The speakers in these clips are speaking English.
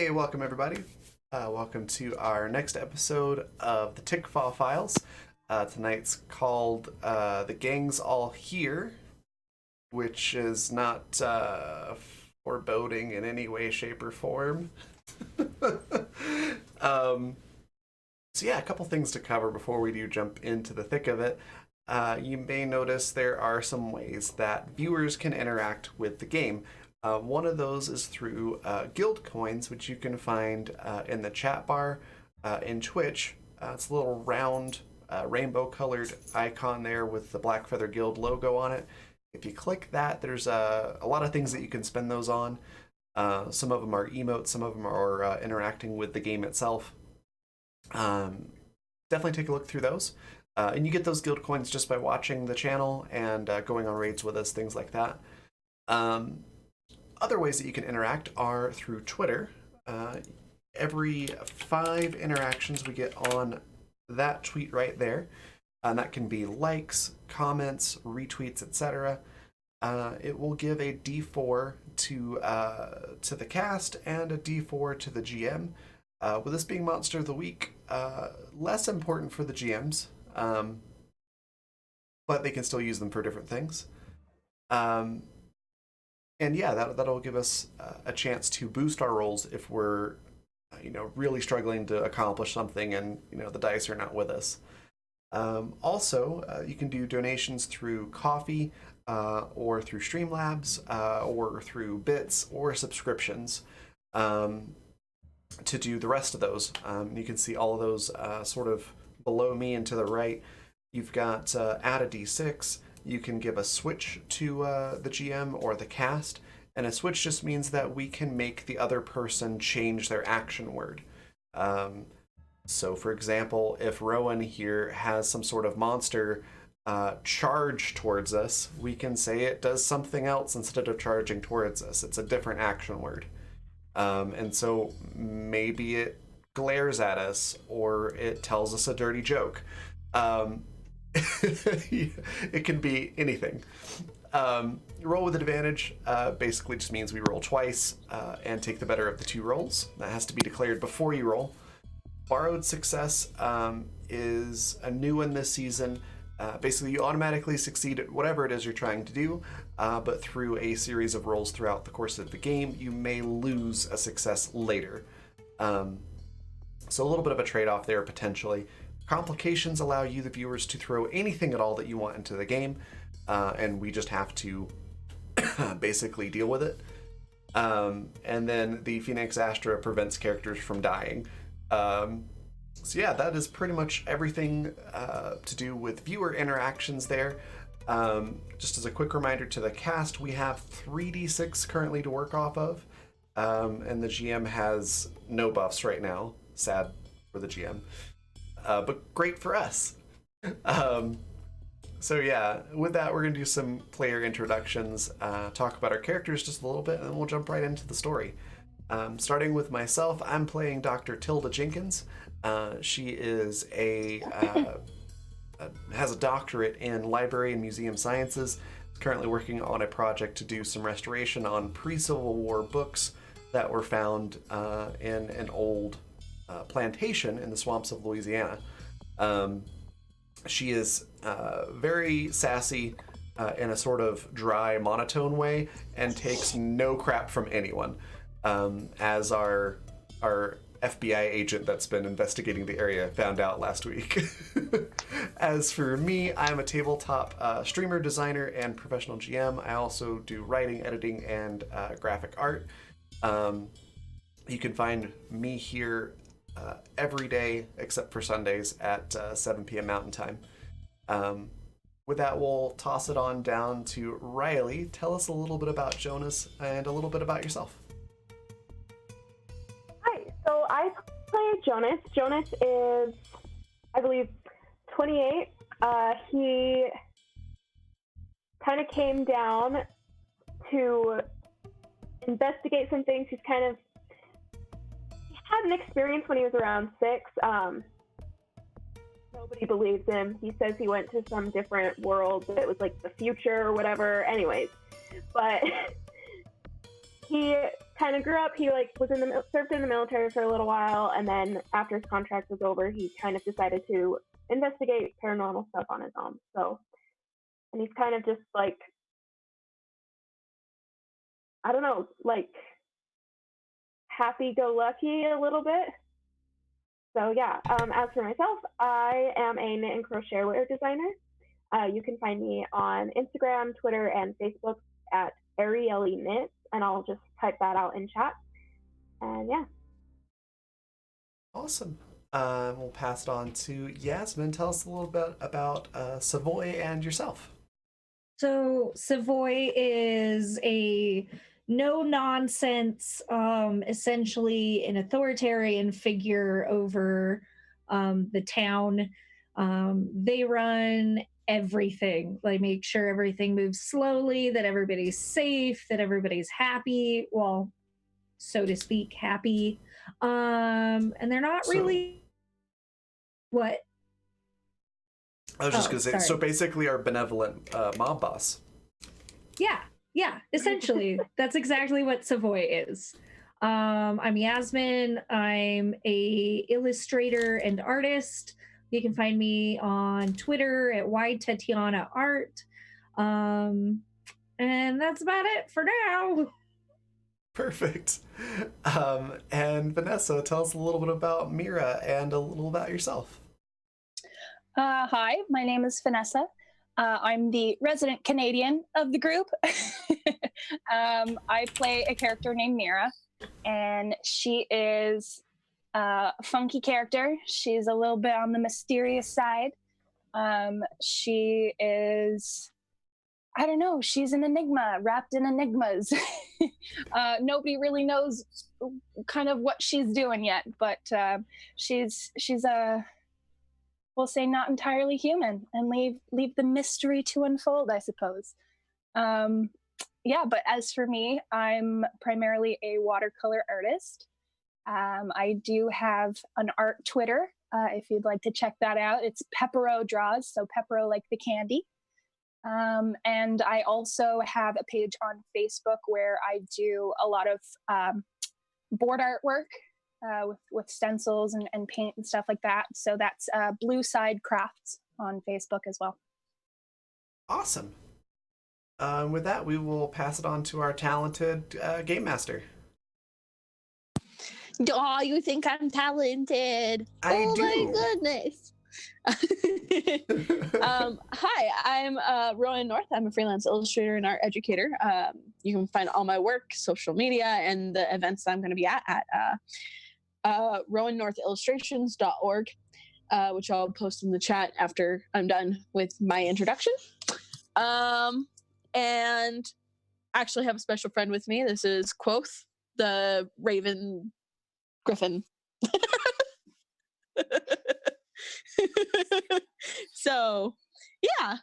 Hey, welcome everybody. Welcome to our next episode of the Tickfaw Files. Tonight's called The Gang's All Here, which is not foreboding in any way, shape, or form. So yeah, a couple things to cover before we do jump into the thick of it. You may notice there are some ways that viewers can interact with the game. One of those is through guild coins, which you can find in the chat bar in Twitch. It's a little round, rainbow-colored icon there with the Black Feather Guild logo on it. If you click that, there's a lot of things that you can spend those on. Some of them are emotes, some of them are interacting with the game itself. Definitely take a look through those. And you get those guild coins just by watching the channel and going on raids with us, things like that. Other ways that you can interact are through Twitter. Every 5 interactions we get on that tweet right there, and that can be likes, comments, retweets, etc. It will give a D4 to the cast and a D4 to the GM. With this being Monster of the Week, less important for the GMs, but they can still use them for different things. And yeah, that'll give us a chance to boost our rolls if we're, really struggling to accomplish something and, the dice are not with us. Also, you can do donations through Coffee or through Streamlabs or through bits or subscriptions to do the rest of those. You can see all of those sort of below me and to the right. You've got add a D6. You can give a switch to the GM or the cast, and a switch just means that we can make the other person change their action word. So for example, if Rowan here has some sort of monster charge towards us, we can say it does something else instead of charging towards us. It's a different action word. And so maybe it glares at us or it tells us a dirty joke. It can be anything. Roll with advantage basically just means we roll twice and take the better of the 2 rolls. That has to be declared before you roll. Borrowed success is a new one this season. Basically, you automatically succeed at whatever it is you're trying to do, but through a series of rolls throughout the course of the game, you may lose a success later. So a little bit of a trade-off there, potentially. Complications allow you, the viewers, to throw anything at all that you want into the game, and we just have to basically deal with it. And then the Phoenix Astra prevents characters from dying. So yeah, that is pretty much everything to do with viewer interactions there. Just as a quick reminder to the cast, we have 3d6 currently to work off of, and the GM has no buffs right now. Sad for the GM. But great for us. So yeah, with that, we're going to do some player introductions, talk about our characters just a little bit, and then we'll jump right into the story. Starting with myself, I'm playing Dr. Tilda Jenkins. She is has a doctorate in library and museum sciences, currently working on a project to do some restoration on pre-Civil War books that were found in an old plantation in the swamps of Louisiana. She is very sassy in a sort of dry, monotone way and takes no crap from anyone, as our FBI agent that's been investigating the area found out last week. As for me, I'm a tabletop streamer, designer, and professional GM. I also do writing, editing, and graphic art. You can find me here every day except for Sundays at 7 p.m. Mountain Time. With that, we'll toss it on down to Riley. Tell us a little bit about Jonas and a little bit about yourself. Hi, so I play Jonas. Jonas is, I believe, 28. He kind of came down to investigate some things. He had an experience when he was around 6. Nobody believes him. He says he went to some different world, that it was like the future or whatever. Anyways, but he kind of grew up. He like was served in the military for a little while, and then after his contract was over, he kind of decided to investigate paranormal stuff on his own. So, and he's kind of just like, I don't know, like happy-go-lucky a little bit. So yeah, as for myself, I am a knit and crochet wear designer. You can find me on Instagram, Twitter, and Facebook at Arielle Knits, and I'll just type that out in chat. And yeah. Awesome. We'll pass it on to Yasmin. Tell us a little bit about Savoy and yourself. So Savoy is a no-nonsense, essentially an authoritarian figure over the town. They run everything. They make sure everything moves slowly, that everybody's safe, that everybody's happy. Well, so to speak, happy. And they're not really... What? I was just going to say, sorry. so basically our benevolent mob boss. Yeah, essentially. That's exactly what Savoy is. I'm Yasmin. I'm a illustrator and artist. You can find me on Twitter at @YTatianaArt. And that's about it for now. Perfect. And Vanessa, tell us a little bit about Mira and a little about yourself. Hi, my name is Vanessa. I'm the resident Canadian of the group. I play a character named Mira, and she is a funky character. She's a little bit on the mysterious side. She is, I don't know, she's an enigma wrapped in enigmas. Nobody really knows kind of what she's doing yet, but she's a... we'll say not entirely human, and leave the mystery to unfold, I suppose. But as for me, I'm primarily a watercolor artist. I do have an art Twitter, if you'd like to check that out. It's Peppero Draws, so Peppero like the candy. And I also have a page on Facebook where I do a lot of board artwork. With stencils and paint and stuff like that. So that's Blue Side Crafts on Facebook as well. Awesome. With that, we will pass it on to our talented game master. Oh, you think I'm talented? I do. My goodness. Hi, I'm Rowan North. I'm a freelance illustrator and art educator. You can find all my work, social media, and the events I'm going to be at rowannorthillustrations.org, which I'll post in the chat after I'm done with my introduction. And actually have a special friend with me. This is Quoth, the Raven Griffin. So, yeah.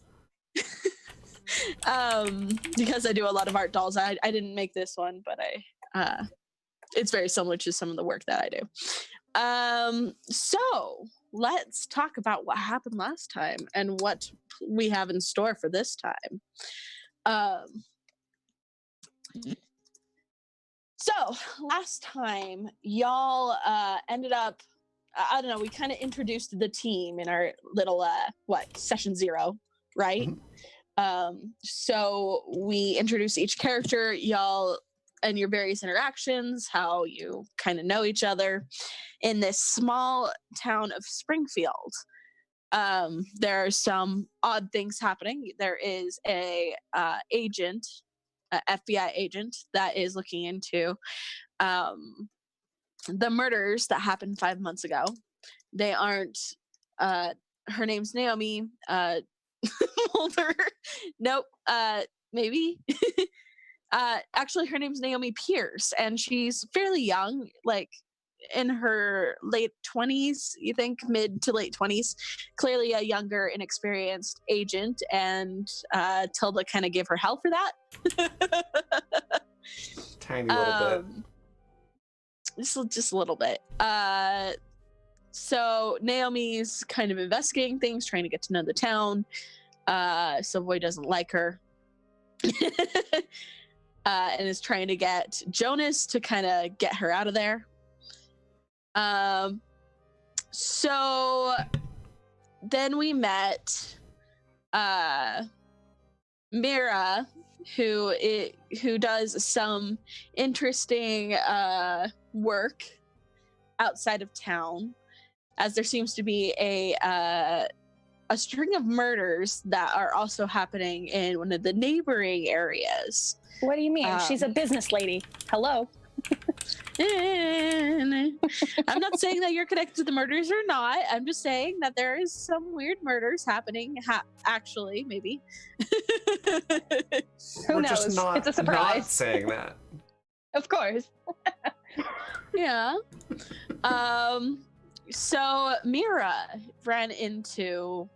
Because I do a lot of art dolls, I didn't make this one, but it's very similar to some of the work that I do. So let's talk about what happened last time and what we have in store for this time. So last time y'all ended up, I don't know, we kind of introduced the team in our little, session 0, right? Mm-hmm. So we introduced each character, y'all, and your various interactions, how you kind of know each other in this small town of Springfield. There are some odd things happening. There is a FBI agent that is looking into the murders that happened 5 months ago. They aren't, her name's Naomi Mulder. Nope, maybe. Actually, her name's Naomi Pierce, and she's fairly young, like in her late 20s, you think, mid to late 20s. Clearly a younger, inexperienced agent, and Tilda kind of gave her hell for that. Tiny little bit. Just a little bit. So Naomi's kind of investigating things, trying to get to know the town. Savoy doesn't like her. and is trying to get Jonas to kind of get her out of there. So then we met Mira, who does some interesting work outside of town, as there seems to be a string of murders that are also happening in one of the neighboring areas. What do you mean? She's a business lady. Hello. I'm not saying that you're connected to the murders or not. I'm just saying that there is some weird murders happening. Actually, maybe. Who We're knows? just not, It's a surprise. not saying that. Of course. Yeah. So Mira ran into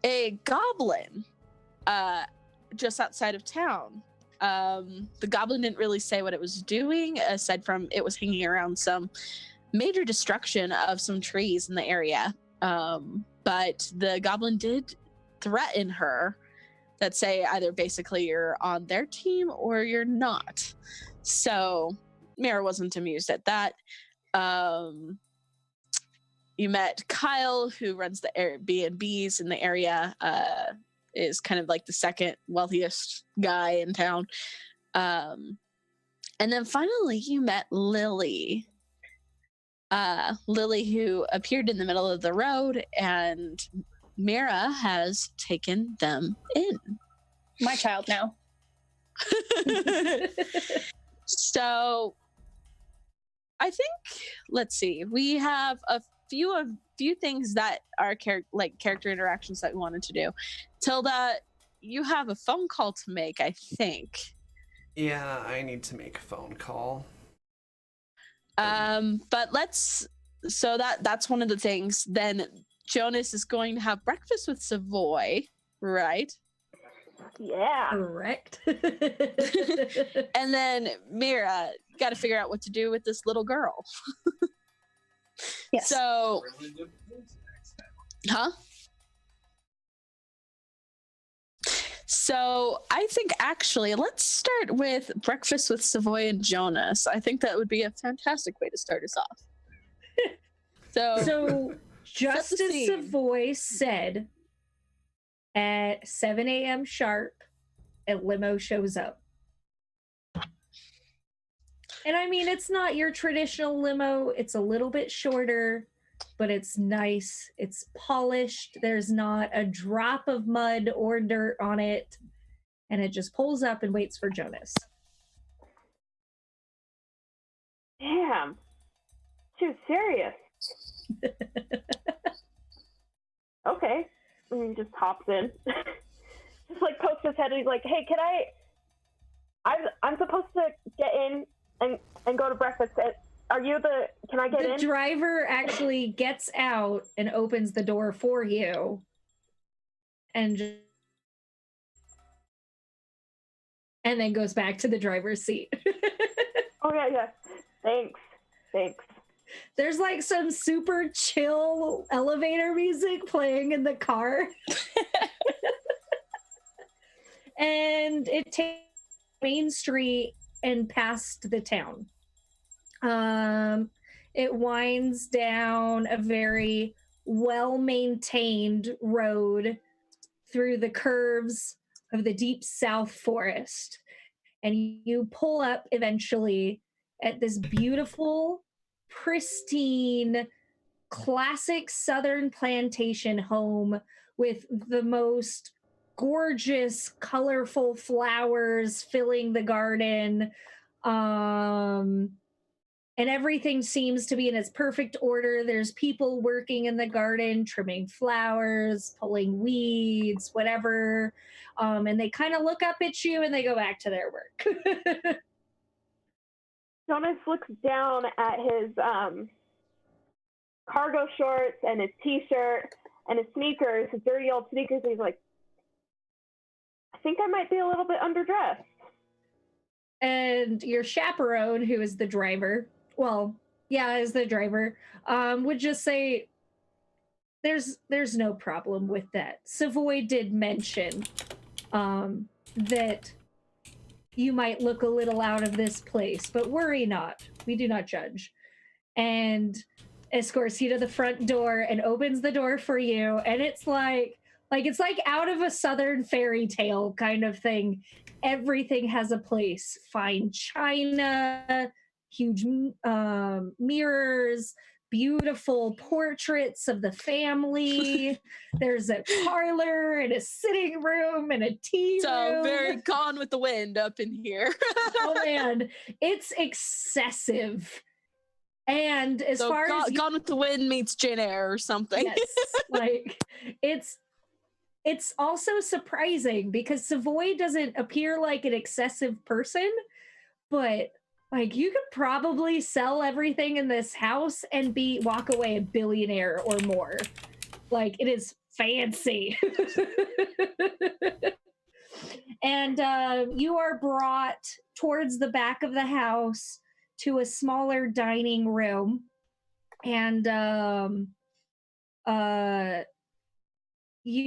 a goblin just outside of town. The goblin didn't really say what it was doing, aside from it was hanging around some major destruction of some trees in the area. But the goblin did threaten her that say either basically you're on their team or you're not. So Mira wasn't amused at that. You met Kyle, who runs the Airbnbs in the area, is kind of like the second wealthiest guy in town. And then finally you met Lily. Lily, who appeared in the middle of the road, and Mira has taken them in. My child now. So I think, let's see, we have a few things that are character interactions that we wanted to do. Tilda, you have a phone call to make, I think. Yeah, I need to make a phone call. But that's one of the things. Then Jonas is going to have breakfast with Savoy, right? Yeah. Correct. And then Mira, you got to figure out what to do with this little girl. Yes. So, huh? So I think actually let's start with breakfast with Savoy and Jonas. I think that would be a fantastic way to start us off. So just Set the as scene. Savoy said, at 7 a.m. sharp, a limo shows up. And I mean, it's not your traditional limo. It's a little bit shorter, but it's nice. It's polished. There's not a drop of mud or dirt on it. And it just pulls up and waits for Jonas. Damn. She was serious. Okay. And he just hops in. Just like pokes his head and he's like, hey, can I'm supposed to get in and go to breakfast. Can I get in? The driver actually gets out and opens the door for you. And then goes back to the driver's seat. Oh, yeah. Thanks. There's like some super chill elevator music playing in the car. And it takes Main Street and past the town. It winds down a very well-maintained road through the curves of the deep South Forest. And you pull up eventually at this beautiful, pristine, classic Southern plantation home with the most gorgeous, colorful flowers filling the garden. And everything seems to be in its perfect order. There's people working in the garden, trimming flowers, pulling weeds, whatever. And they kind of look up at you and they go back to their work. Jonas looks down at his cargo shorts and his t-shirt and his sneakers, his dirty old sneakers, and he's like, I think I might be a little bit underdressed. And your chaperone, who is the driver, is the driver, would just say, there's no problem with that. Savoy did mention that you might look a little out of this place, but worry not. We do not judge. And escorts you to the front door and opens the door for you. And it's like it's like out of a Southern fairy tale kind of thing. Everything has a place. Fine china, huge mirrors, beautiful portraits of the family. There's a parlor and a sitting room and a tea room. So very Gone with the Wind up in here. Oh man, it's excessive. And as So far as Gone with the Wind meets Jane Eyre or something. yes, like it's also surprising because Savoy doesn't appear like an excessive person, but like you could probably sell everything in this house and walk away a billionaire or more. Like it is fancy. And you are brought towards the back of the house to a smaller dining room. And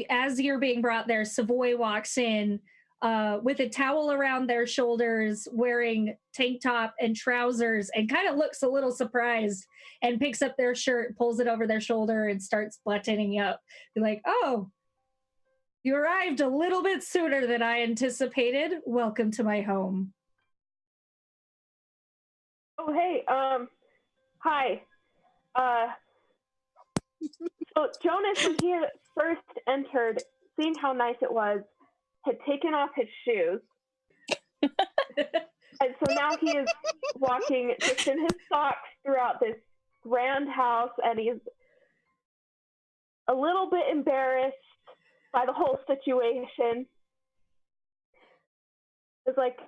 as you're being brought there, Savoy walks in with a towel around their shoulders, wearing tank top and trousers, and kind of looks a little surprised and picks up their shirt, pulls it over their shoulder, and starts buttoning up. You're like, oh, you arrived a little bit sooner than I anticipated. Welcome to my home. Oh, hey, hi. So Jonas, when he first entered, seeing how nice it was, had taken off his shoes. And so now he is walking just in his socks throughout this grand house, and he's a little bit embarrassed by the whole situation. It's like,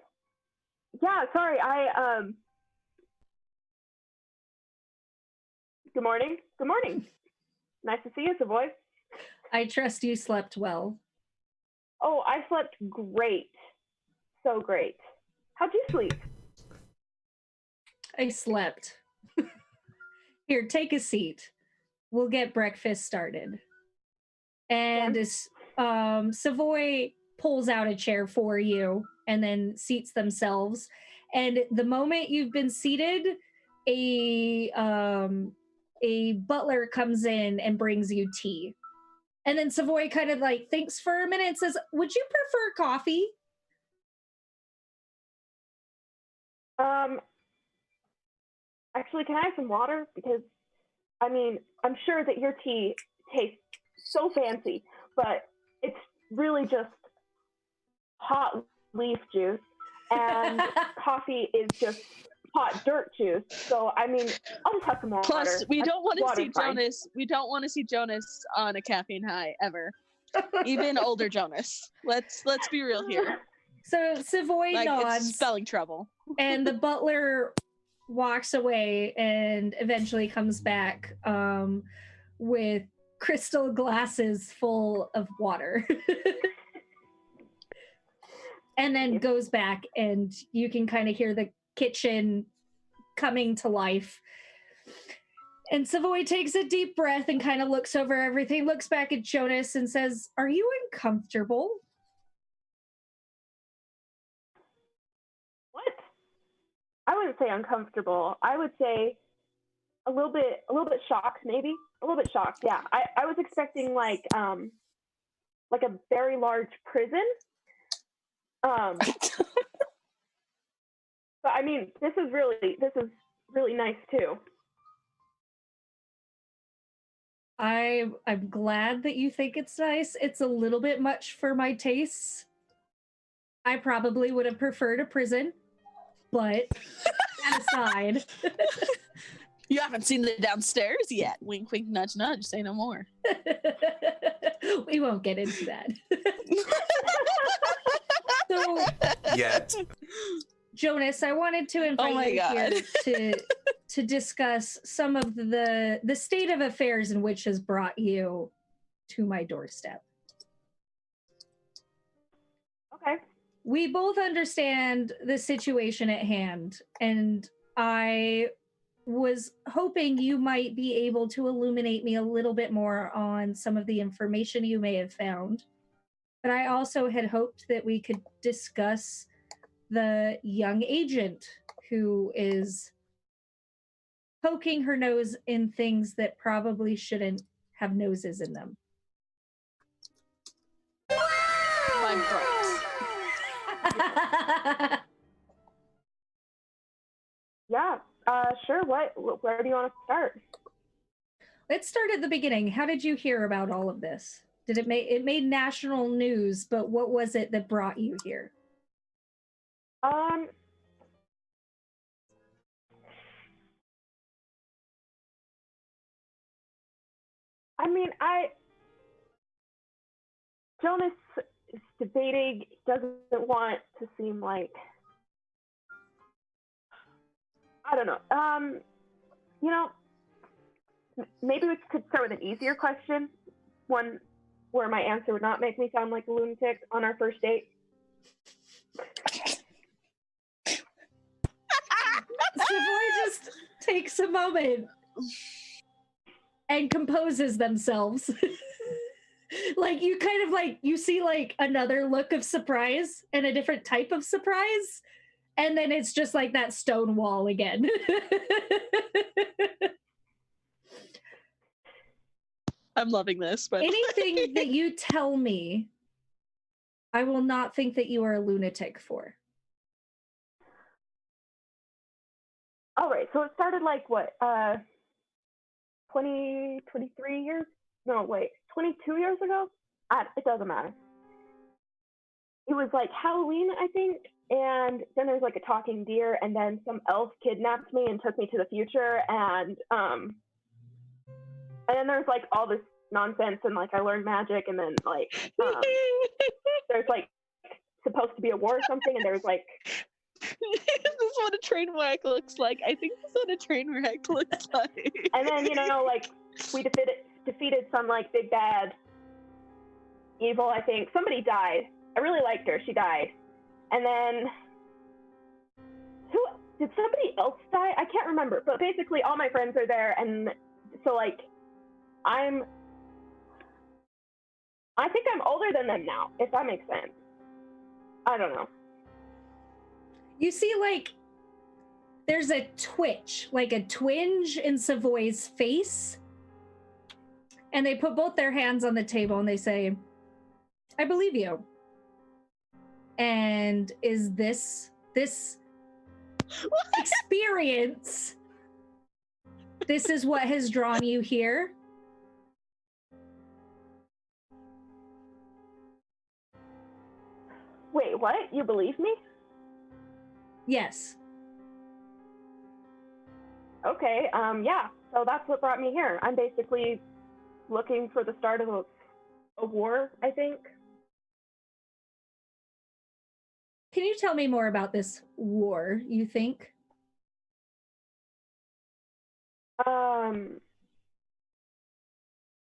yeah, sorry, Good morning. Good morning. Nice to see you, Savoy. I trust you slept well. Oh, I slept great. So great. How'd you sleep? I slept. Here, take a seat. We'll get breakfast started. And as Savoy pulls out a chair for you and then seats themselves. And the moment you've been seated, a butler comes in and brings you tea. And then Savoy kind of like thinks for a minute and says, would you prefer coffee? Actually, can I have some water? Because, I mean, I'm sure that your tea tastes so fancy, but it's really just hot leaf juice, and coffee is just hot dirt juice. So, I mean, I'll just have some water. Plus, we don't want to see fine. Jonas. We don't want to see Jonas on a caffeine high ever. Even older Jonas. Let's be real here. So Savoy nods. It's spelling trouble. And the butler walks away and eventually comes back with crystal glasses full of water. And then goes back, and you can kind of hear the kitchen coming to life. And Savoy takes a deep breath and kind of looks over everything, looks back at Jonas and says, are you uncomfortable? What? I wouldn't say uncomfortable. I would say a little bit shocked, maybe. A little bit shocked, yeah. I was expecting like a very large prison. But I mean, this is really nice too. I'm glad that you think it's nice. It's a little bit much for my tastes. I probably would have preferred a prison, but that aside. You haven't seen the downstairs yet. Wink, wink, nudge, nudge. Say no more. We won't get into that. So, Yet. Jonas, I wanted to invite you here to discuss some of the state of affairs in which has brought you to my doorstep. Okay. We both understand the situation at hand, and I was hoping you might be able to illuminate me a little bit more on some of the information you may have found. But I also had hoped that we could discuss the young agent who is poking her nose in things that probably shouldn't have noses in them. My breaks. Yeah. Sure. Where do you want to start? Let's start at the beginning. How did you hear about all of this? Did it made national news, but what was it that brought you here? I mean, Jonas is debating, doesn't want to seem like, I don't know. You know, maybe we could start with an easier question, one where my answer would not make me sound like a lunatic on our first date. Savoy just takes a moment and composes themselves. Like you kind of like, you see like another look of surprise and a different type of surprise. And then it's just like that stone wall again. I'm loving this, but Anything that you tell me, I will not think that you are a lunatic for. All right, so it started like what, 23 years? No, wait, 22 years ago? It doesn't matter. It was like Halloween, I think, and then there's like a talking deer, and then some elf kidnapped me and took me to the future, and then there's like all this nonsense, and like I learned magic, and then like there's like supposed to be a war or something, and there's like this is what a train wreck looks like. I think this is what a train wreck looks like. And then, you know, like we defeated some like big bad evil, I think. Somebody died. I really liked her. She died. And then did somebody else die? I can't remember. But basically all my friends are there, and so like I think I'm older than them now, if that makes sense. I don't know. You see, like, there's a twitch, like a twinge in Savoy's face. And they put both their hands on the table and they say, I believe you. And is this experience, this is what has drawn you here? Wait, what? You believe me? Yes. Okay, yeah. So that's what brought me here. I'm basically looking for the start of a war, I think. Can you tell me more about this war, you think?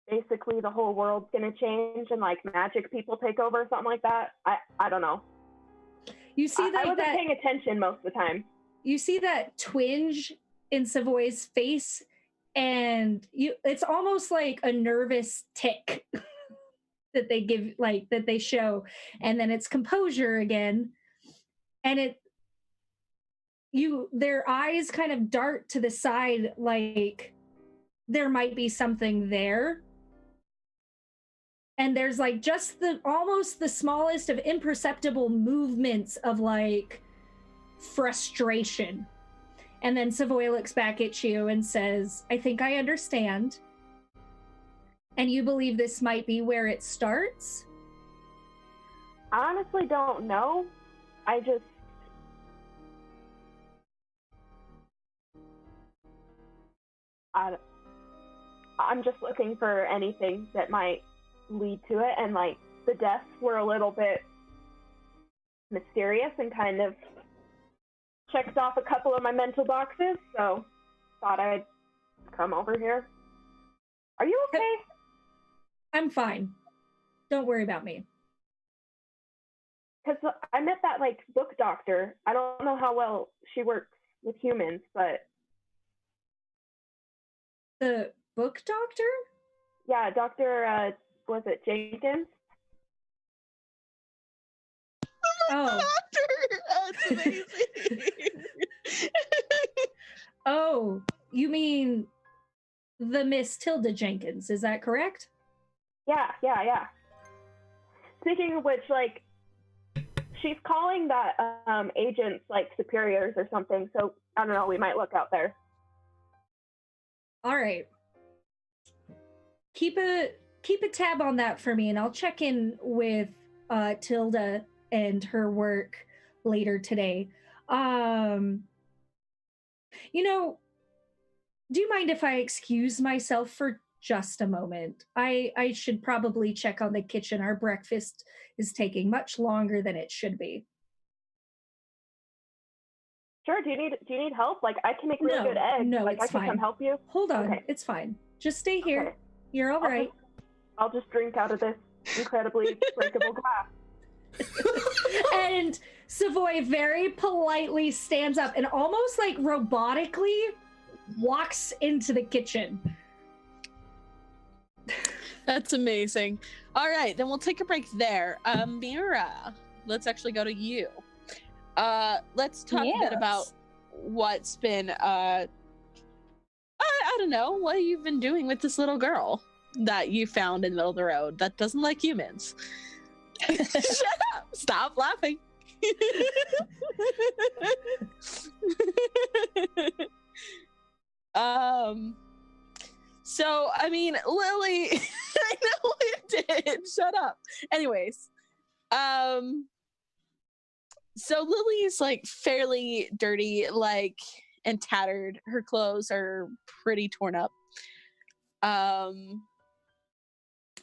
Basically the whole world's gonna change and like magic people take over, something like that. I don't know. You see I wasn't paying attention most of the time. You see that twinge in Savoy's face, and it's almost like a nervous tick that they give, like that they show, and then it's composure again, and their eyes kind of dart to the side, like there might be something there. And there's like just almost the smallest of imperceptible movements of like frustration. And then Savoy looks back at you and says, I think I understand. And you believe this might be where it starts? I honestly don't know. I'm just looking for anything that might lead to it, and like the deaths were a little bit mysterious and kind of checked off a couple of my mental boxes, so thought I'd come over here. Are you okay? I'm fine. Don't worry about me. Because I met that like book doctor. I don't know how well she works with humans, but the book doctor? Yeah, Dr. Was it Jenkins? Oh. amazing. Oh, you mean the Miss Tilda Jenkins, is that correct? Yeah. Speaking of which, like, she's calling that agents like superiors or something. So I don't know. We might look out there. All right. Keep a tab on that for me, and I'll check in with Tilda and her work later today. You know, do you mind if I excuse myself for just a moment? I should probably check on the kitchen. Our breakfast is taking much longer than it should be. Sure. Do you need help? Like, I can make really good eggs. No, like, it's I can fine. come help you. Hold on, Okay. it's fine. Just stay here. Okay. You're all right. I'll just drink out of this incredibly drinkable glass. And Savoy very politely stands up and almost like robotically walks into the kitchen. That's amazing. All right, then we'll take a break there. Mira, let's actually go to you. Let's talk a bit about what's been I don't know, what you've been doing with this little girl that you found in the middle of the road that doesn't like humans. Shut up! Stop laughing. So I mean, Lily, I know it did. Shut up. Anyways, so Lily's like fairly dirty, like, and tattered. Her clothes are pretty torn up.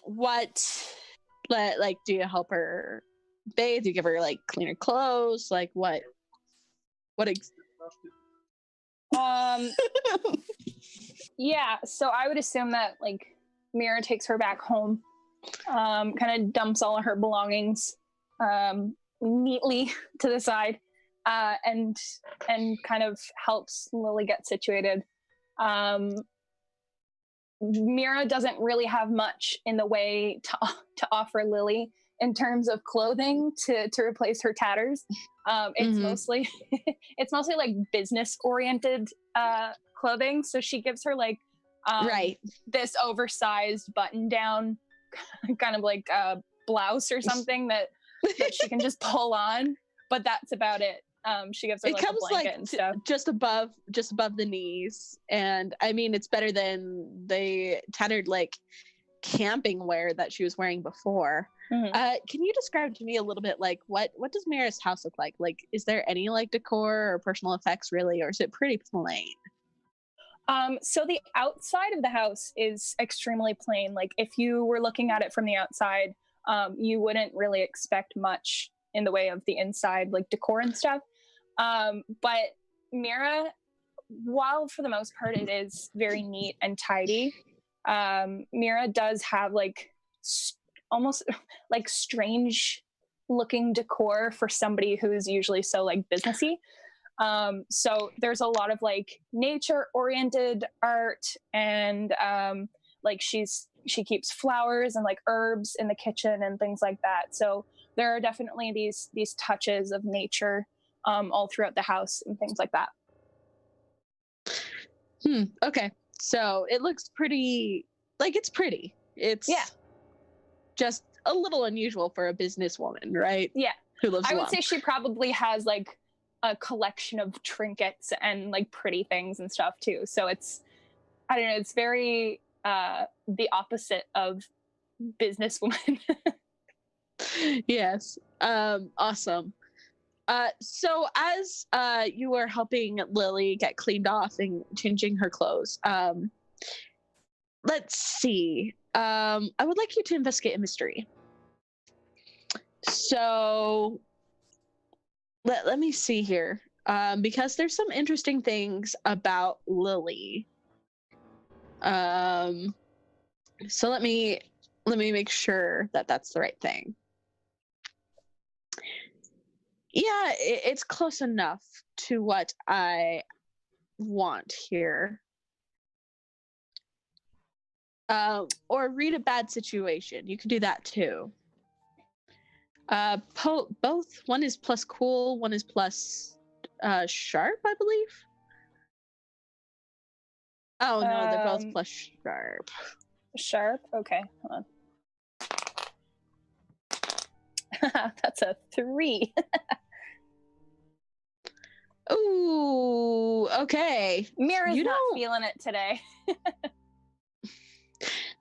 What, like, do you help her bathe? Do you give her like cleaner clothes? Like what? Yeah, so I would assume that like Mira takes her back home, kind of dumps all of her belongings neatly to the side, and kind of helps Lily get situated. Mira doesn't really have much in the way to offer Lily in terms of clothing to replace her tatters. It's mostly it's mostly like business oriented clothing. So she gives her like this oversized button down kind of like a blouse or something that she can just pull on, but that's about it. She gives her like a blanket and stuff. just above the knees, and I mean it's better than the tattered like camping wear that she was wearing before. Can you describe to me a little bit like what does Mira's house look like? Like, is there any like decor or personal effects really, or is it pretty plain? So the outside of the house is extremely plain. Like if you were looking at it from the outside, you wouldn't really expect much in the way of the inside, like decor and stuff. But Mira, while for the most part it is very neat and tidy, Mira does have like almost like strange looking decor for somebody who's usually so like businessy. So there's a lot of like nature oriented art, and like she keeps flowers and like herbs in the kitchen and things like that. So there are definitely these touches of nature all throughout the house and things like that. Okay. So it looks pretty, like it's pretty. It's just a little unusual for a businesswoman, right? Yeah. Who lives alone. I would say she probably has like a collection of trinkets and like pretty things and stuff too. So it's, I don't know, it's very the opposite of businesswoman. Yes. Awesome. So as you were helping Lily get cleaned off and changing her clothes, let's see. I would like you to investigate a mystery. So let me see here. Because there's some interesting things about Lily. So let me make sure that that's the right thing. Yeah, it's close enough to what I want here. Or read a bad situation. You can do that too. Both. One is plus cool, one is plus sharp, I believe. Oh no, they're both plus sharp. Sharp? Okay, hold on. That's a 3. Ooh, okay. Mira's You not don't- feeling it today.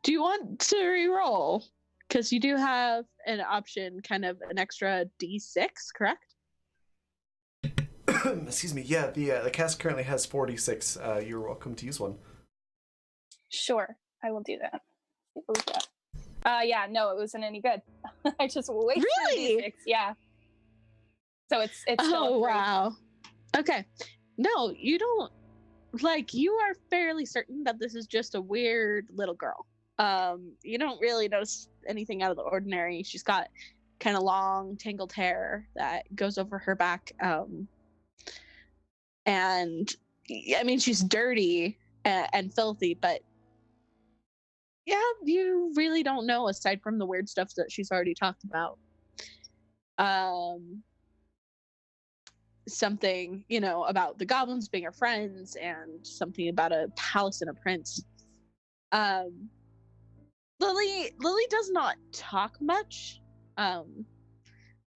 Do you want to re-roll? Because you do have an option, kind of an extra D6, correct? Excuse me. Yeah, the cast currently has 46. You're welcome to use one. Sure, I will do that. What was that? Yeah, no, it wasn't any good. I just wasted Really? D6. Yeah. So it's still Oh, a 3. wow. Okay. No, you don't, like, you are fairly certain that this is just a weird little girl. You don't really notice anything out of the ordinary. She's got kind of long, tangled hair that goes over her back. And I mean, she's dirty and filthy, but yeah, you really don't know aside from the weird stuff that she's already talked about. Something, you know, about the goblins being her friends and something about a palace and a prince. Lily does not talk much.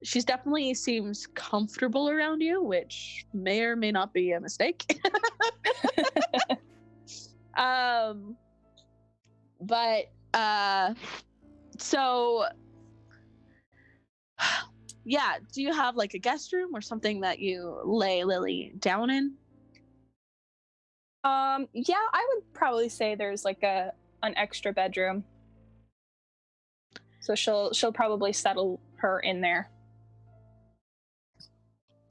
She's definitely seems comfortable around you, which may or may not be a mistake. But so yeah, do you have like a guest room or something that you lay Lily down in? Yeah, I would probably say there's like an extra bedroom. So she'll probably settle her in there.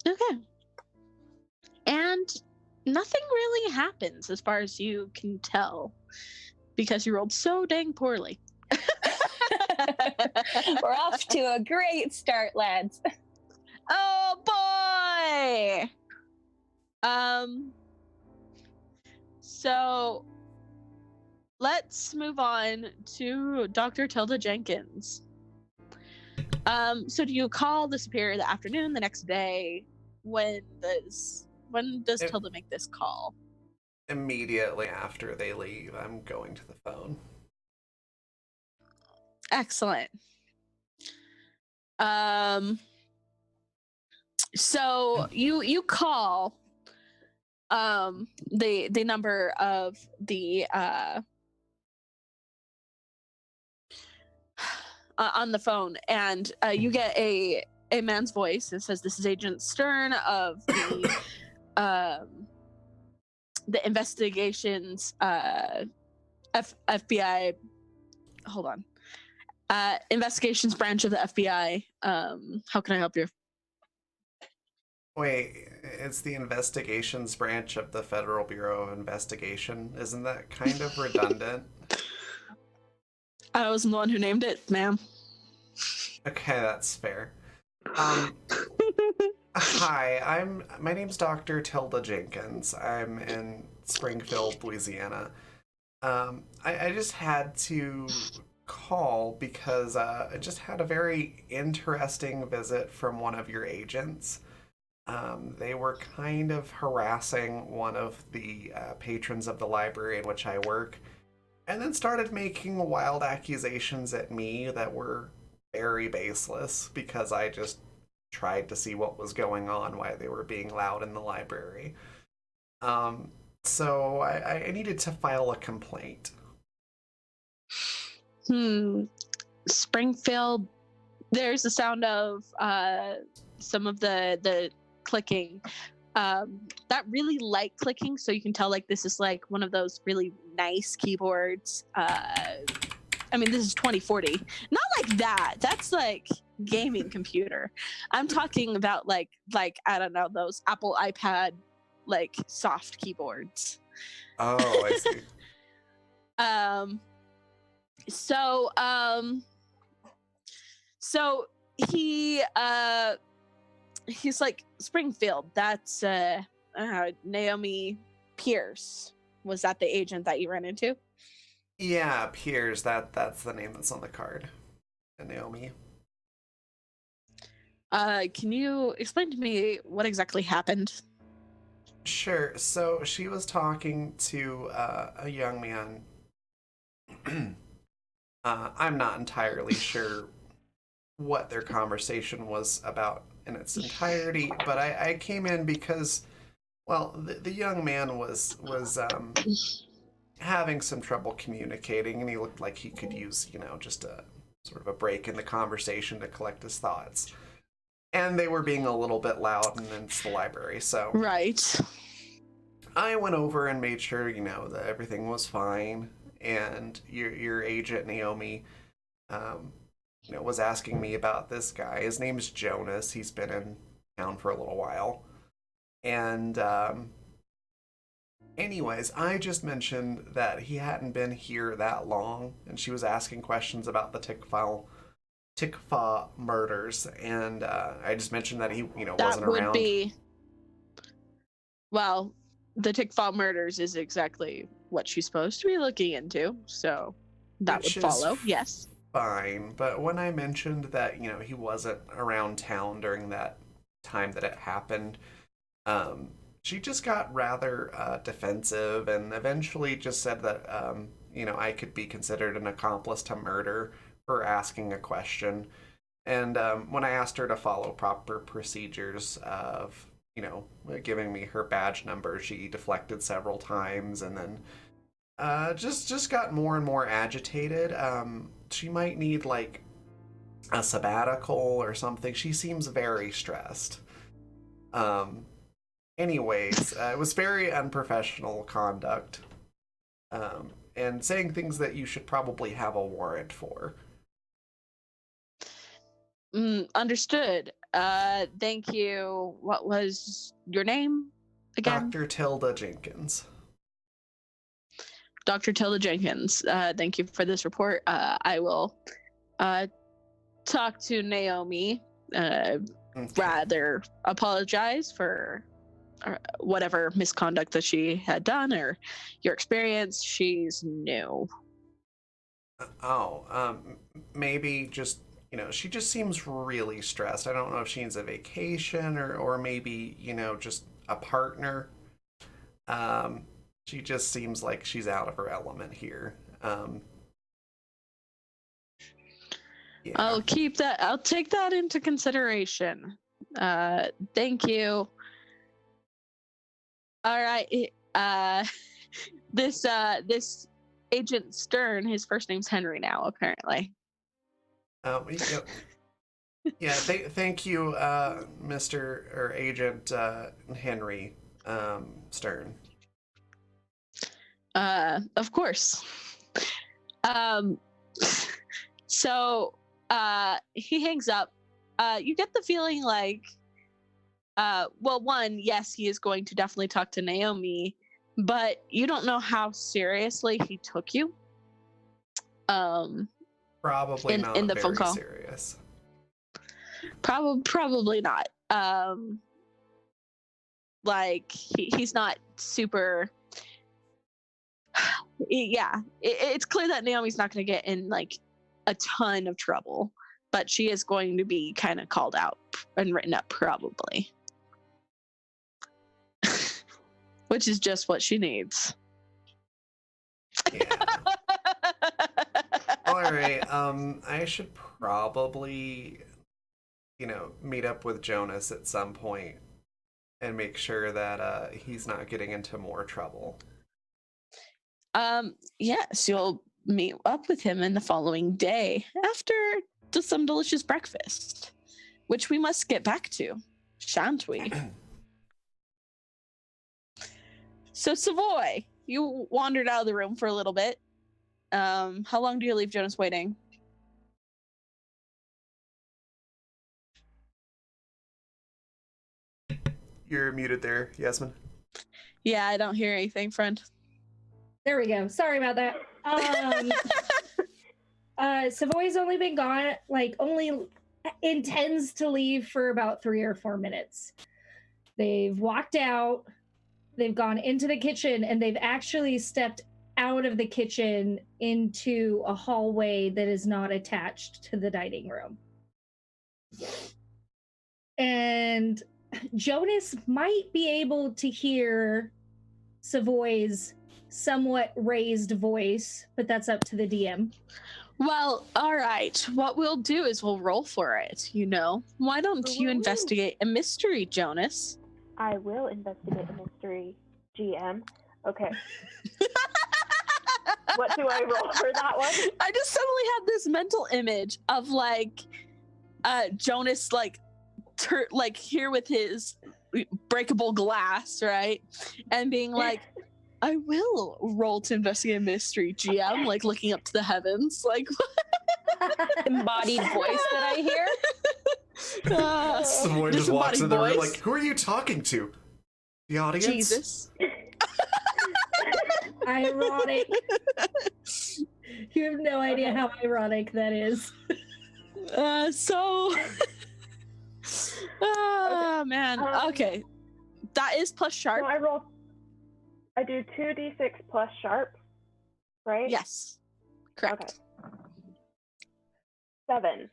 Okay. And nothing really happens as far as you can tell because you rolled so dang poorly. We're off to a great start, lads. Oh boy. So let's move on to Dr. Tilda Jenkins. So do you call the superior the afternoon, the next day? When does Tilda make this call? Immediately after they leave, I'm going to the phone. Excellent. So you call the number of the on the phone, and you get a man's voice that says, "This is Agent Stern of the investigations FBI. Hold on, investigations branch of the FBI. How can I help you?" Wait, it's the investigations branch of the Federal Bureau of Investigation. Isn't that kind of redundant? I was the one who named it, ma'am. Okay, that's fair. Hi, my name's Dr. Tilda Jenkins. I'm in Springfield, Louisiana. I just had to call because I just had a very interesting visit from one of your agents. They were kind of harassing one of the patrons of the library in which I work, and then started making wild accusations at me that were very baseless because I just tried to see what was going on, why they were being loud in the library. So I needed to file a complaint. Springfield, there's the sound of some of the clicking, that really light clicking, so you can tell like this is like one of those really nice keyboards. I mean, this is 2040, not like that, that's like gaming computer. I'm talking about like I don't know, those Apple iPad like soft keyboards. Oh, I see. So he's like, Springfield, that's Naomi Pierce. Was that the agent that you ran into? Yeah, Piers, that's the name that's on the card. And Naomi. Can you explain to me what exactly happened? Sure. So she was talking to a young man. I'm not entirely sure what their conversation was about in its entirety, but I came in because, well, the young man was having some trouble communicating, and he looked like he could use, just a sort of a break in the conversation to collect his thoughts. And they were being a little bit loud, and it's the library, so Right. I went over and made sure, that everything was fine. And your agent Naomi, um, was asking me about this guy. His name's Jonas. He's been in town for a little while. And anyways, I just mentioned that he hadn't been here that long, and she was asking questions about the Tickfaw murders, and I just mentioned that he, That wasn't would around. be, well, the Tickfaw murders is exactly what she's supposed to be looking into, so that Which would follow, is yes. fine, but when I mentioned that, he wasn't around town during that time that it happened, um, she just got rather defensive and eventually just said that, I could be considered an accomplice to murder for asking a question. And when I asked her to follow proper procedures of, giving me her badge number, she deflected several times and then just got more and more agitated. She might need like a sabbatical or something. She seems very stressed. Um, anyways, it was very unprofessional conduct, and saying things that you should probably have a warrant for. Understood. Thank you. What was your name again? Dr. Tilda Jenkins. Dr. Tilda Jenkins. Thank you for this report. I will talk to Naomi, Okay. rather apologize for whatever misconduct that she had done or your experience. She's new. Maybe just, she just seems really stressed. I don't know if she needs a vacation or maybe, just a partner. Um, she just seems like she's out of her element here. Yeah. I'll take that into consideration. Thank you. All right. This Agent Stern, his first name's Henry now, apparently. Yeah, thank you, Mr. or Agent Henry Stern. Of course. So he hangs up. You get the feeling like, well, one, yes, he is going to definitely talk to Naomi, but you don't know how seriously he took you. Probably not in the very phone call. serious. Probably not. Like he's not super. Yeah, it's clear that Naomi's not going to get in like a ton of trouble, but she is going to be kind of called out and written up probably. Which is just what she needs. Yeah. All right. I should probably, meet up with Jonas at some point and make sure that he's not getting into more trouble. Yes, you'll meet up with him in the following day after some delicious breakfast, which we must get back to, shan't we? So Savoy, you wandered out of the room for a little bit. How long do you leave Jonas waiting? You're muted there, Yasmin. Yeah, I don't hear anything, friend. There we go. Sorry about that. Savoy's only been gone, only intends to leave for about 3 or 4 minutes. They've walked out, they've gone into the kitchen, and they've actually stepped out of the kitchen into a hallway that is not attached to the dining room. And Jonas might be able to hear Savoy's somewhat raised voice, but that's up to the DM. Well, all right. What we'll do is we'll roll for it, you know. Why don't you Woo-woo. investigate a mystery, Jonas? I will investigate a mystery, GM. Okay. What do I roll for that one? I just suddenly had this mental image of like Jonas like here with his breakable glass, right? And being like, I will roll to investigate a mystery, GM, like looking up to the heavens, like Embodied voice that I hear. Someone just walks in embodied the room voice. like, who are you talking to? The audience? Jesus. Ironic. You have no idea how ironic that is. Man. Um, Okay. That is plus sharp. So I do 2d6 plus sharp, right? Yes. Correct. Okay. 7.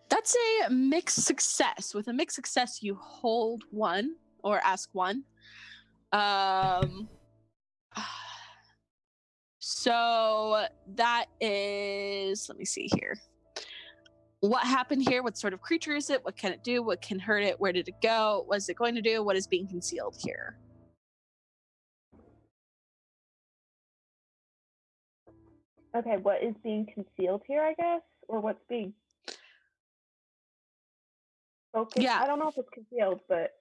That's a mixed success. With a mixed success, you hold one or ask one. So that is, let me see here. What happened here? What sort of creature is it? What can it do? What can hurt it? Where did it go? What is it going to do? What is being concealed here? Okay, what is being concealed here, I guess? Or what's being focused? Yeah. I don't know if it's concealed, but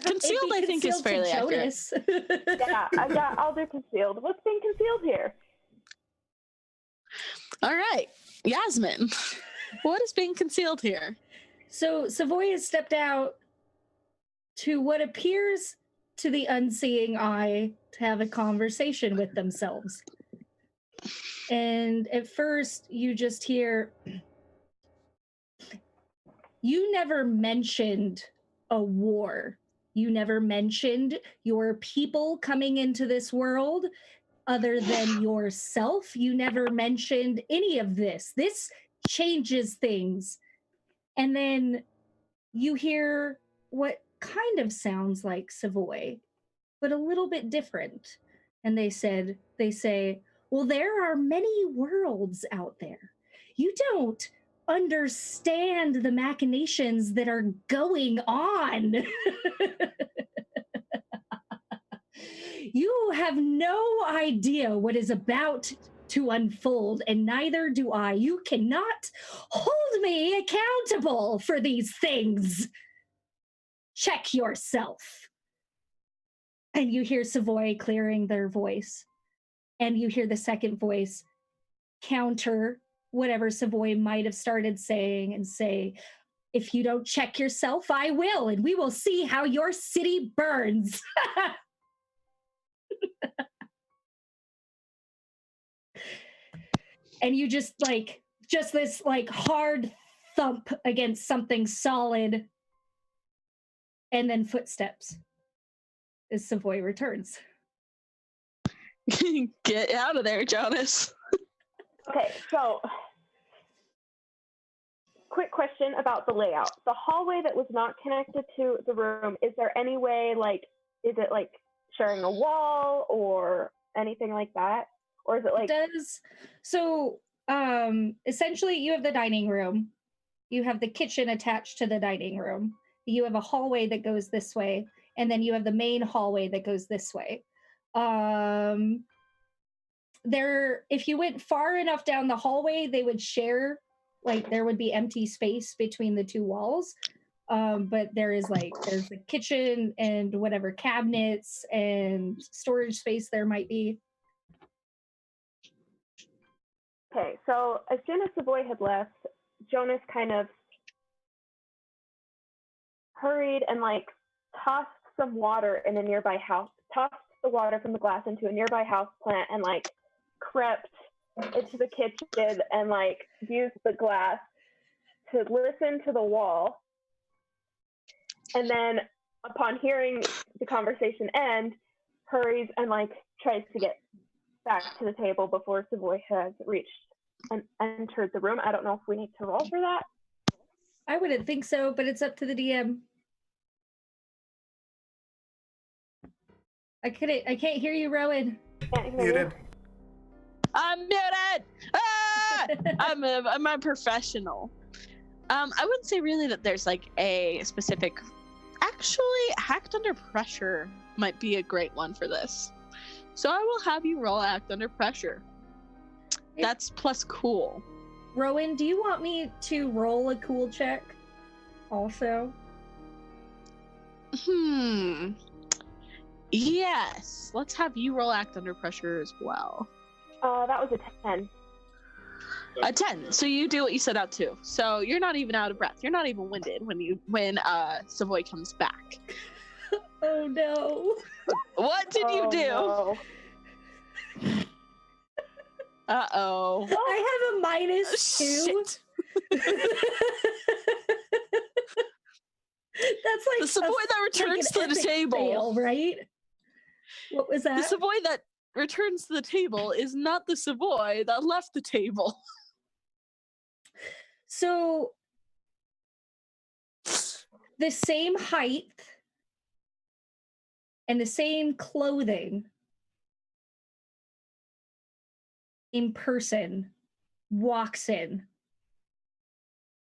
Concealed, I think, is fairly accurate. Jonas. yeah, I'll do concealed. What's being concealed here? All right. Yasmin, what is being concealed here? So Savoy has stepped out to what appears to the unseeing eye to have a conversation with themselves. And at first, you just hear, you never mentioned a war. You never mentioned your people coming into this world other than yourself. You never mentioned any of this. This changes things. And then you hear what kind of sounds like Savoy, but a little bit different. And they say, well, there are many worlds out there. You don't understand the machinations that are going on. You have no idea what is about to unfold, and neither do I. You cannot hold me accountable for these things. Check yourself. And you hear Savoy clearing their voice. And you hear the second voice counter whatever Savoy might have started saying and say, if you don't check yourself, I will, and we will see how your city burns. And you just this like hard thump against something solid, and then footsteps as Savoy returns. Get out of there, Jonas. Okay, so quick question about the layout. The hallway that was not connected to the room, is there any way, like, is it like sharing a wall or anything like that? Or is it like... It does. So essentially you have the dining room. You have the kitchen attached to the dining room. You have a hallway that goes this way. And then you have the main hallway that goes this way. If you went far enough down the hallway, they would share, like there would be empty space between the two walls. But there's the kitchen and whatever cabinets and storage space there might be. Okay, so as soon as Savoy had left, Jonas kind of hurried and like tossed some water in a nearby house, tossed the water from the glass into a nearby house plant and like crept into the kitchen and like used the glass to listen to the wall. And then upon hearing the conversation end, hurries and like tries to get back to the table before Savoy has reached and entered the room. I don't know if we need to roll for that. I wouldn't think so, but it's up to the DM. I can't hear you, Rowan. Can't hear you. Muted. I'm muted. Ah! I'm a professional. I wouldn't say really that there's like a specific. Actually, Act Under Pressure might be a great one for this. So I will have you roll Act Under Pressure. That's plus cool. Rowan, do you want me to roll a cool check also? Yes. Let's have you roll Act Under Pressure as well. That was a 10. A 10. So you do what you set out to. So you're not even out of breath. You're not even winded when Savoy comes back. Oh no. What did you do? No. Uh-oh. I have a -2. Shit. That's like The Savoy that returns like to the table. fail, right? What was that? The Savoy that returns to the table is not the Savoy that left the table. So the same height and the same clothing in person walks in,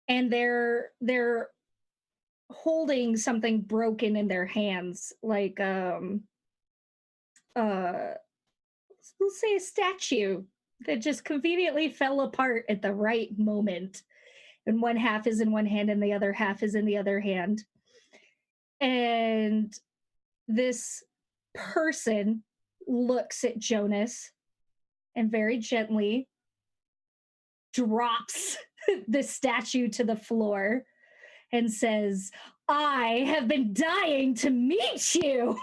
and they're holding something broken in their hands, like let's say a statue that just conveniently fell apart at the right moment, and one half is in one hand and the other half is in the other hand. And this person looks at Jonas and very gently drops the statue to the floor and says, I have been dying to meet you.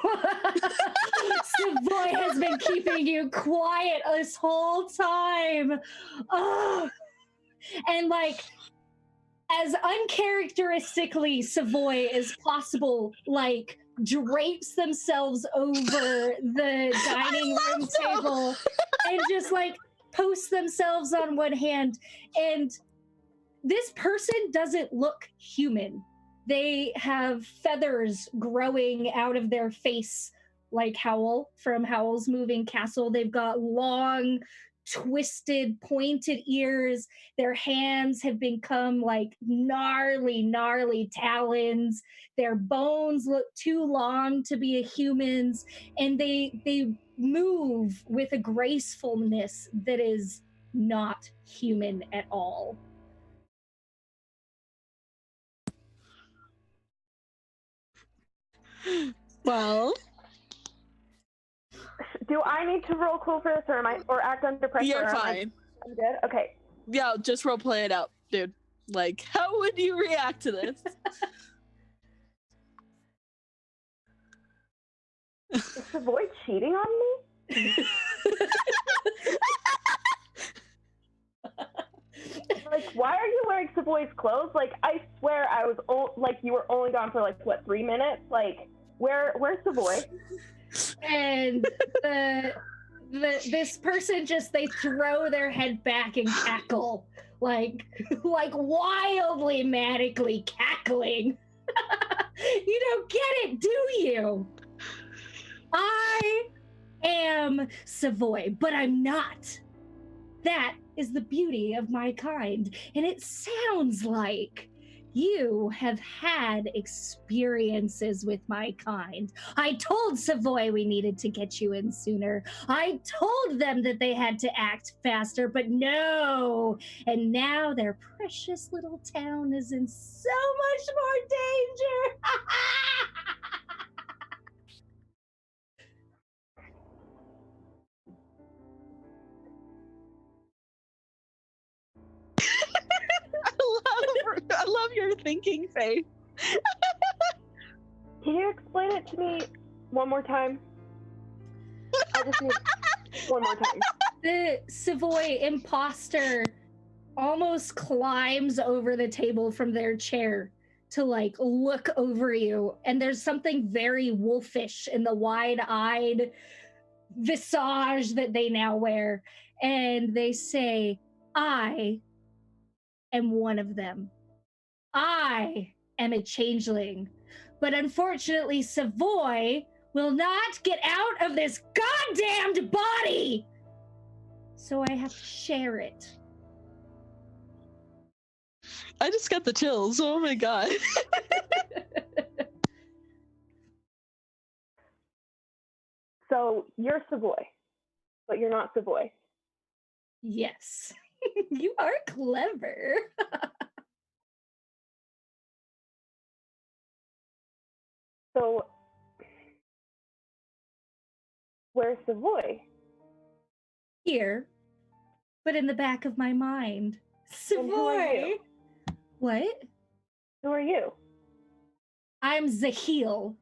Savoy has been keeping you quiet this whole time. Oh. And like, as uncharacteristically Savoy as possible, like drapes themselves over the dining room table and just like posts themselves on one hand. And this person doesn't look human. They have feathers growing out of their face, like Howl from Howl's Moving Castle. They've got long, twisted, pointed ears. Their hands have become like gnarly talons. Their bones look too long to be a human's, and they move with a gracefulness that is not human at all. Well, Do I need to roll cool for this, or act under pressure? you're or am I- fine. I'm good. Okay. Yeah, just role play it out, dude. Like, how would you react to this? Is Savoy cheating on me? Like, why are you wearing Savoy's clothes? Like, I swear I was like, you were only gone for like what, 3 minutes? Like, where's Savoy? And this person just, they throw their head back and cackle, like wildly manically cackling. You don't get it, do you? I am Savoy, but I'm not. That is the beauty of my kind. And it sounds like you have had experiences with my kind. I told Savoy we needed to get you in sooner. I told them that they had to act faster, but no. And now their precious little town is in so much more danger. I love your thinking face. Can you explain it to me one more time? I just need one more time. The Savoy imposter almost climbs over the table from their chair to like look over you, and there's something very wolfish in the wide-eyed visage that they now wear, and they say, I am one of them. I am a changeling, but unfortunately, Savoy will not get out of this goddamned body. So I have to share it. I just got the chills. Oh my god. So you're Savoy, but you're not Savoy. Yes. You are clever. So where's Savoy? Here, but in the back of my mind. And who are Savoy. you? What? Who are you? I'm Zahil.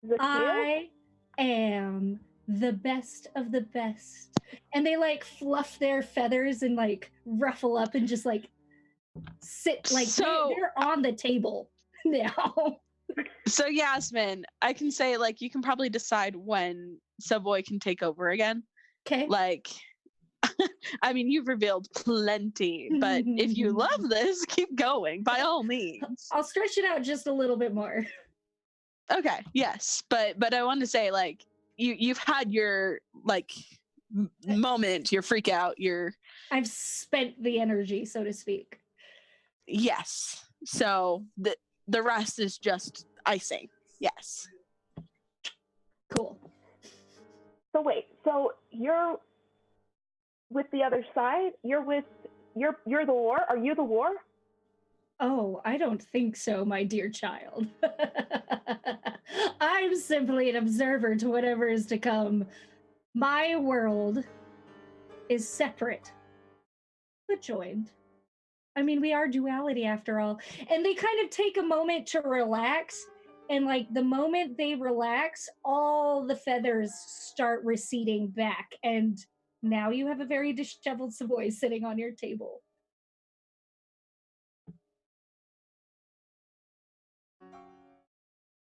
Zakil? I am the best of the best. And they like fluff their feathers and like ruffle up and just like sit like they're on the table now. So Yasmin, I can say like you can probably decide when Savoy can take over again. Okay. Like I mean, you've revealed plenty, but if you love this, keep going by all means. I'll stretch it out just a little bit more. Okay, yes, but I wanted to say like you've had your like moment, your freak out, your I've spent the energy, so to speak. yes. So the rest is just icing. Yes. Cool. So wait, so you're with the other side? You're the war? Are you the war? Oh, I don't think so, my dear child. I'm simply an observer to whatever is to come. My world is separate, but joined. I mean, we are duality after all. And they kind of take a moment to relax. And like the moment they relax, all the feathers start receding back. And now you have a very disheveled Savoy sitting on your table.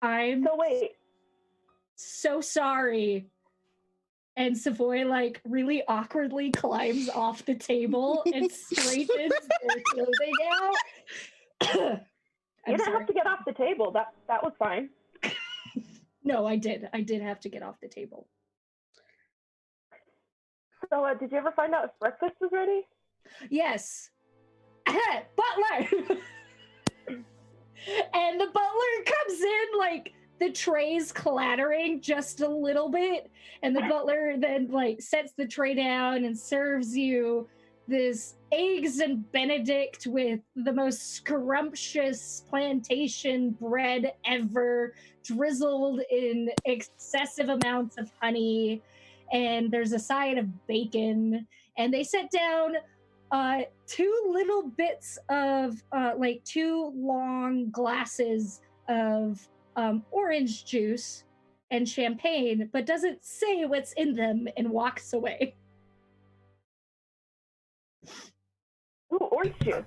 I'm So wait. so sorry. And Savoy like really awkwardly climbs off the table and straightens their clothing out. You didn't have to get off the table. That was fine. No, I did. I did have to get off the table. So did you ever find out if breakfast was ready? Yes. Butler! And the butler comes in like the tray's clattering just a little bit, and the butler then like sets the tray down and serves you this eggs and benedict with the most scrumptious plantation bread ever, drizzled in excessive amounts of honey, and there's a side of bacon, and they set down two little bits of like two long glasses of orange juice and champagne, but doesn't say what's in them and walks away. Ooh, orange juice.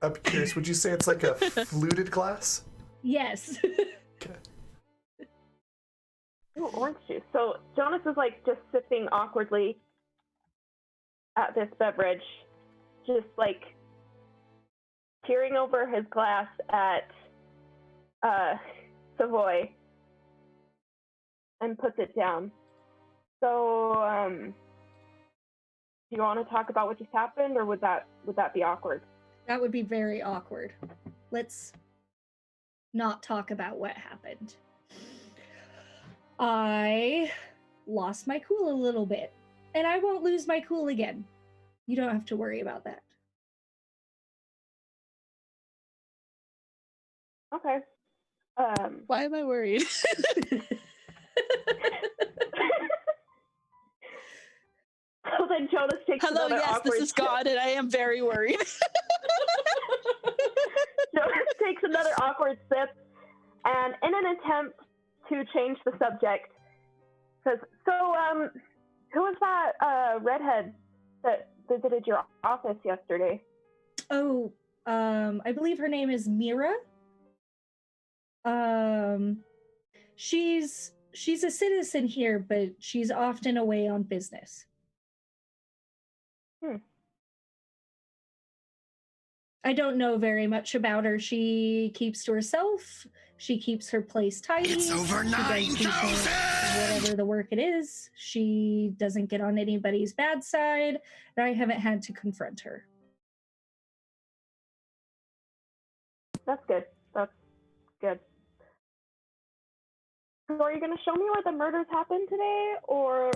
I'm curious, would you say it's like a fluted glass? Yes. Okay. Ooh, orange juice. So Jonas is like just sipping awkwardly at this beverage, just like peering over his glass at Savoy and puts it down. So, do you want to talk about what just happened, or would that be awkward? That would be very awkward. Let's not talk about what happened. I lost my cool a little bit, and I won't lose my cool again. You don't have to worry about that. Okay. Why am I worried? So then Jonas takes Hello, another yes, awkward this is sip. God, and I am very worried. Jonas takes another awkward sip, and in an attempt to change the subject, says, "So, who was that redhead that visited your office yesterday?" Oh, I believe her name is Mira. She's a citizen here, but she's often away on business. I don't know very much about her. She keeps to herself. She keeps her place tidy. It's over She does keep her- whatever the work it is. She doesn't get on anybody's bad side, and I haven't had to confront her. That's good. That's good. So are you going to show me where the murders happened today, or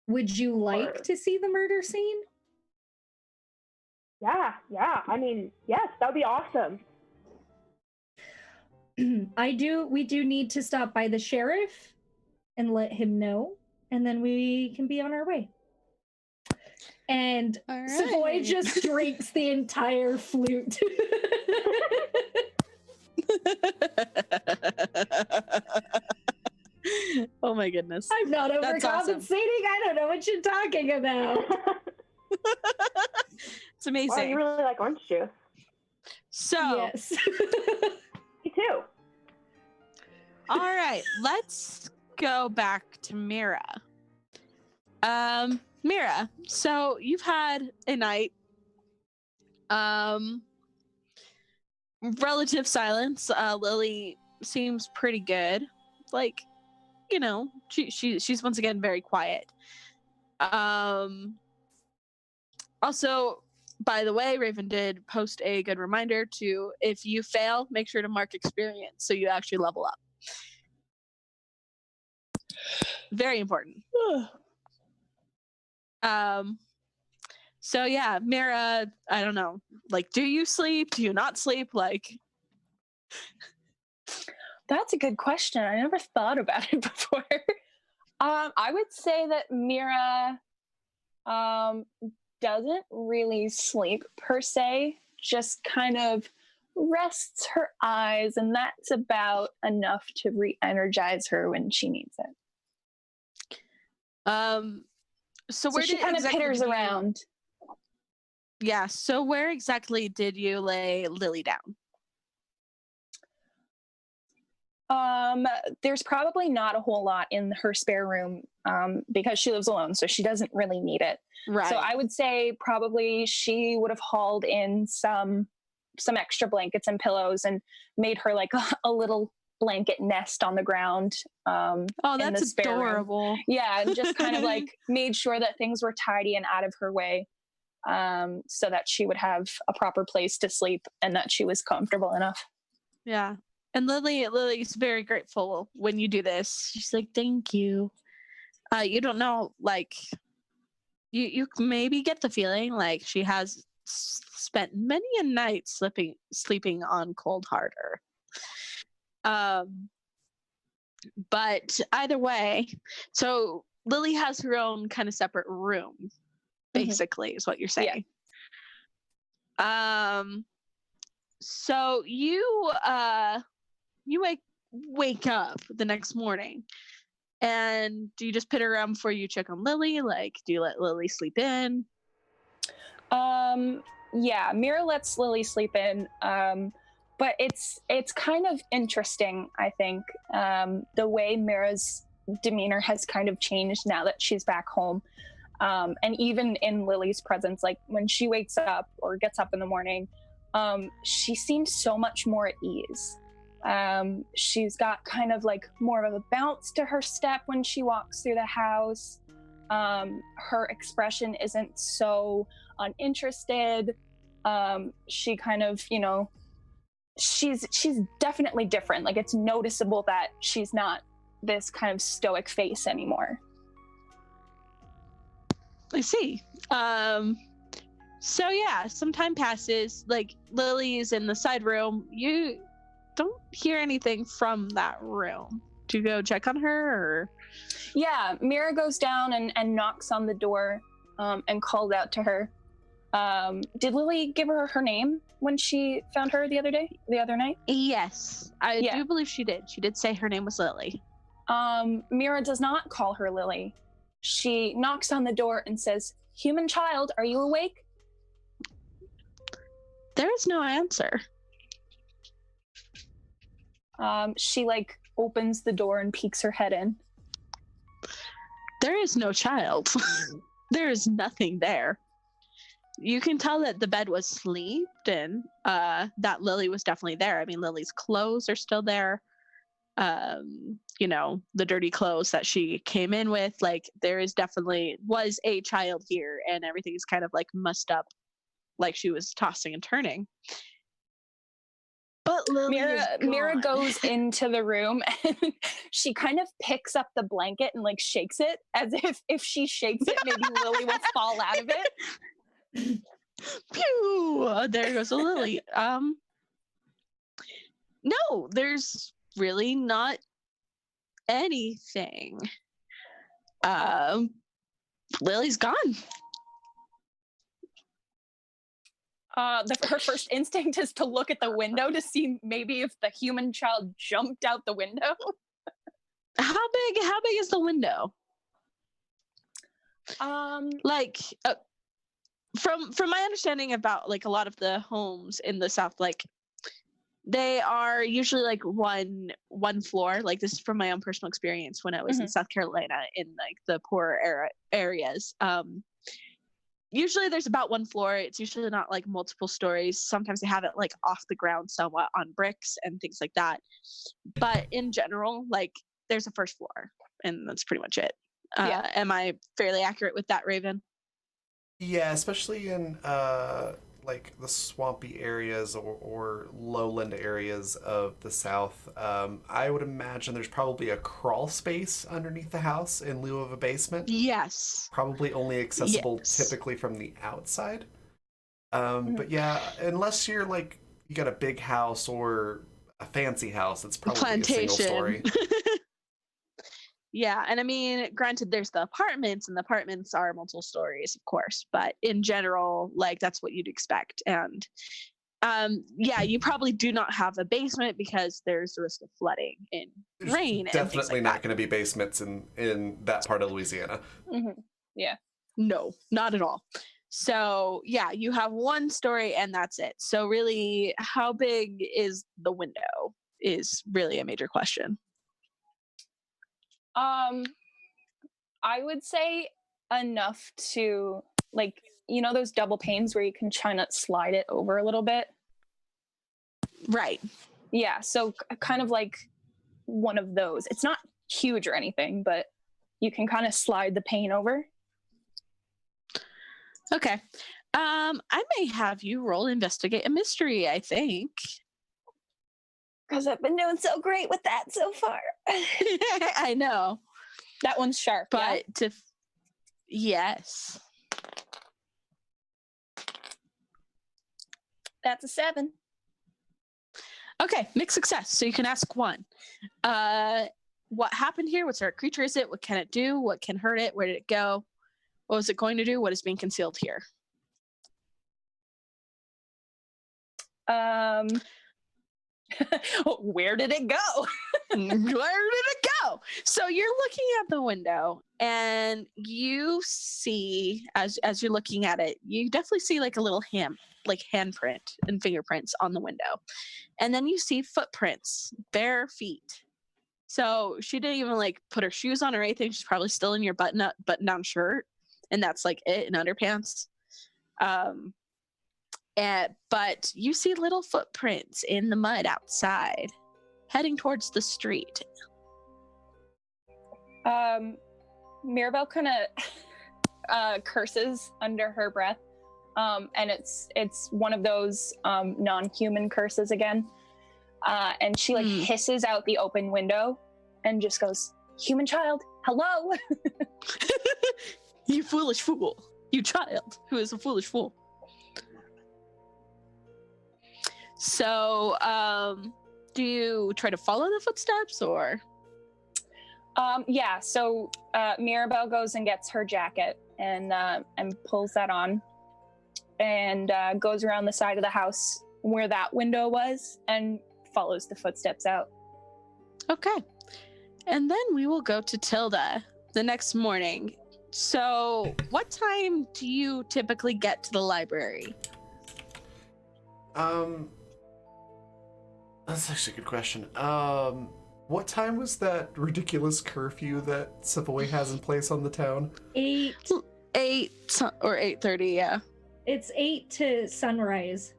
Would you like Or- to see the murder scene? yeah. I mean, yes, that would be awesome. We do need to stop by the sheriff and let him know, and then we can be on our way. And All Savoy right. just drinks the entire flute. Oh my goodness. I'm not That's overcompensating. awesome. I don't know what you're talking about. It's amazing. Wow, you really like orange juice. So, Yes. Me too. all right, let's go back to Mira. Mira, so you've had a night. Relative silence. Lily seems pretty good. Like, you know, she's once again very quiet. Also, by the way, Raven did post a good reminder to, if you fail, make sure to mark experience so you actually level up. Very important. So yeah, Mira, I don't know. Like, do you sleep? Do you not sleep? Like, That's a good question. I never thought about it before. I would say that Mira doesn't really sleep per se, just kind of rests her eyes, and that's about enough to re-energize her when she needs it. so So where she did kind of exactly pitters did you- around. Yeah, so where exactly did you lay Lily down? There's probably not a whole lot in her spare room because she lives alone, so she doesn't really need it. Right. So I would say probably she would have hauled in some extra blankets and pillows and made her like a little blanket nest on the ground. Oh, in the that's spare room. adorable. Yeah, and just kind of like made sure that things were tidy and out of her way, so that she would have a proper place to sleep and that she was comfortable enough. Yeah. And Lily's very grateful when you do this. She's like, "Thank you." You don't know, like, you maybe get the feeling like she has spent many a night sleeping on cold hard earth. But either way, so Lily has her own kind of separate room, basically, is what you're saying. So you wake up the next morning, and do you just pit around before you check on Lily? Like, do you let Lily sleep in? Yeah, Mira lets Lily sleep in, but it's kind of interesting, I think, the way Mira's demeanor has kind of changed now that she's back home. And even in Lily's presence, like when she wakes up or gets up in the morning, she seems so much more at ease. She's got kind of like more of a bounce to her step when she walks through the house. Her expression isn't so uninterested. She kind of, you know, she's definitely different. Like, it's noticeable that she's not this kind of stoic face anymore. I see. So yeah, some time passes. Like, Lily is in the side room. You don't hear anything from that room. Do you go check on her, or? Yeah, Mira goes down and knocks on the door, and calls out to her. Did Lily give her name when she found her the other night? Yes, I do believe she did. She did say her name was Lily. Mira does not call her Lily. She knocks on the door and says, "Human child, are you awake?" There is no answer. She like opens the door and peeks her head in. There is no child. There is nothing there. you can tell that the bed was slept in, that Lily was definitely there. I mean, Lily's clothes are still there. The dirty clothes that she came in with, like there is definitely was a child here, and everything is kind of like mussed up, like she was tossing and turning. But Lily Mira goes into the room and she kind of picks up the blanket and like shakes it as if she shakes it, maybe Lily will fall out of it. Pew! There goes a Lily. No, there's really not anything. Lily's gone. Her first instinct is to look at the window to see maybe if the human child jumped out the window. How big is the window? Like from my understanding about like a lot of the homes in the South, like they are usually like one floor. Like this is from my own personal experience when I was in South Carolina in like the poorer areas. Usually there's about one floor. It's usually not like multiple stories. Sometimes they have it like off the ground somewhat on bricks and things like that. But in general, like there's a first floor and that's pretty much it. Yeah. Am I fairly accurate with that, Raven? Yeah, especially in like the swampy areas or lowland areas of the South. I would imagine there's probably a crawl space underneath the house in lieu of a basement. Yes. Probably only accessible typically from the outside. But yeah, unless you're like, you got a big house or a fancy house, it's probably a single story. Yeah, and I mean, granted, there's the apartments, and the apartments are multiple stories, of course, but in general, like, that's what you'd expect. And yeah, you probably do not have a basement because there's the risk of flooding in rain. Definitely not going to be basements in that part of Louisiana. Yeah. No, not at all. So yeah, you have one story and that's it. So really, how big is the window is really a major question. I would say enough to, like, you know those double panes where you can try to slide it over a little bit? Right. Yeah, so kind of like one of those. It's not huge or anything, but you can kind of slide the pane over. Okay. I may have you roll investigate a mystery, I think. Because I've been doing so great with that so far. I know. That one's sharp, but yeah? Yes. That's a 7. Okay, mixed success. So you can ask one. What happened here? What sort of creature is it? What can it do? What can hurt it? Where did it go? What was it going to do? What is being concealed here? Where did it go? Where did it go? So you're looking at the window and you see, as you're looking at it, you definitely see like a little handprint and fingerprints on the window. And then you see footprints, bare feet. So she didn't even like put her shoes on or anything. She's probably still in your button-down shirt. And that's like it in underpants. But you see little footprints in the mud outside, heading towards the street. Mirabelle kind of curses under her breath, and it's one of those non-human curses again. And she like hisses out the open window and just goes, "Human child, hello." You foolish fool. You child who is a foolish fool. So, do you try to follow the footsteps or? Yeah, so Mirabelle goes and gets her jacket and pulls that on and goes around the side of the house where that window was and follows the footsteps out. Okay. And then we will go to Tilda the next morning. So, what time do you typically get to the library? That's actually a good question. What time was that ridiculous curfew that Savoy has in place on the town? 8 or 8:30, yeah. It's 8 to sunrise.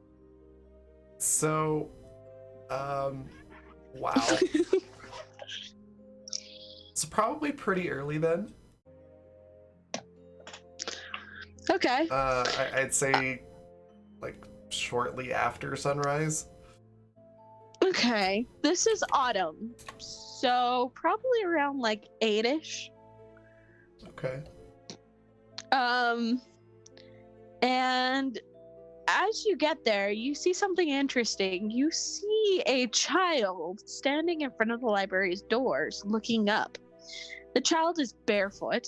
So, wow. It's probably pretty early then. Okay. I'd say like shortly after sunrise. Okay. This is autumn. So probably around like 8ish. Okay. And as you get there, you see something interesting. You see a child standing in front of the library's doors looking up. The child is barefoot,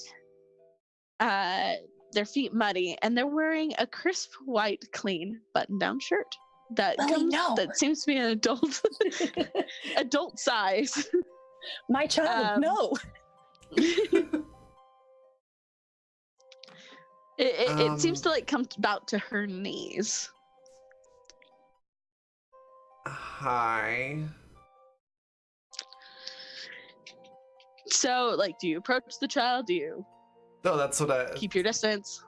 their feet muddy, and they're wearing a crisp white clean button-down shirt that that seems to be an adult size. My child, no. It seems to like come about to her knees. Hi. So, like, do you approach the child? Do you No, that's what I. keep your distance?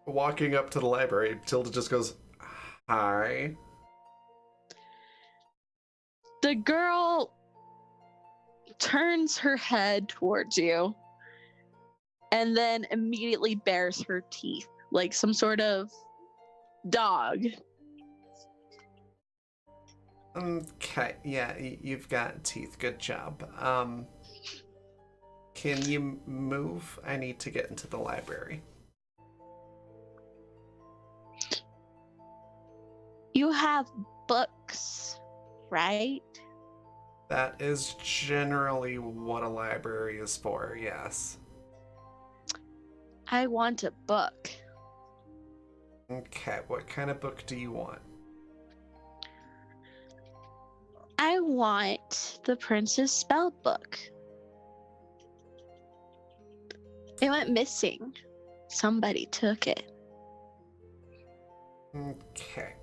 Walking up to the library, Tilda just goes, "Hi." The girl turns her head towards you and then immediately bares her teeth like some sort of dog. Okay, yeah, you've got teeth. Good job. Can you move? I need to get into the library. You have books, right? That is generally what a library is for, yes. I want a book. Okay, what kind of book do you want? I want the Prince's Spell book. It went missing. Somebody took it. Okay.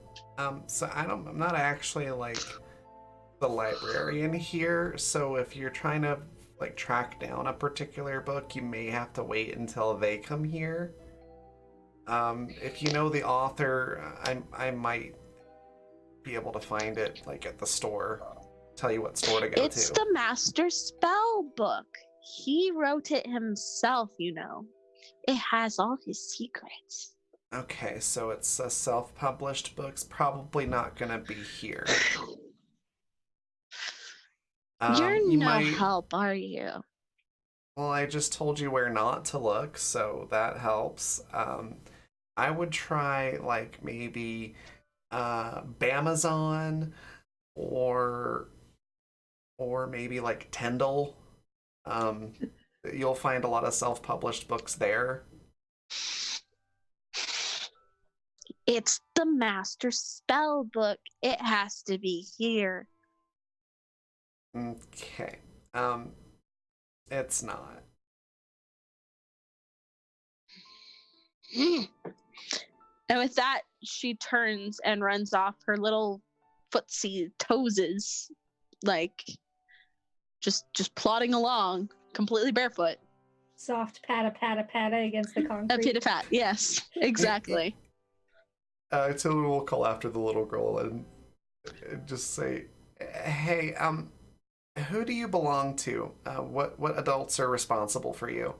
So I'm not actually like the librarian here, so if you're trying to like track down a particular book, you may have to wait until they come here. If you know the author, I might be able to find it like at the store. Tell you what store to go It's to. the Master Spell book. He wrote it himself, you know. It has all his secrets. Okay, so it's a self-published book. It's probably not gonna be here. You're You no might. help, are you? Well, I just told you where not to look, so that helps. I would try like maybe Bamazon or maybe like Tyndall. You'll find a lot of self-published books there. It's the Master Spell book. It has to be here. Okay. It's not. And with that, she turns and runs off. Her little footsie toeses, like just plodding along, completely barefoot. Soft patta against the A concrete. pit of fat. Yes, exactly. Tilda will call after the little girl and just say, "Hey, who do you belong to? What adults are responsible for you?"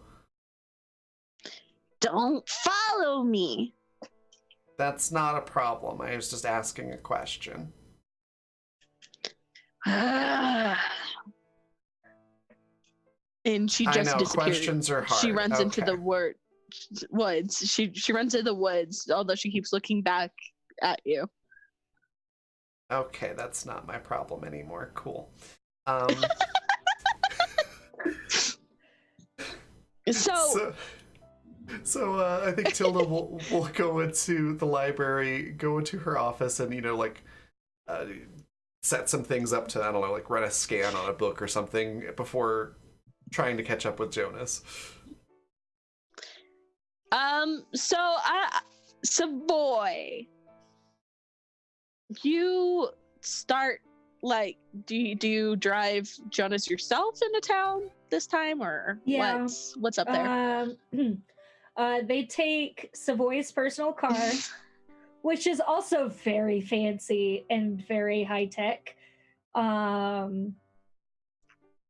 Don't follow me. That's not a problem. I was just asking a question. And she I just know, disappears. questions are hard. She runs into Okay. the woods. She runs into the woods, although she keeps looking back at you. Okay, that's not my problem anymore. Cool. So I think Tilda will go into the library, go into her office, and set some things up to, I don't know, like run a scan on a book or something before trying to catch up with Jonas. Boy, you start like, do you drive Jonas yourself into town this time, or Yeah. what's up there? They take Savoy's personal car, which is also very fancy and very high tech. Whole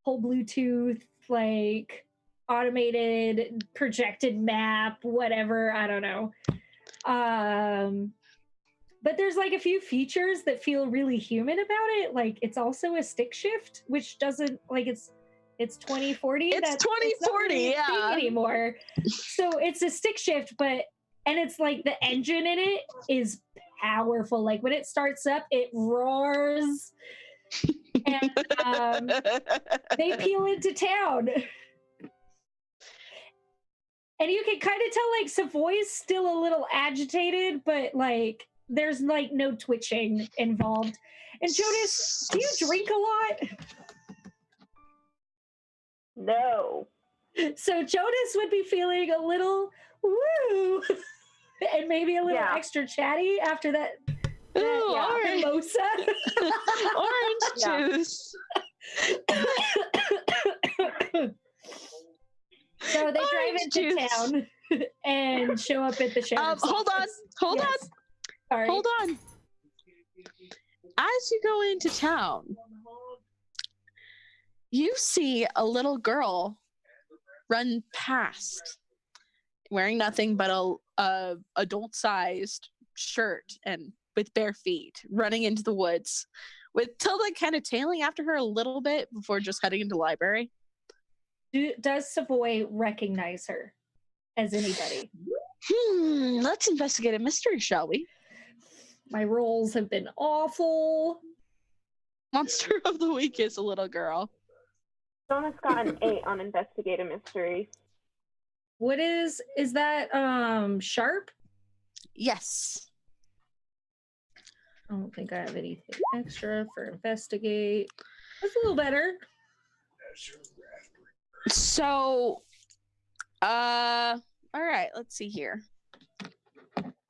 Bluetooth, like automated projected map, whatever. I don't know. But there's like a few features that feel really human about it. Like it's also a stick shift, which doesn't like it's 2040. It's 2040, really a thing yeah. anymore. So it's a stick shift, and it's like the engine in it is powerful. Like when it starts up, it roars. And they peel into town. And you can kind of tell like Savoy's still a little agitated, but like there's like no twitching involved. And Jonas, do you drink a lot? No. So Jonas would be feeling a little woo and maybe a little extra chatty after that mimosa. Orange juice. So they drive into town and show up at the sheriff's office. Hold on. Sorry. Hold on. As you go into town, you see a little girl run past, wearing nothing but a adult-sized shirt and with bare feet, running into the woods, with Tilda kind of tailing after her a little bit before just heading into the library. Does Savoy recognize her as anybody? Let's investigate a mystery, shall we? My rolls have been awful. Monster of the week is a little girl. Jonas got an 8 on Investigate a Mystery. What is that sharp? Yes. I don't think I have anything extra for investigate. That's a little better. So, all right, let's see here.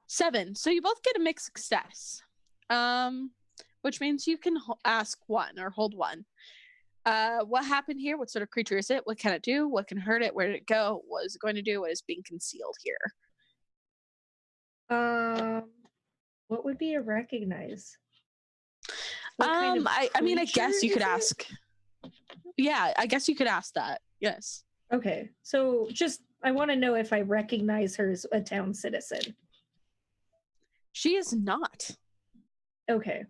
7. So you both get a mixed success, which means you can ask one or hold one. What happened here? What sort of creature is it? What can it do? What can hurt it? Where did it go? What is it going to do? What is being concealed here? What would be a recognize? I mean, I guess you could ask. Yeah, I guess you could ask that. Yes. Okay, so I want to know if I recognize her as a town citizen. She is not. Okay.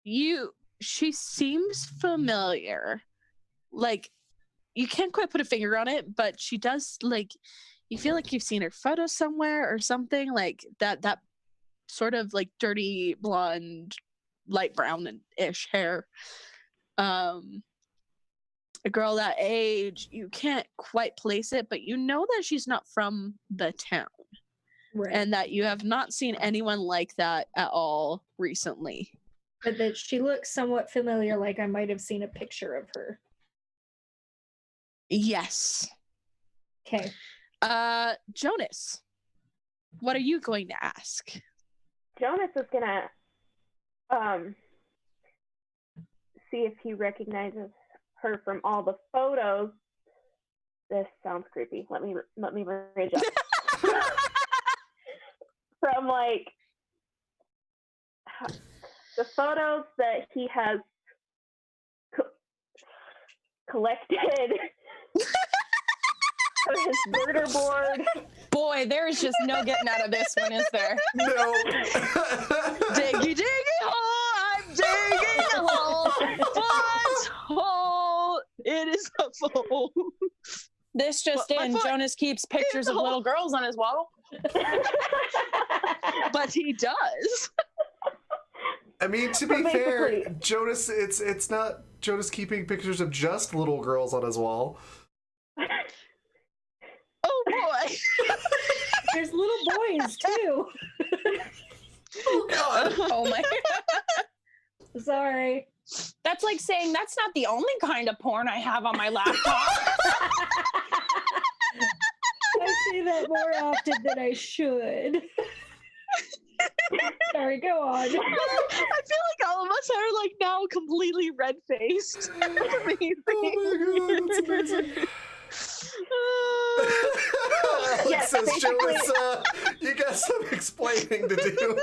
She seems familiar. Like, you can't quite put a finger on it, but she does, like, you feel like you've seen her photo somewhere or something, like that sort of like dirty blonde, light brown-ish hair. A girl that age, you can't quite place it, but you know that she's not from the town. Right. And that you have not seen anyone like that at all recently. But that she looks somewhat familiar, like I might have seen a picture of her. Yes. Okay. Jonas, what are you going to ask? Jonas is gonna see if he recognizes her from all the photos. This sounds creepy. Let me bridge up. From like the photos that he has collected for his murder board. Boy, there is just no getting out of this one, is there? No. Diggy, diggy, hole, I'm digging a hole. What hole? It is a hole. This just in, Jonas keeps pictures of little girls on his wall. But he does. I mean, to be fair, Jonas, it's not Jonas keeping pictures of just little girls on his wall. Oh boy. There's little boys too. Oh god. Oh my. Sorry. That's like saying that's not the only kind of porn I have on my laptop. I say that more often than I should. Sorry, go on. I feel like all of us are like now completely red-faced. Oh my god, that's amazing. Alex Yes, says, basically- Jonas, you got some explaining to do.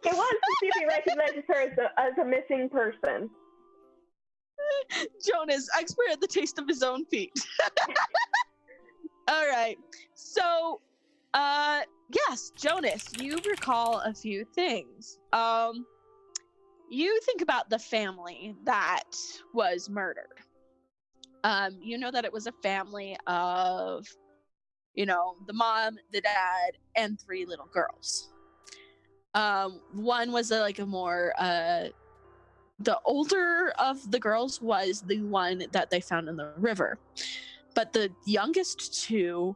It wants to see if he recognizes her as a missing person. Jonas, expert at the taste of his own feet. All right. So, yes, Jonas, you recall a few things. You think about the family that was murdered. You know that it was a family of, the mom, the dad, and 3 little girls. One was the older of the girls was the one that they found in the river, but the youngest 2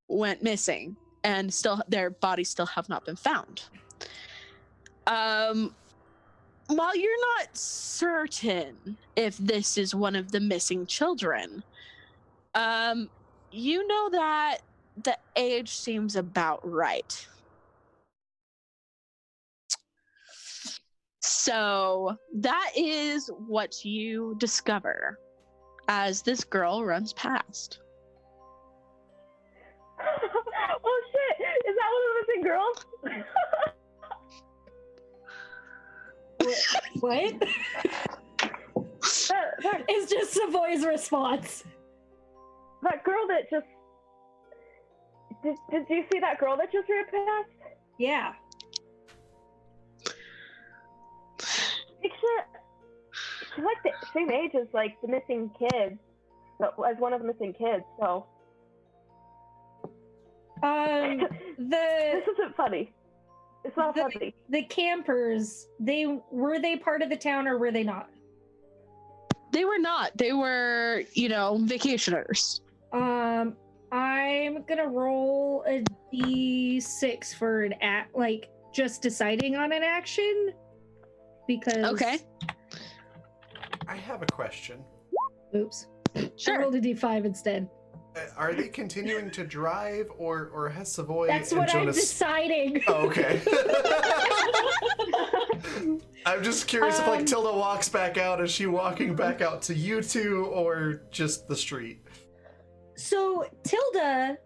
went missing, and their bodies still have not been found. While you're not certain if this is one of the missing children, you know that the age seems about right. So that is what you discover as this girl runs past. Oh shit! Is that one of the missing girls? What? that It's just Savoy's response. girl that just did you see that girl that just ran past? Yeah. She's like the same age as like the missing kid, as one of the missing kids. So this isn't funny. It's not funny. The campers, were they part of the town or were they not? They were not. They were, vacationers. I'm gonna roll a d6 for an act, like just deciding on an action, because. Okay. I have a question. Oops. Sure. I rolled a d5 instead. Are they continuing to drive, or has Savoy That's and what I'm Jonas... deciding. Oh, okay. I'm just curious if like Tilda walks back out. Is she walking back out to you two, or just the street? So Tilda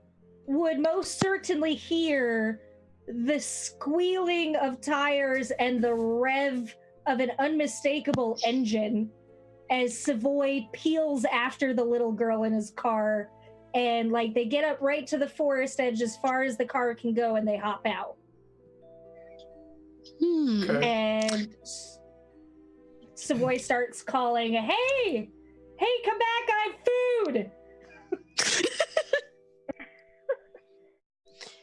would most certainly hear the squealing of tires and the rev of an unmistakable engine as Savoy peels after the little girl in his car, and like they get up right to the forest edge as far as the car can go, and they hop out. Okay. And Savoy starts calling, hey, come back, I have food.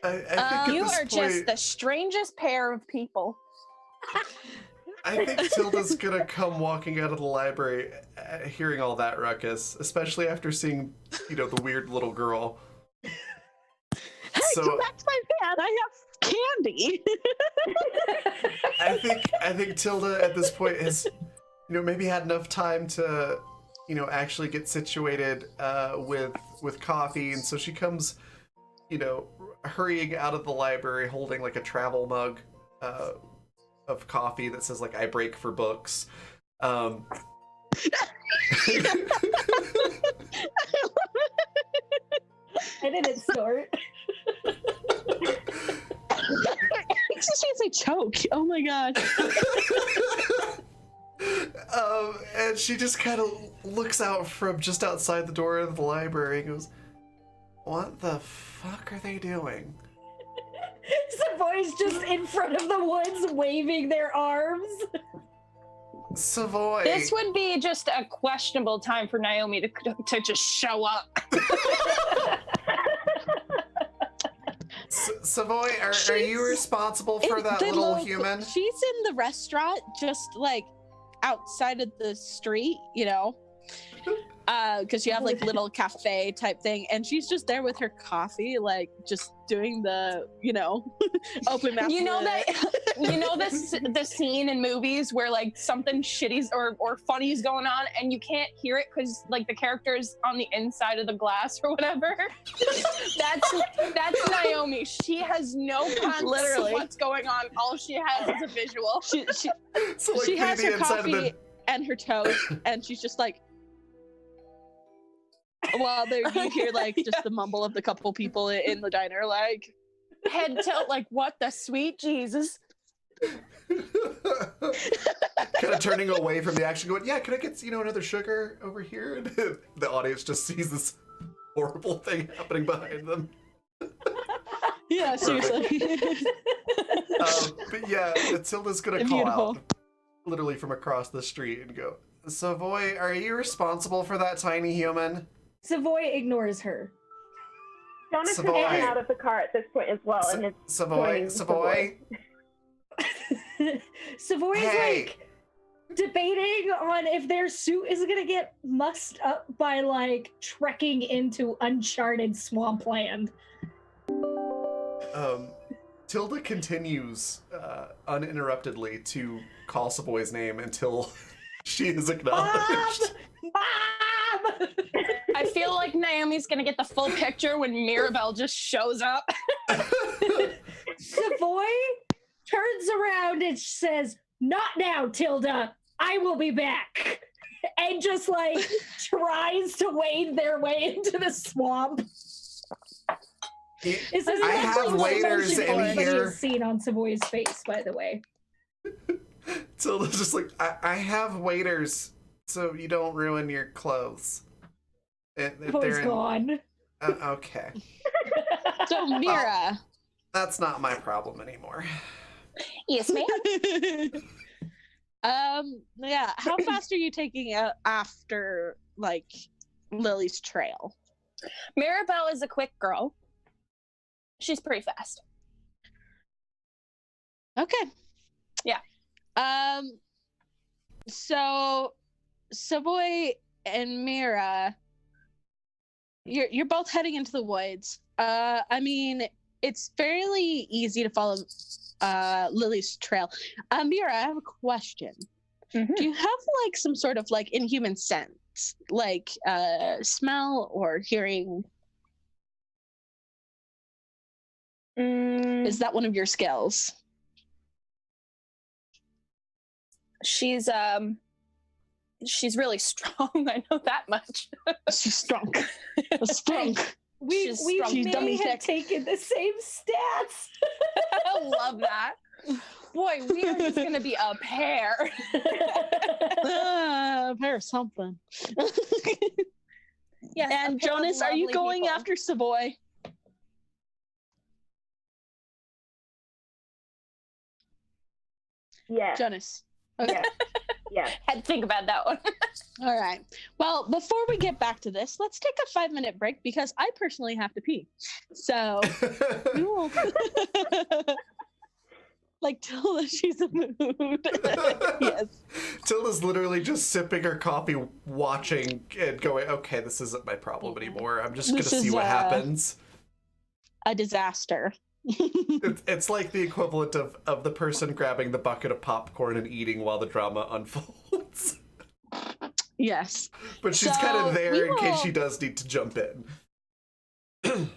I think at You this are point, just the strangest pair of people. I think Tilda's gonna come walking out of the library, hearing all that ruckus, especially after seeing, the weird little girl. Hey, So- come back to my van. I have candy. I think Tilda at this point has, maybe had enough time to, actually get situated with coffee, and so she comes, hurrying out of the library holding like a travel mug of coffee that says like "I break for books." I didn't snort. It's just a choke. Oh my god. And she just kind of looks out from just outside the door of the library and goes, "What the fuck are they doing?" Savoy's just in front of the woods waving their arms. Savoy. This would be just a questionable time for Naomi to just show up. Savoy, are you responsible for that little human? She's in the restaurant, just like outside of the street, because you have like little cafe type thing, and she's just there with her coffee, like just doing the open mouth. The scene in movies where like something shitty's or funny's going on and you can't hear it because like the character's on the inside of the glass or whatever. that's Naomi. She has no concept Literally. of what's going on. All she has is a visual. She So, like, she has the her inside of coffee and her toast, and she's just like, while there you hear like just the mumble of the couple people in the diner, like Head tilt, like, what the sweet Jesus? Kind of turning away from the action, going, yeah, can I get, another sugar over here? And the audience just sees this horrible thing happening behind them. yeah, seriously. But yeah, Tilda's gonna call out literally from across the street and go, Savoy, are you responsible for that tiny human? Savoy ignores her. Jonas Savoy. has gotten out of the car at this point as well, and is Savoy. joining Savoy is Hey. like debating on if their suit is gonna get mussed up by like trekking into uncharted swampland. Tilda continues uninterruptedly to call Savoy's name until she is acknowledged. Mom! I feel like Naomi's gonna get the full picture when Mirabelle just shows up. Savoy turns around and says, "Not now, Tilda. I will be back." And just like tries to wade their way into the swamp. This is I have waiters in here. Seen on Savoy's face, by the way. Tilda's just like, I have waiters, so you don't ruin your clothes. If Savoy's they're gone. okay. So Mira. That's not my problem anymore. Yes, ma'am. Yeah, how fast are you taking out after like Lily's trail? Mirabelle is a quick girl. She's pretty fast. Okay. Yeah. So Savoy and Mira, you're both heading into the woods. I mean, it's fairly easy to follow Lily's trail. Mira, I have a question. Mhm. Do you have like some sort of like inhuman sense, like smell or hearing? Is that one of your skills? She's really strong. I know that much. She's strong. Strong. We She's may dummy have thick. taken the same stats. I love that. Boy, we are just gonna be a pair. Pair of something. Yes, a And pair of Jonas, are you lovely going people. after Savoy? Yes. Jonas. Yes. Yes. Had to think about that one. All right. Well, before we get back to this, let's take a 5-minute break because I personally have to pee. So we will. Like Tilda, she's in the mood. Yes. Tilda's literally just sipping her coffee, watching and going, okay, this isn't my problem anymore. I'm just going to This see is, what happens. A disaster. It's like the equivalent of the person grabbing the bucket of popcorn and eating while the drama unfolds. Yes. But she's So, kind of there we in case will- she does need to jump in. We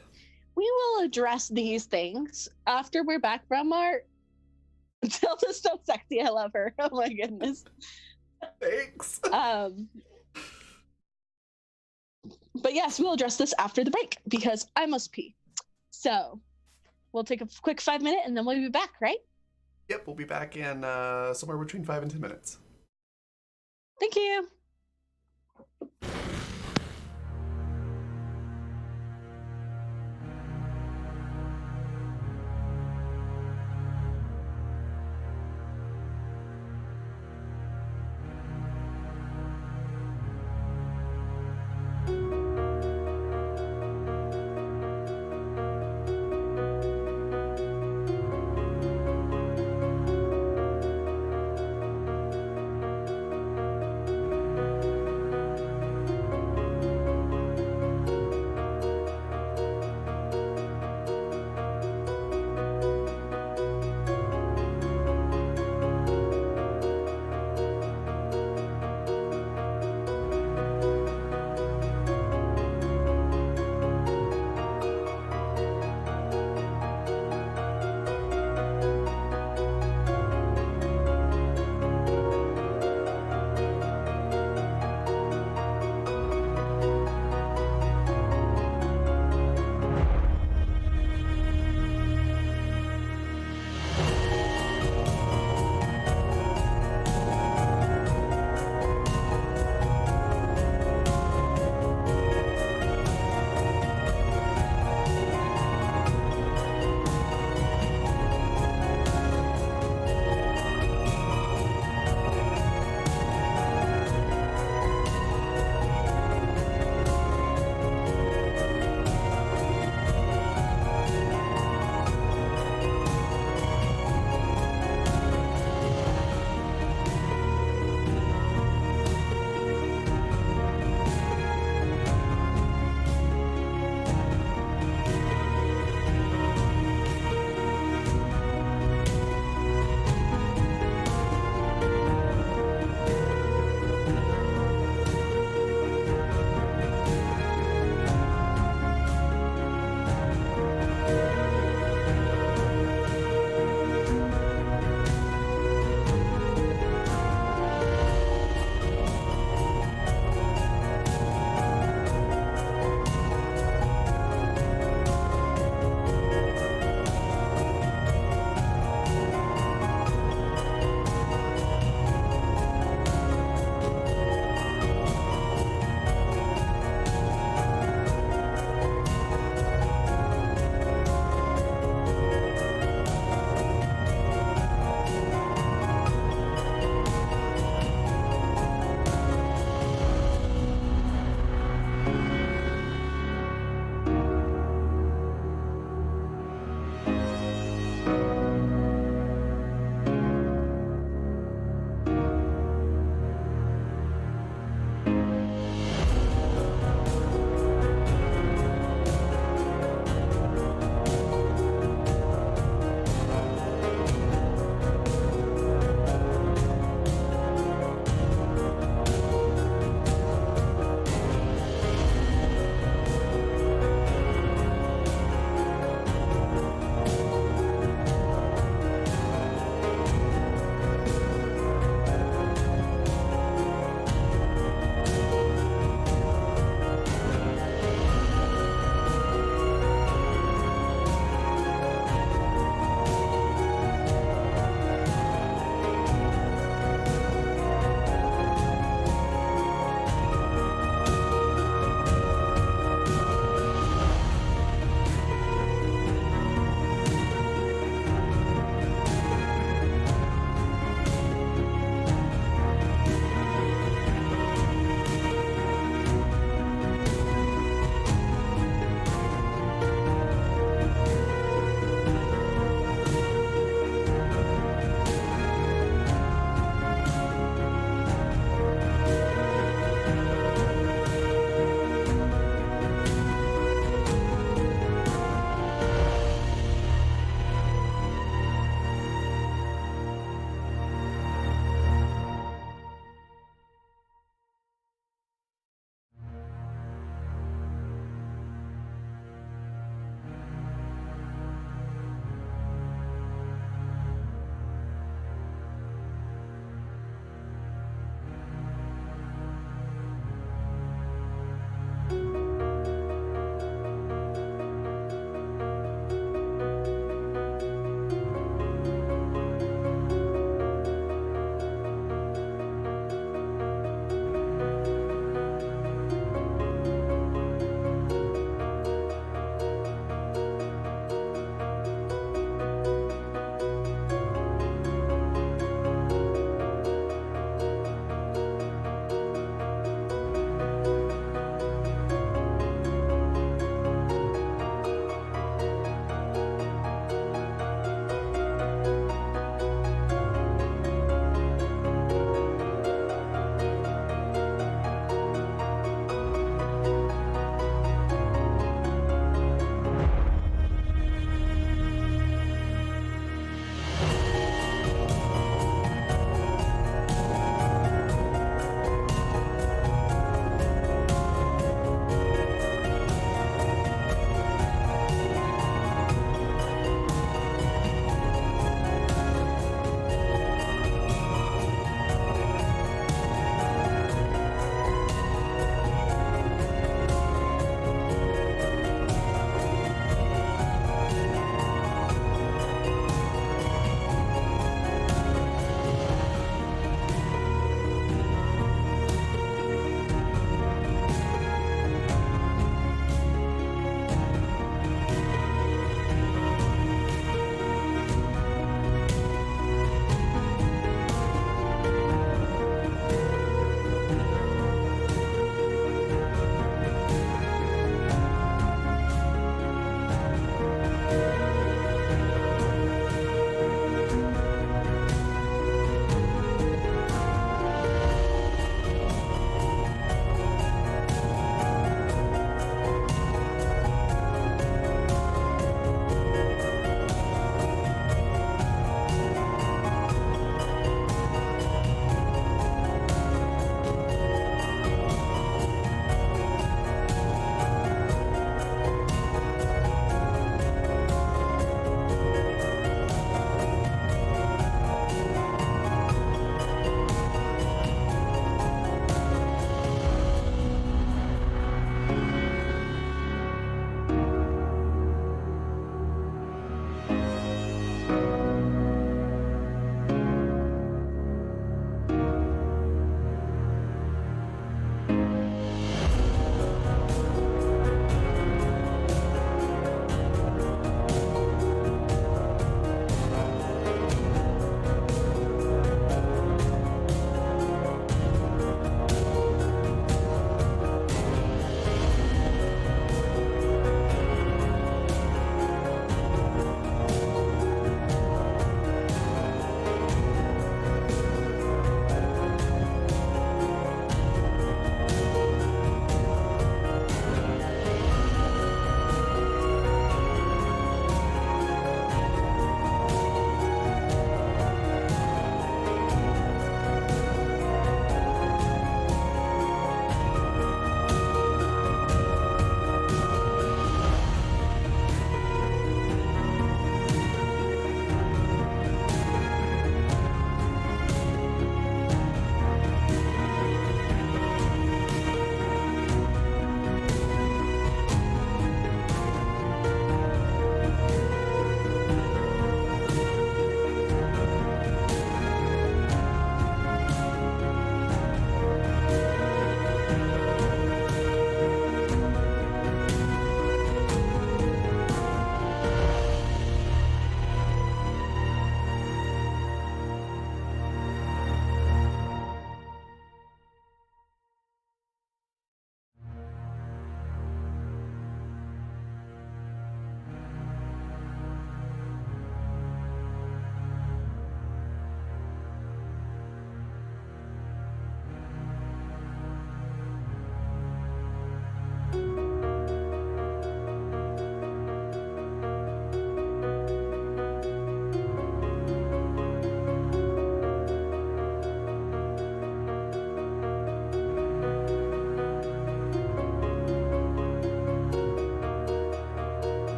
will address these things after we're back from our. Tilda's so sexy. I love her. Oh my goodness. Thanks. But yes, we'll address this after the break because I must pee. So we'll take a quick 5-minute and then we'll be back, right? Yep, we'll be back in somewhere between 5 and 10 minutes. Thank you.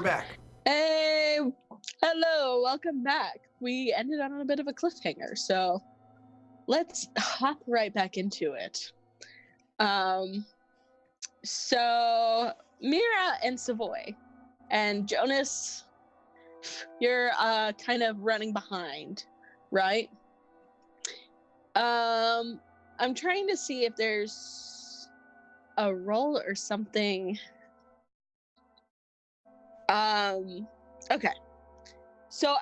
we're back. Hey, hello, welcome back. We ended on a bit of a cliffhanger, so let's hop right back into it. So Mira and Savoy and Jonas, you're kind of running behind, right? I'm trying to see if there's a roll or something. Okay. So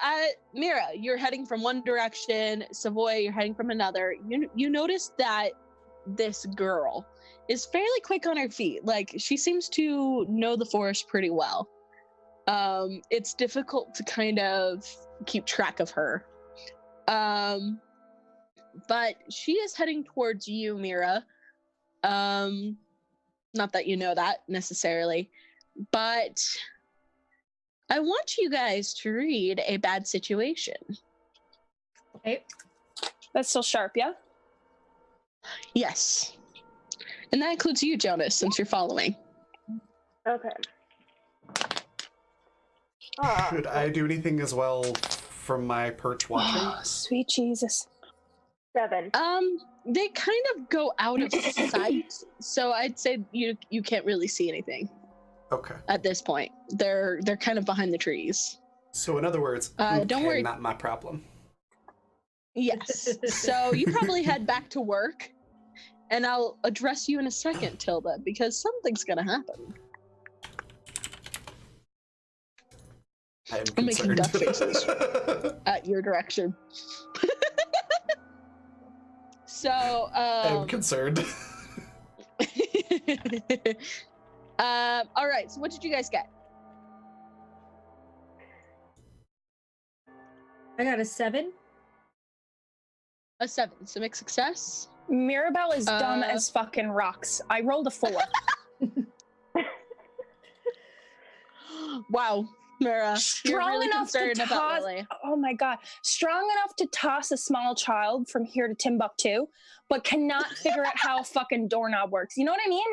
Mira, you're heading from one direction. Savoy, you're heading from another. You notice that this girl is fairly quick on her feet. Like, she seems to know the forest pretty well. It's difficult to kind of keep track of her. But she is heading towards you, Mira. Not that you know that necessarily, but I want you guys to read a bad situation. Okay. That's still sharp, yeah? Yes. And that includes you, Jonas, since you're following. Okay. Should I do anything as well from my perch watching? Oh, sweet Jesus. 7. They kind of go out of sight, so I'd say you can't really see anything Okay. at this point. They're kind of behind the trees. So in other words, don't worry. not my problem. Yes. So you probably head back to work, and I'll address you in a second, Tilda, because something's gonna happen. I am I'm making concerned. duck faces at your direction. So, I am concerned. all right. So, what did you guys get? I got a 7. A 7. So, mixed success. Mirabelle is dumb as fucking rocks. I rolled a 4. Wow, Mira, you're Strong really enough to concerned about toss. Lily. Oh my god! Strong enough to toss a small child from here to Timbuktu, but cannot figure out how a fucking doorknob works. You know what I mean?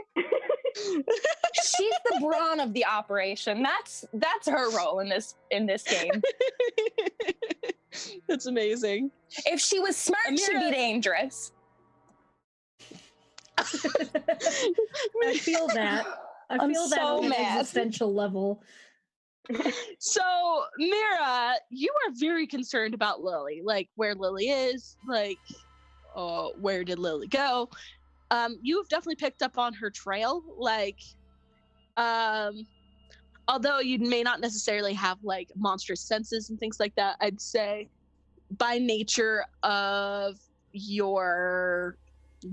She's the brawn of the operation. That's her role in this game. That's amazing. If she was smart, she'd be dangerous. I feel that. I feel that so on an mad. existential level. So, Mira, you are very concerned about Lily, like where Lily is, like, where did Lily go? You've definitely picked up on her trail, like, although you may not necessarily have like monstrous senses and things like that, I'd say by nature of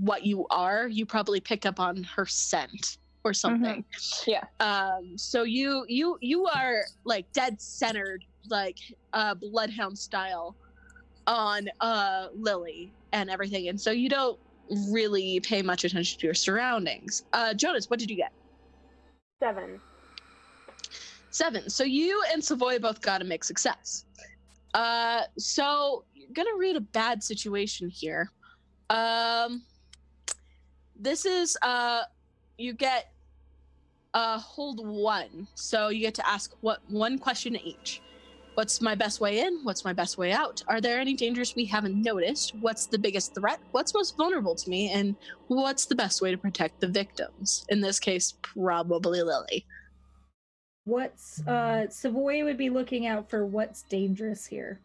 what you are, you probably pick up on her scent or something. Yeah. So you are like dead centered, like bloodhound style on Lily and everything, and so you don't really pay much attention to your surroundings. Jonas, what did you get? 7. 7. So you and Savoy both got a mixed success. So you're gonna read a bad situation here. This is you get hold 1. So you get to ask one question each. What's my best way in? What's my best way out? Are there any dangers we haven't noticed? What's the biggest threat? What's most vulnerable to me? And what's the best way to protect the victims? In this case, probably Lily. What's Savoy would be looking out for what's dangerous here.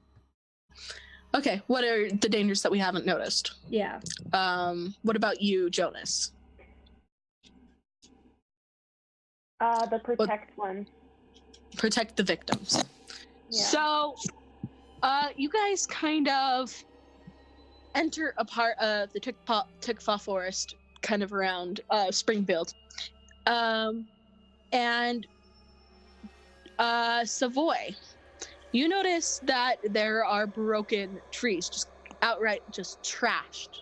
Okay, what are the dangers that we haven't noticed? Yeah. What about you, Jonas? The protect one. Protect the victims. Yeah. So, you guys kind of enter a part of the Tickfaw forest, kind of around Springfield. And Savoy, you notice that there are broken trees, just outright just trashed.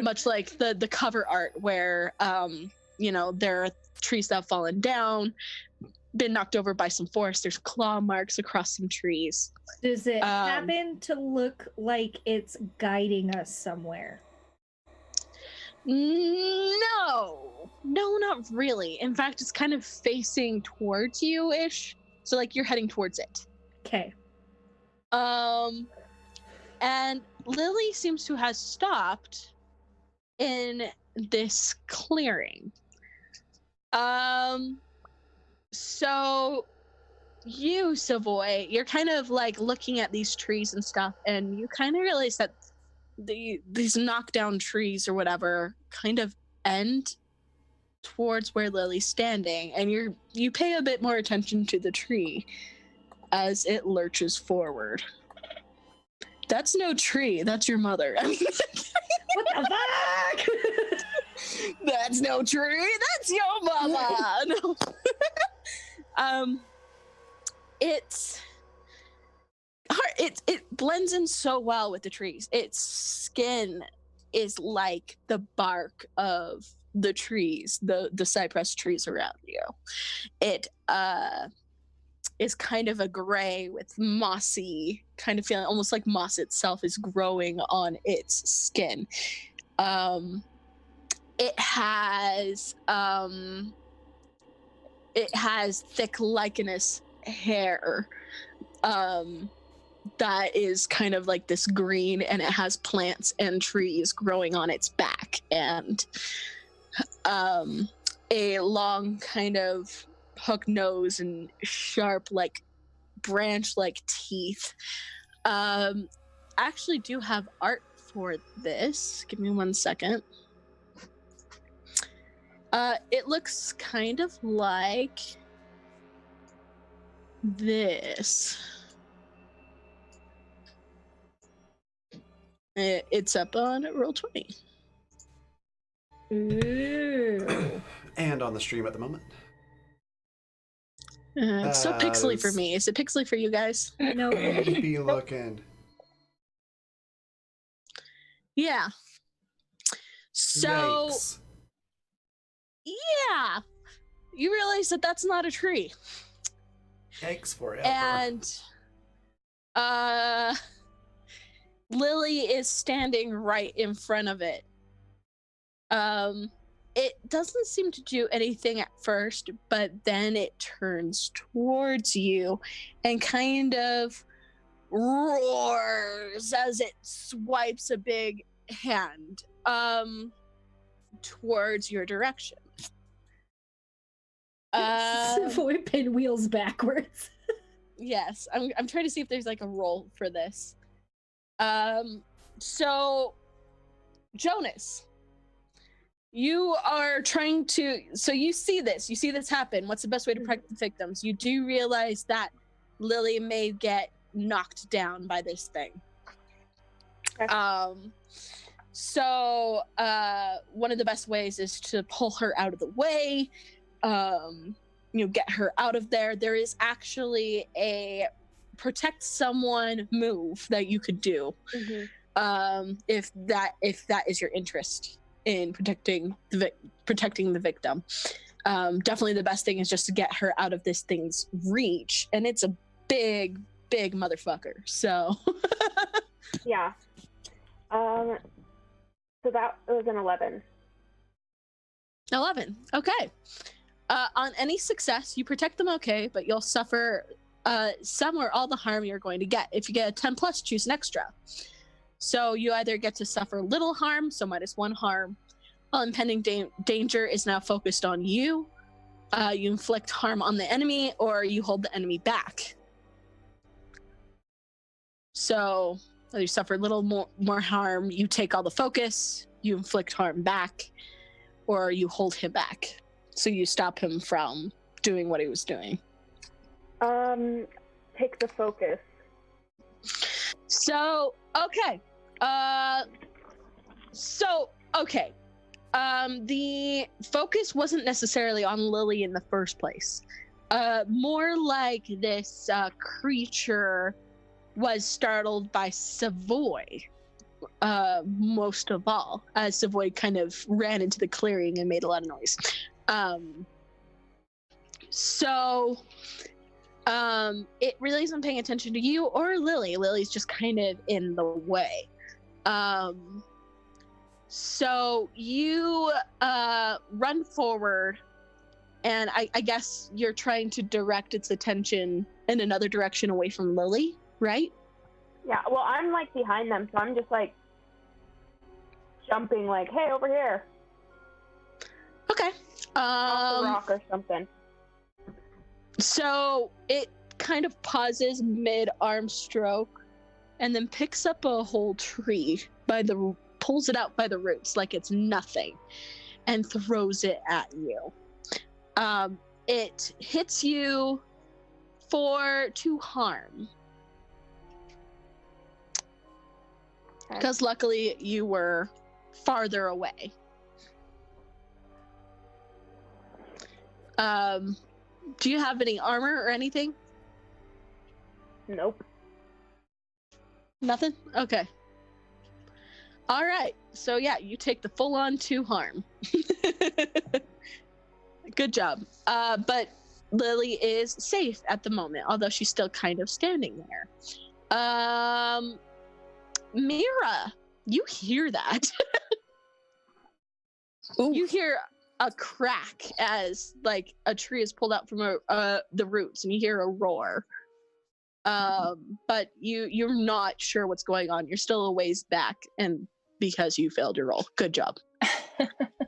Much like the cover art where, there are trees that have fallen down, been knocked over by some forest. There's claw marks across some trees. Does it happen to look like it's guiding us somewhere? No, not really. In fact, it's kind of facing towards you-ish. So like you're heading towards it. Okay. And Lily seems to have stopped in this clearing. So you, Savoy, you're kind of like looking at these trees and stuff, and you kind of realize that these knockdown trees or whatever kind of end towards where Lily's standing, and you pay a bit more attention to the tree as it lurches forward. That's no tree, that's your mother. What the fuck? That's no tree, that's your mama. No. It blends in so well with the trees. Its skin is like the bark of the trees, the cypress trees around you. It is kind of a gray with mossy kind of feeling, almost like moss itself is growing on its skin. It has thick lichenous hair that is kind of like this green, and it has plants and trees growing on its back, and a long kind of hook nose and sharp like branch like teeth. Actually do have art for this. Give me 1 second. It looks kind of like this. It's up on Roll20. Ooh. And on the stream at the moment. It's so pixely for me. Is it pixely for you guys? No. Be looking. Yeah. So, Yikes. yeah. You realize that that's not a tree. Yikes forever. And Lily is standing right in front of it. It doesn't seem to do anything at first, but then it turns towards you and kind of roars as it swipes a big hand towards your direction. Savoy pinwheels backwards. Yes, I'm trying to see if there's like a roll for this. So Jonas, you are trying to, so you see this happen. What's the best way to protect the victims? You do realize that Lily may get knocked down by this thing. Okay. So one of the best ways is to pull her out of the way, get her out of there. There is actually a protect someone move that you could do. Mm-hmm. If that is your interest in protecting the victim. Definitely the best thing is just to get her out of this thing's reach, and it's a big motherfucker, so Yeah. So that was an 11. 11. Okay. On any success, you protect them, okay, but you'll suffer some or all the harm you're going to get. If you get a 10 plus, choose an extra. So you either get to suffer little harm, so -1 harm. While impending danger is now focused on you. You inflict harm on the enemy, or you hold the enemy back. So you suffer little more harm, you take all the focus, you inflict harm back, or you hold him back. So you stop him from doing what he was doing. Take the focus. So, okay. The focus wasn't necessarily on Lily in the first place. More like this creature was startled by Savoy, most of all, as Savoy kind of ran into the clearing and made a lot of noise. It really isn't paying attention to you or Lily. Lily's just kind of in the way. So you run forward, and I guess you're trying to direct its attention in another direction away from Lily, right? Yeah, well, I'm like behind them, so I'm just like jumping, like, hey, over here, Okay. off the rock or something. So it kind of pauses mid-arm stroke, and then picks up a whole tree pulls it out by the roots like it's nothing, and throws it at you. It hits you for 2 harm. Because luckily you were farther away. Do you have any armor or anything? Nope. Nothing? Okay. All right. So yeah, you take the full-on 2 harm. Good job. But Lily is safe at the moment, although she's still kind of standing there. Mira, you hear that? You hear a crack as like a tree is pulled out from the roots, and you hear a roar. But you're not sure what's going on. You're still a ways back, and because you failed your roll. Good job.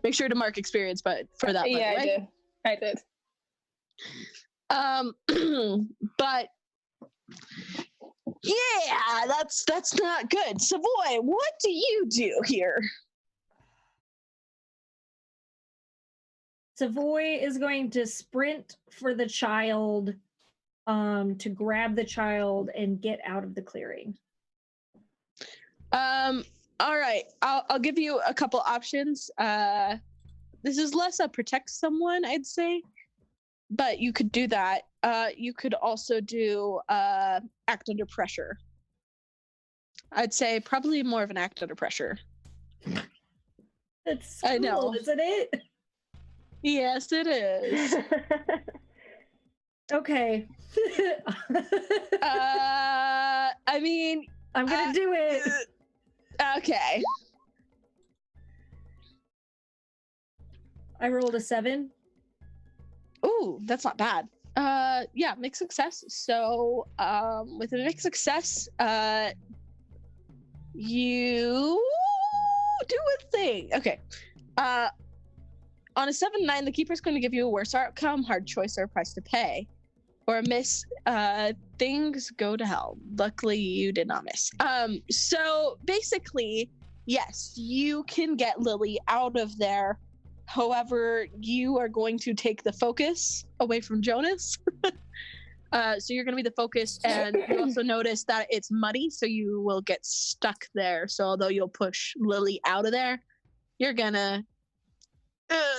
Make sure to mark experience, but for that one, Yeah, right? I did. But yeah, that's not good. Savoy, what do you do here? Savoy is going to sprint for the child, to grab the child and get out of the clearing. All right, I'll give you a couple options. This is less a protect someone, I'd say, but you could do that. You could also do act under pressure. I'd say probably more of an act under pressure. It's I know. cool, isn't it? Yes, it is. Okay. I mean, I'm gonna do it. Okay. I rolled a 7. Ooh, that's not bad. Yeah, mixed success. So, with a mixed success, you do a thing. Okay. On a 7-9, the keeper's going to give you a worse outcome, hard choice, or a price to pay. Or a miss, things go to hell. Luckily, you did not miss. So basically, yes, you can get Lily out of there. However, you are going to take the focus away from Jonas. So you're going to be the focus, and you also notice that it's muddy, so you will get stuck there. So although you'll push Lily out of there, you're going to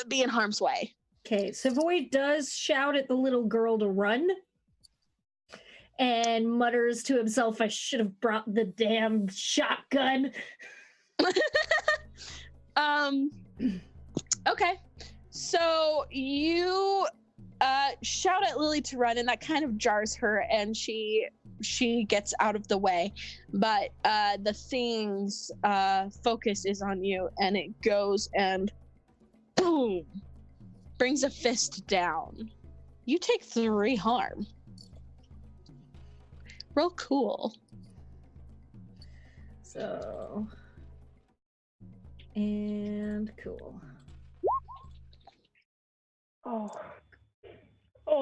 be in harm's way. Okay, Savoy does shout at the little girl to run and mutters to himself, I should have brought the damn shotgun. Okay. So you shout at Lily to run, and that kind of jars her, and she gets out of the way. But the thing's focus is on you, and it goes and boom, brings a fist down. You take 3 harm. Real cool. So, and cool. Oh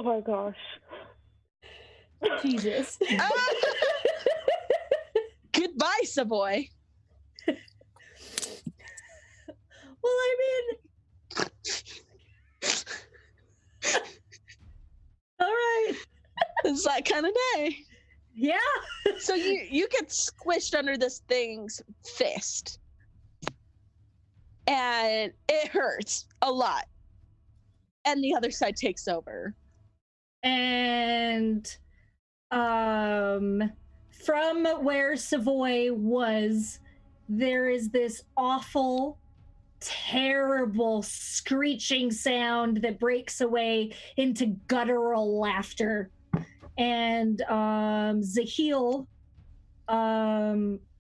my gosh. Jesus. Goodbye, Savoy. Well, I mean, all right. It's that kind of day. Yeah. So you get squished under this thing's fist, and it hurts a lot, and the other side takes over. And from where Savoy was, there is this awful, terrible screeching sound that breaks away into guttural laughter. And Zahil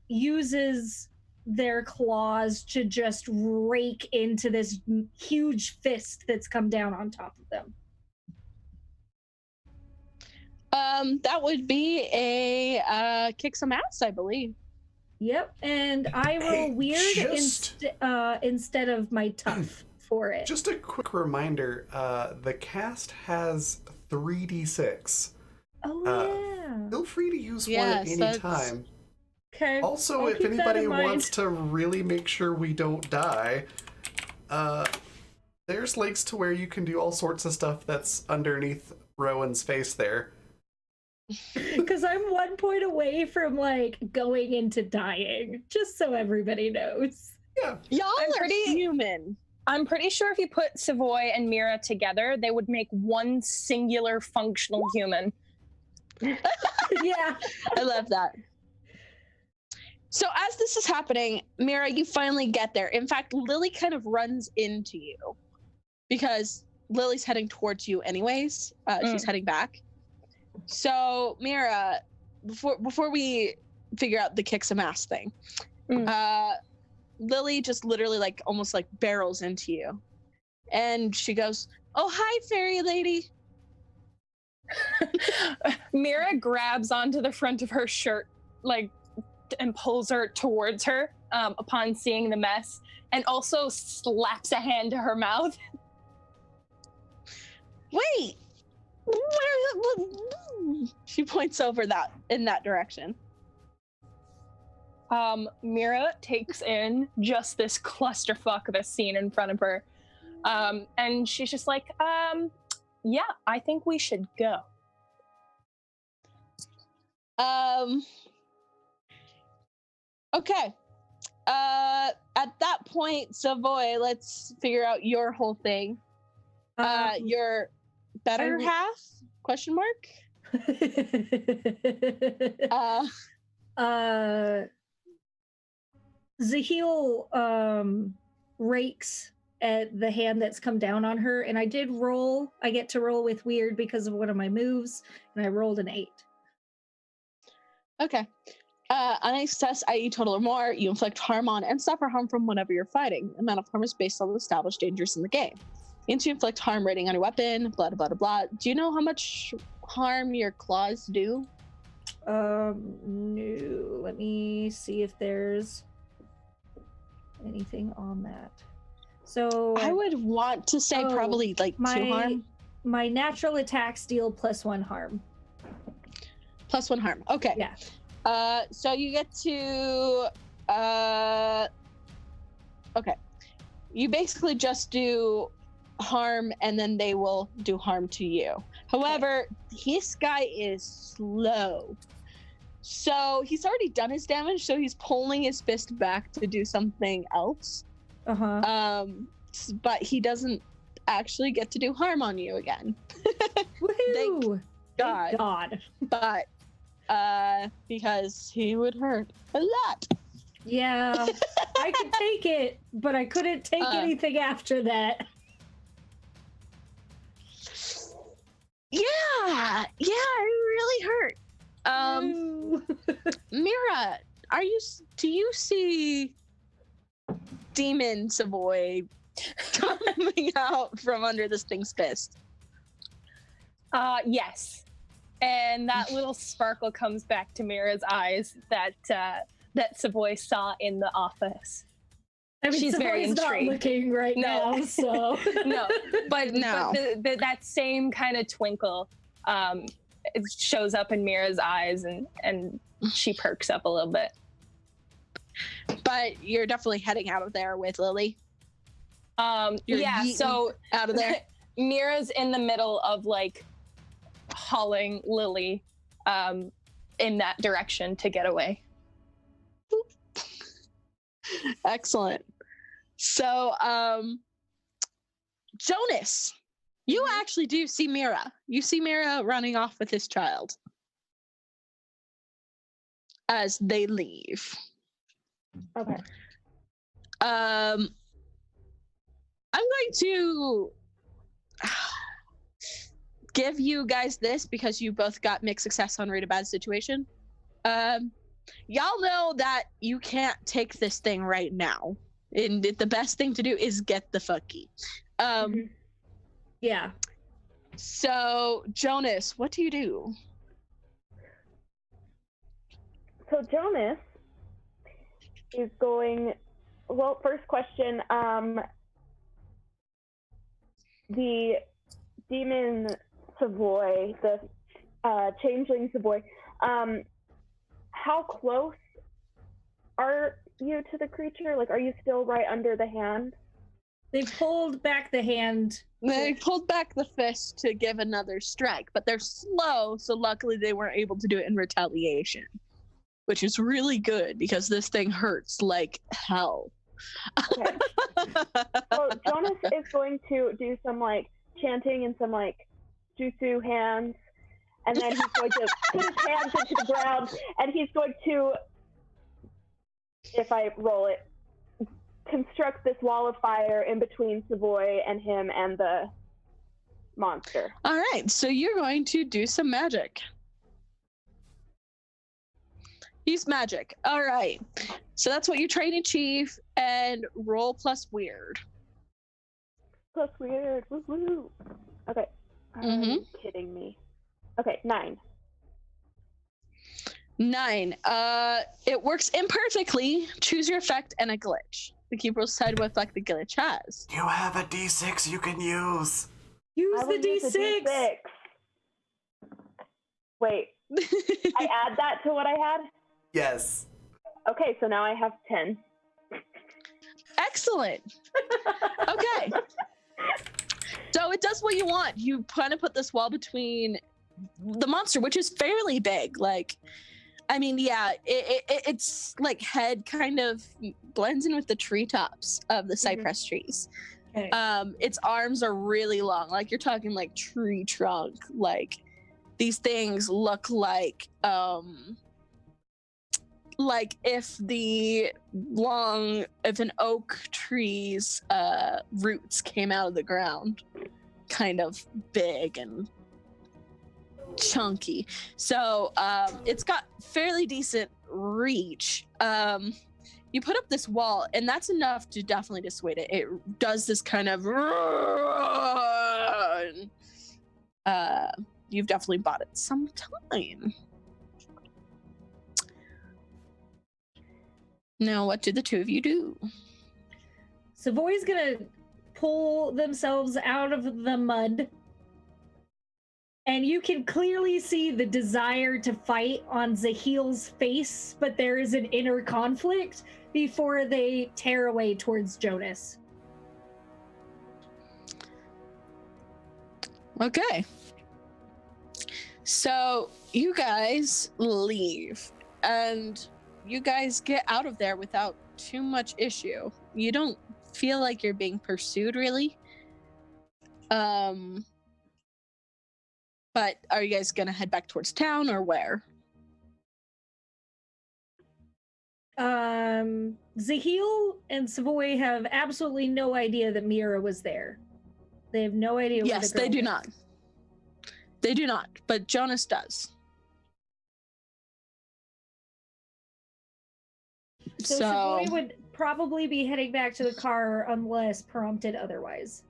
uses their claws to just rake into this huge fist that's come down on top of them. That would be a kick some ass, I believe. Yep, and I roll Hey, weird instead of my tough for it. Just a quick reminder, the cast has 3d6. Oh, yeah. Feel free to use one Yes, at any that's- time. Okay. Also, I'll if keep that anybody in mind. wants to really make sure we don't die, there's links to where you can do all sorts of stuff that's underneath Rowan's face there. Because I'm 1 point away from like going into dying, just so everybody knows. Yeah. Y'all I'm are pretty- human. I'm pretty sure if you put Savoy and Mira together, they would make one singular functional human. Yeah. I love that. So as this is happening, Mira, you finally get there. In fact, Lily kind of runs into you because Lily's heading towards you anyways. She's heading back. So Mira, before we figure out the kick some ass thing, Lily just literally like almost like barrels into you, and she goes, "Oh, hi, fairy lady." Mira grabs onto the front of her shirt, like, and pulls her towards her upon seeing the mess, and also slaps a hand to her mouth. Wait, she points over in that direction. Mira takes in just this clusterfuck of a scene in front of her, and she's just like, yeah, I think we should go. Okay. At that point, Savoy, let's figure out your whole thing. Your better half? Question mark? Zahil rakes at the hand that's come down on her, and I get to roll with weird because of one of my moves, and I rolled an 8. Okay. On a success, i.e. total or more, you inflict harm on and suffer harm from whenever you're fighting. The amount of harm is based on the established dangers in the game. Means you inflict harm rating on your weapon, blah, blah, blah, blah. Do you know how much harm your claws do? No. Let me see if there's anything on that. So I would want to say probably like 2 harm. My natural attacks deal +1 harm. +1 harm. Okay. Yeah. So you get to okay. You basically just do harm and then they will do harm to you. However, this guy is slow. So he's already done his damage, so he's pulling his fist back to do something else. But he doesn't actually get to do harm on you again. Woohoo! Thank God. But because he would hurt a lot. Yeah, I could take it, but I couldn't take anything after that. Yeah, it really hurt. Mira, do you see Demon Savoy coming out from under this thing's fist? Yes. And that little sparkle comes back to Mira's eyes that Savoy saw in the office. I mean, She's very Savoy's not intrigued. looking right now, so No, but No. But that same kind of twinkle it shows up in Mira's eyes, and she perks up a little bit. But you're definitely heading out of there with Lily. You're Yeah, yeeting so out of there. Mira's in the middle of like hauling Lily in that direction to get away. Excellent. So, Jonas, you actually do see Mira. You see Mira running off with his child as they leave. okay. I'm going to give you guys this because you both got mixed success on Read a Bad Situation. y'all know that you can't take this thing right now, and the best thing to do is get the fuck key. Yeah. So Jonas, what do you do? So Jonas is going. Well, first question. The demon Savoy, the changeling Savoy. How close are you to the creature? Like, are you still right under the hand? They pulled back the hand. They pulled back the fist to give another strike, but they're slow, so luckily they weren't able to do it in retaliation, which is really good because this thing hurts like hell. Okay. So Jonas is going to do some like chanting and some like jutsu hands, and then he's going to put his hands into the ground, and he's going to, if I roll it, construct this wall of fire in between Savoy and him and the monster. All right, so you're going to do some magic. Use magic. All right. So that's what you train in chief, and roll plus weird. Plus weird. Woo-hoo. Okay. Are you kidding me? Okay, 9. 9. It works imperfectly. Choose your effect and a glitch. The keeper will decide what effect the glitch has. You have a D6 you can use. Use I will the use a D6. D6. Wait, I add that to what I had? Yes. Okay, so now I have 10. Excellent. Okay. So it does what you want. You kind of put this wall between the monster, which is fairly big. Like, I mean, yeah, it's like head kind of blends in with the treetops of the cypress trees. Okay. Its arms are really long. Like, you're talking like tree trunk. Like, these things look like if an oak tree's roots came out of the ground, kind of big and chunky. So it's got fairly decent reach. You put up this wall, and that's enough to definitely dissuade it. It does this kind of you've definitely bought it some time. Now, what do the two of you do? Savoy's gonna pull themselves out of the mud, and you can clearly see the desire to fight on Zahil's face, but there is an inner conflict before they tear away towards Jonas. Okay. So you guys leave, and you guys get out of there without too much issue. You don't feel like you're being pursued, really. But are you guys gonna head back towards town, or where? Zahil and Savoy have absolutely no idea that Mira was there. They have no idea where Yes, the girl they do is. not. They do not, but Jonas does. So Savoy would probably be heading back to the car unless prompted otherwise.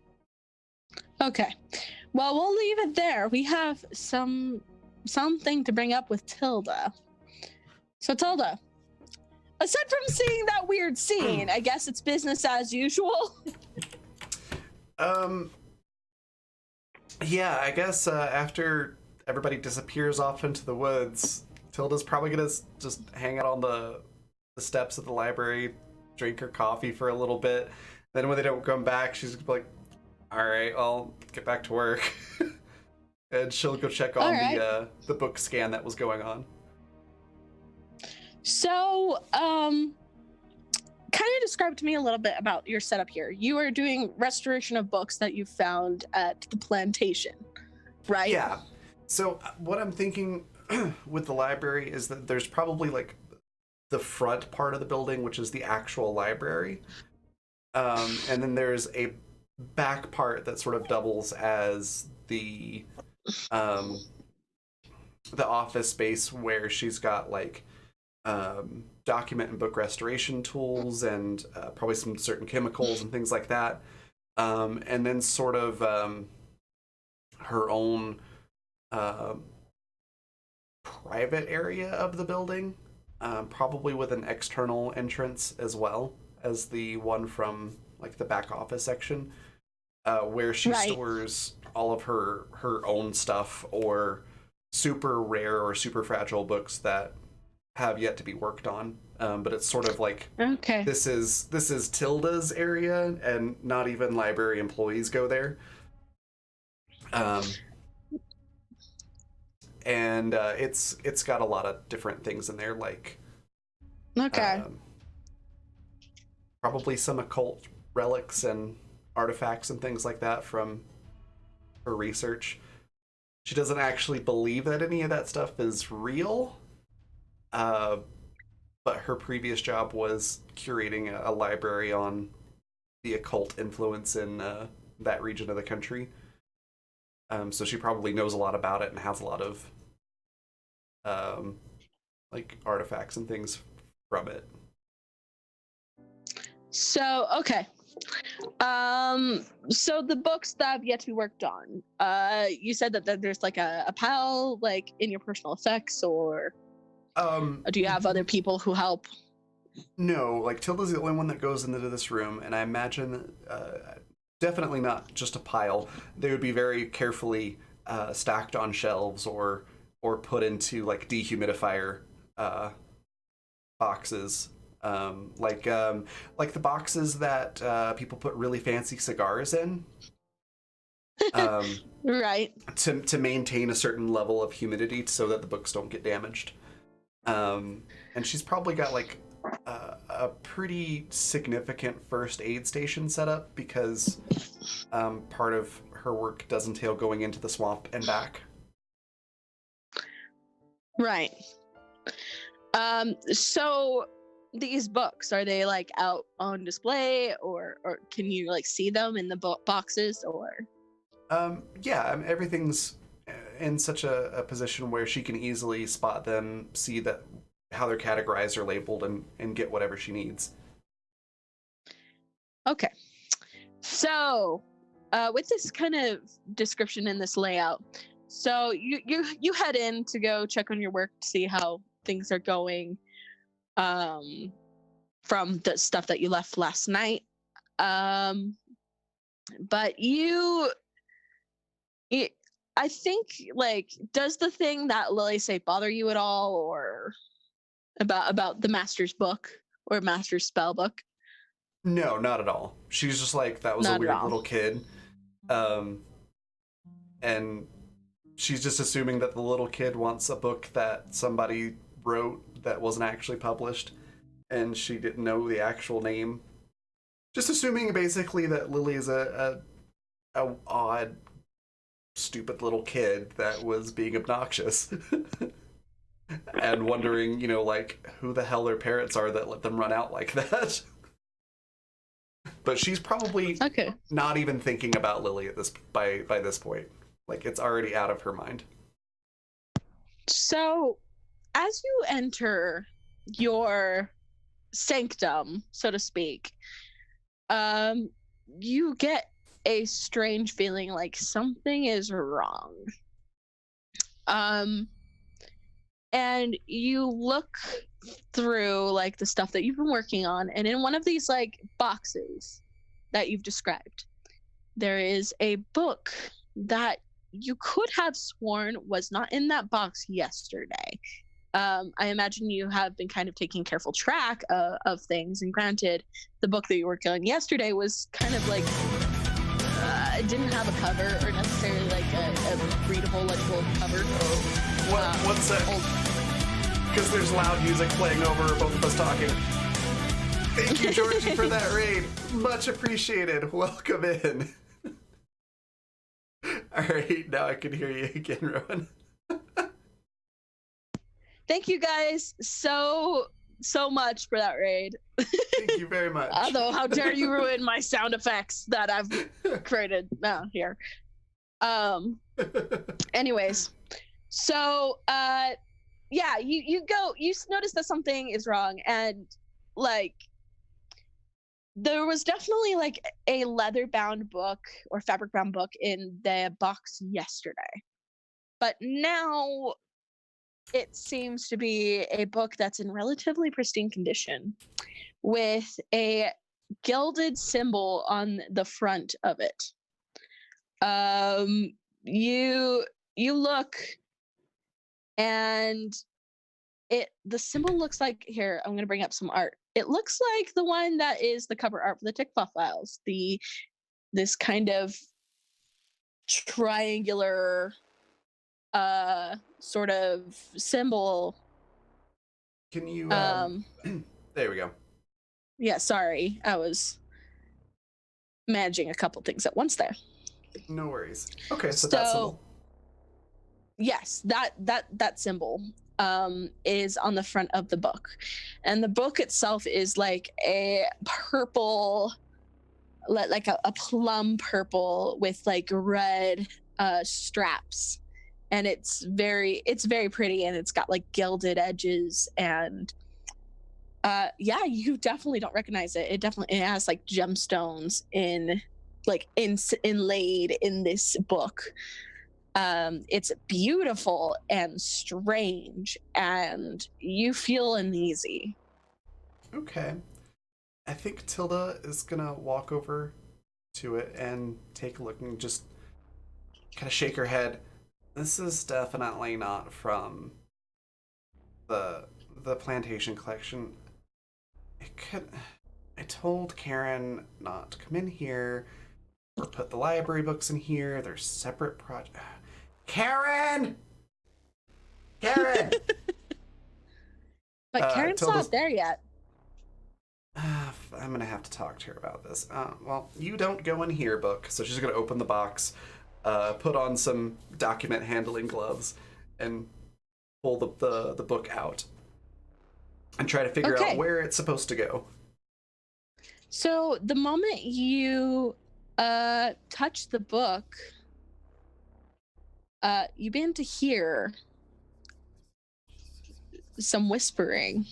Okay. Well, we'll leave it there. We have something to bring up with Tilda. So Tilda, aside from seeing that weird scene, I guess it's business as usual. Yeah, I guess after everybody disappears off into the woods, Tilda's probably gonna just hang out on the steps of the library, drink her coffee for a little bit. Then when they don't come back, she's gonna be like, all right, I'll get back to work. And she'll go check on the book scan that was going on. So, kind of describe to me a little bit about your setup here. You are doing restoration of books that you found at the plantation, right? Yeah. So what I'm thinking with the library is that there's probably like the front part of the building, which is the actual library. And then there's a back part that sort of doubles as the office space where she's got like document and book restoration tools and probably some certain chemicals and things like that. And then sort of her own private area of the building, probably with an external entrance as well as the one from like the back office section, where she stores all of her own stuff or super rare or super fragile books that have yet to be worked on. But it's sort of like, this is Tilda's area, and not even library employees go there. And it's got a lot of different things in there, like probably some occult relics and artifacts and things like that from her research. She doesn't actually believe that any of that stuff is real, but her previous job was curating a library on the occult influence in that region of the country. So she probably knows a lot about it and has a lot of like artifacts and things from it. So, okay. So the books that have yet to be worked on, you said that there's like a pile like in your personal effects, or do you have other people who help? No, like Tilda's the only one that goes into this room, and I imagine definitely not just a pile. They would be very carefully stacked on shelves or put into like dehumidifier boxes, like the boxes that people put really fancy cigars in, right, to maintain a certain level of humidity so that the books don't get damaged. And she's probably got like a pretty significant first aid station set up because part of her work does entail going into the swamp and back. Right. So these books, are they like out on display, or can you like see them in the boxes, or? Yeah, I mean, everything's in such a position where she can easily spot them, see that how they're categorized or labeled, and get whatever she needs. Okay. So, with this kind of description and this layout, so you head in to go check on your work to see how things are going, from the stuff that you left last night. But I think, like, does the thing that Lily say bother you at all, or about the master's book or master's spell book? No, not at all. She's just like, that was a weird little kid. And she's just assuming that the little kid wants a book that somebody wrote that wasn't actually published, and she didn't know the actual name. Just assuming basically that Lily is a odd, stupid little kid that was being obnoxious. And wondering, like, who the hell their parents are that let them run out like that. But she's probably not even thinking about Lily at by this point. Like, it's already out of her mind. So, as you enter your sanctum, so to speak, you get a strange feeling like something is wrong. And you look through like the stuff that you've been working on, and in one of these like boxes that you've described, there is a book that you could have sworn was not in that box yesterday. I imagine you have been kind of taking careful track of things, and granted, the book that you worked on yesterday was kind of like it didn't have a cover or necessarily like a readable, legible cover. What's that? Because there's loud music playing over both of us talking. Thank you, Georgie, for that raid. Much appreciated. Welcome in. All right, now I can hear you again, Rowan. Thank you guys so much for that raid. Thank you very much. Although, how dare you ruin my sound effects that I've created here. Anyways, so yeah, you notice that something is wrong, and like there was definitely like a leather bound book or fabric bound book in the box yesterday, but now it seems to be a book that's in relatively pristine condition with a gilded symbol on the front of it. You look, and the symbol looks like, here, I'm gonna bring up some art. It looks like the one that is the cover art for the Tickfaw files. This kind of triangular sort of symbol. Can you Um there we go. yeah, sorry. I was managing a couple things at once there. No worries. Okay, so that symbol. Yes, that symbol is on the front of the book, and the book itself is like a purple, like a plum purple with like red straps, and it's very pretty, and it's got like gilded edges, and yeah, you definitely don't recognize it. It has like gemstones inlaid in this book. It's beautiful and strange, and you feel uneasy. Okay. I think Tilda is gonna walk over to it and take a look and just kind of shake her head. This is definitely not from the plantation collection. It could. I told Karen not to come in here or put the library books in here. They're separate projects. Karen! Karen! But Karen's not there yet. I'm gonna have to talk to her about this. Well, you don't go in here, book. So she's gonna open the box, put on some document handling gloves, and pull the book out, and try to figure out where it's supposed to go. So the moment you touch the book, you begin to hear some whispering.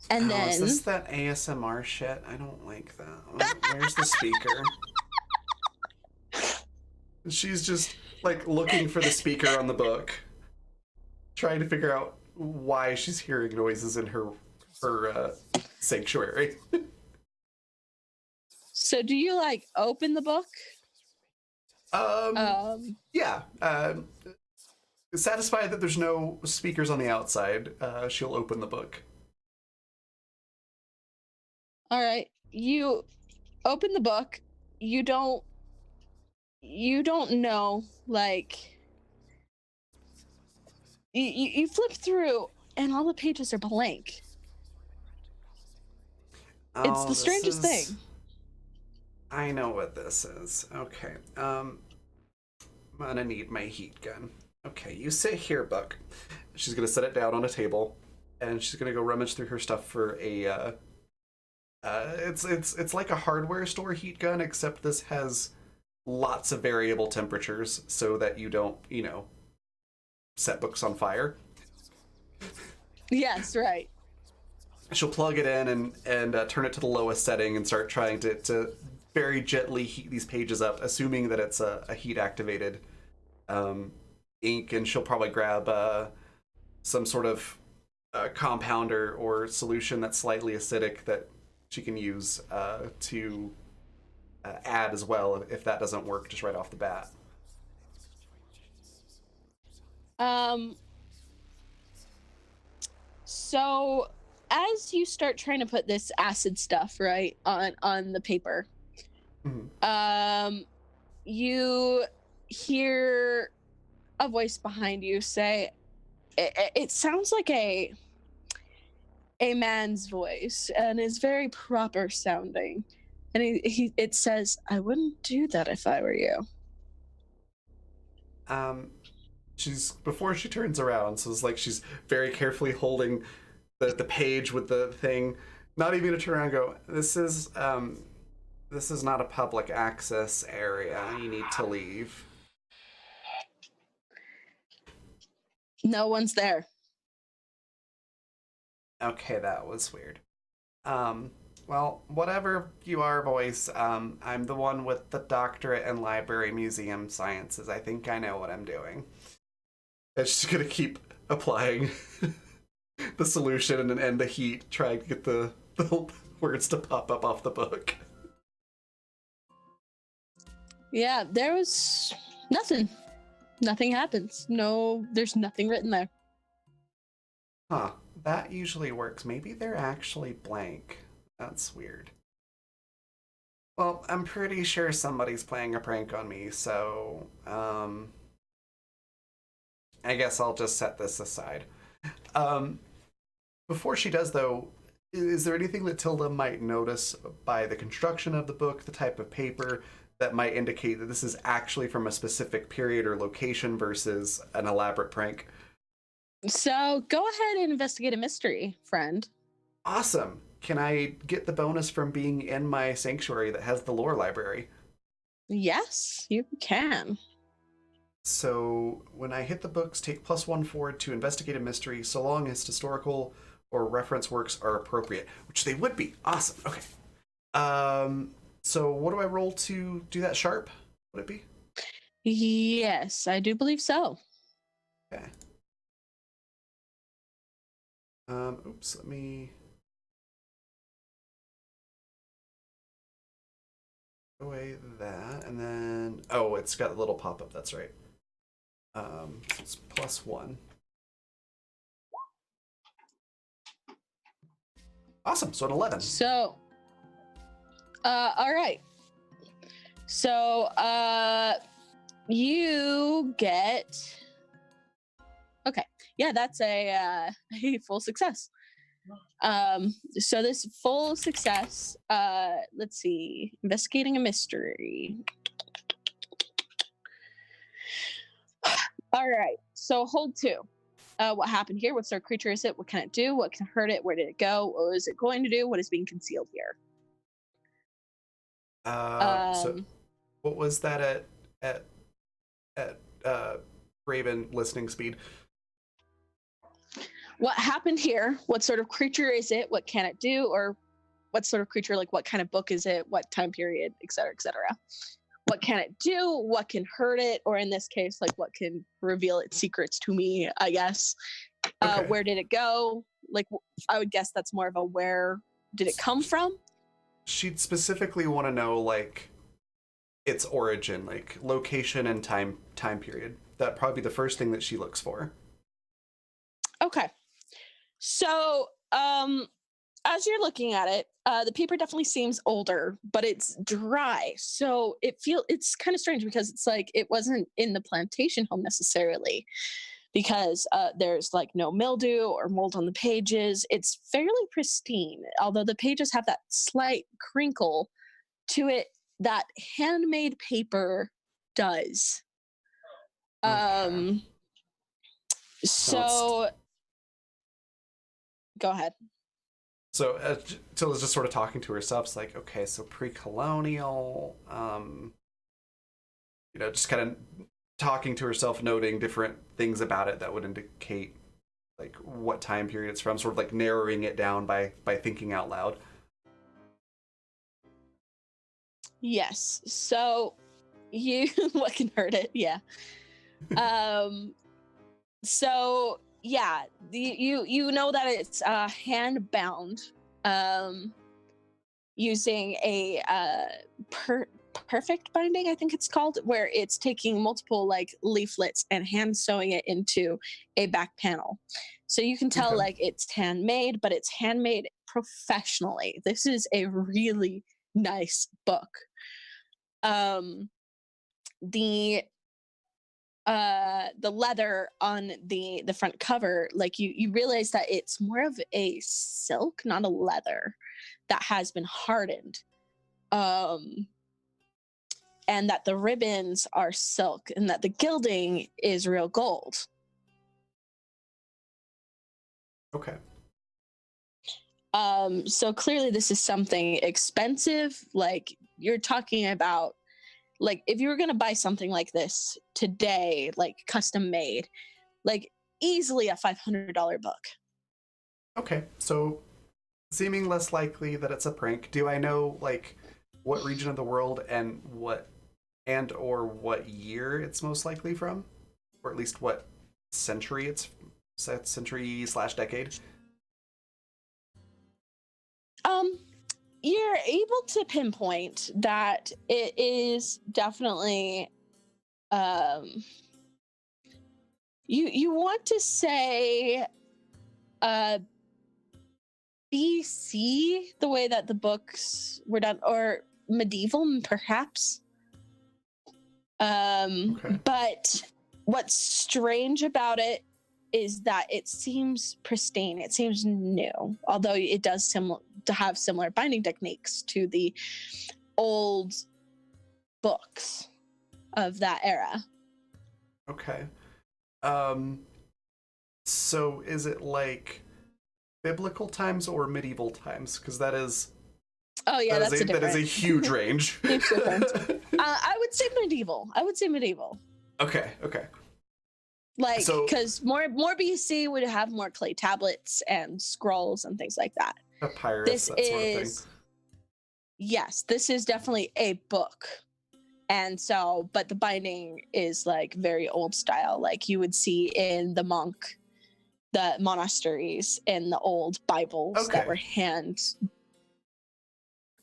And then is this that ASMR shit? I don't like that. Where's the speaker? She's just like looking for the speaker on the book, trying to figure out why she's hearing noises in her sanctuary. So do you like open the book? Yeah. Satisfied that there's no speakers on the outside, she'll open the book. All right. You open the book. You don't know, like you flip through and all the pages are blank. It's the strangest thing. I know what this is. Okay. I'm gonna need my heat gun. Okay, you sit here, Buck. She's gonna set it down on a table, and she's gonna go rummage through her stuff for a it's like a hardware store heat gun, except this has lots of variable temperatures so that you don't, set books on fire. Yes, right. She'll plug it in and turn it to the lowest setting and start trying to very gently heat these pages up, assuming that it's a heat activated ink, and she'll probably grab some sort of compounder or solution that's slightly acidic that she can use to add as well if that doesn't work just right off the bat. So as you start trying to put this acid stuff right on the paper, you hear a voice behind you say, it sounds like a man's voice, and is very proper sounding, and it says, "I wouldn't do that if I were you." Before she turns around, so it's like she's very carefully holding the page with the thing, not even gonna turn around and go, this is not a public access area, you need to leave. No one's there. Okay, that was weird. Well, whatever you are, boys, I'm the one with the doctorate in library museum sciences. I think I know what I'm doing. It's just gonna keep applying the solution and the heat, trying to get the words to pop up off the book. Yeah, there was nothing. Nothing happens. No, there's nothing written there. Huh, that usually works. Maybe they're actually blank. That's weird. Well, I'm pretty sure somebody's playing a prank on me, so, I guess I'll just set this aside. Before she does, though, is there anything that Tilda might notice by the construction of the book, the type of paper, that might indicate that this is actually from a specific period or location versus an elaborate prank? So go ahead and investigate a mystery, friend. Awesome. Can I get the bonus from being in my sanctuary that has the lore library? Yes, you can. So when I hit the books, take +1 forward to investigate a mystery, so long as historical or reference works are appropriate, which they would be. Awesome. Okay. So what do I roll to do that? Sharp? Would it be? Yes, I do believe so. Okay. Oops. Let me. Away that, and then it's got a little pop-up. That's right. So it's +1. Awesome. So an 11. So, all right. So, you get. Okay, yeah, that's a full success. So this full success. Let's see, investigating a mystery. All right. So hold 2. What happened here? What sort of creature is it? What can it do? What can hurt it? Where did it go? What is it going to do? What is being concealed here? So what was that at Raven listening speed? What happened here? What sort of creature is it? What can it do? Or what sort of creature, like what kind of book is it? What time period, et cetera, et cetera. What can it do? What can hurt it? Or in this case, like what can reveal its secrets to me, I guess. Okay. Where did it go? Like, I would guess that's more of a where did it come from? She'd specifically want to know, like, its origin, like location and time period. That'd probably be the first thing that she looks for. Okay. So, as you're looking at it, the paper definitely seems older, but it's dry. So it's kind of strange because it's like it wasn't in the plantation home necessarily, because there's like no mildew or mold on the pages. It's fairly pristine, although the pages have that slight crinkle to it that handmade paper does. Okay. So go ahead. So Tilla's just sort of talking to herself. It's like, okay, so pre-colonial, just kind of talking to herself, noting different things about it that would indicate like what time period it's from, sort of like narrowing it down by thinking out loud. Yes. So what can hurt it? Yeah. So yeah, you know that it's hand bound, using a perfect binding, I think it's called, where it's taking multiple like leaflets and hand sewing it into a back panel. So you can tell like it's handmade, but it's handmade professionally. This is a really nice book. The leather on the front cover, like you realize that it's more of a silk, not a leather, that has been hardened, and that the ribbons are silk, and that the gilding is real gold. Okay. So clearly this is something expensive. Like you're talking about, like if you were going to buy something like this today, like custom made, like easily a $500 book. Okay, so seeming less likely that it's a prank, do I know, like, what region of the world and what year it's most likely from? Or at least what century it's century/decade? You're able to pinpoint that it is definitely you want to say BC, the way that the books were done, or medieval perhaps. Okay. But what's strange about it is that it seems pristine. It seems new, although it does have similar binding techniques to the old books of that era. Okay. So is it like biblical times or medieval times? Because that is That is a huge range. Huge difference. I would say medieval. Okay. Like, So- because more BC would have more clay tablets and scrolls and things like that. Papyrus, This that sort of is, thing. yes, this is definitely a book. And so, but the binding is like very old style, like you would see in the monasteries in the old Bibles that were hand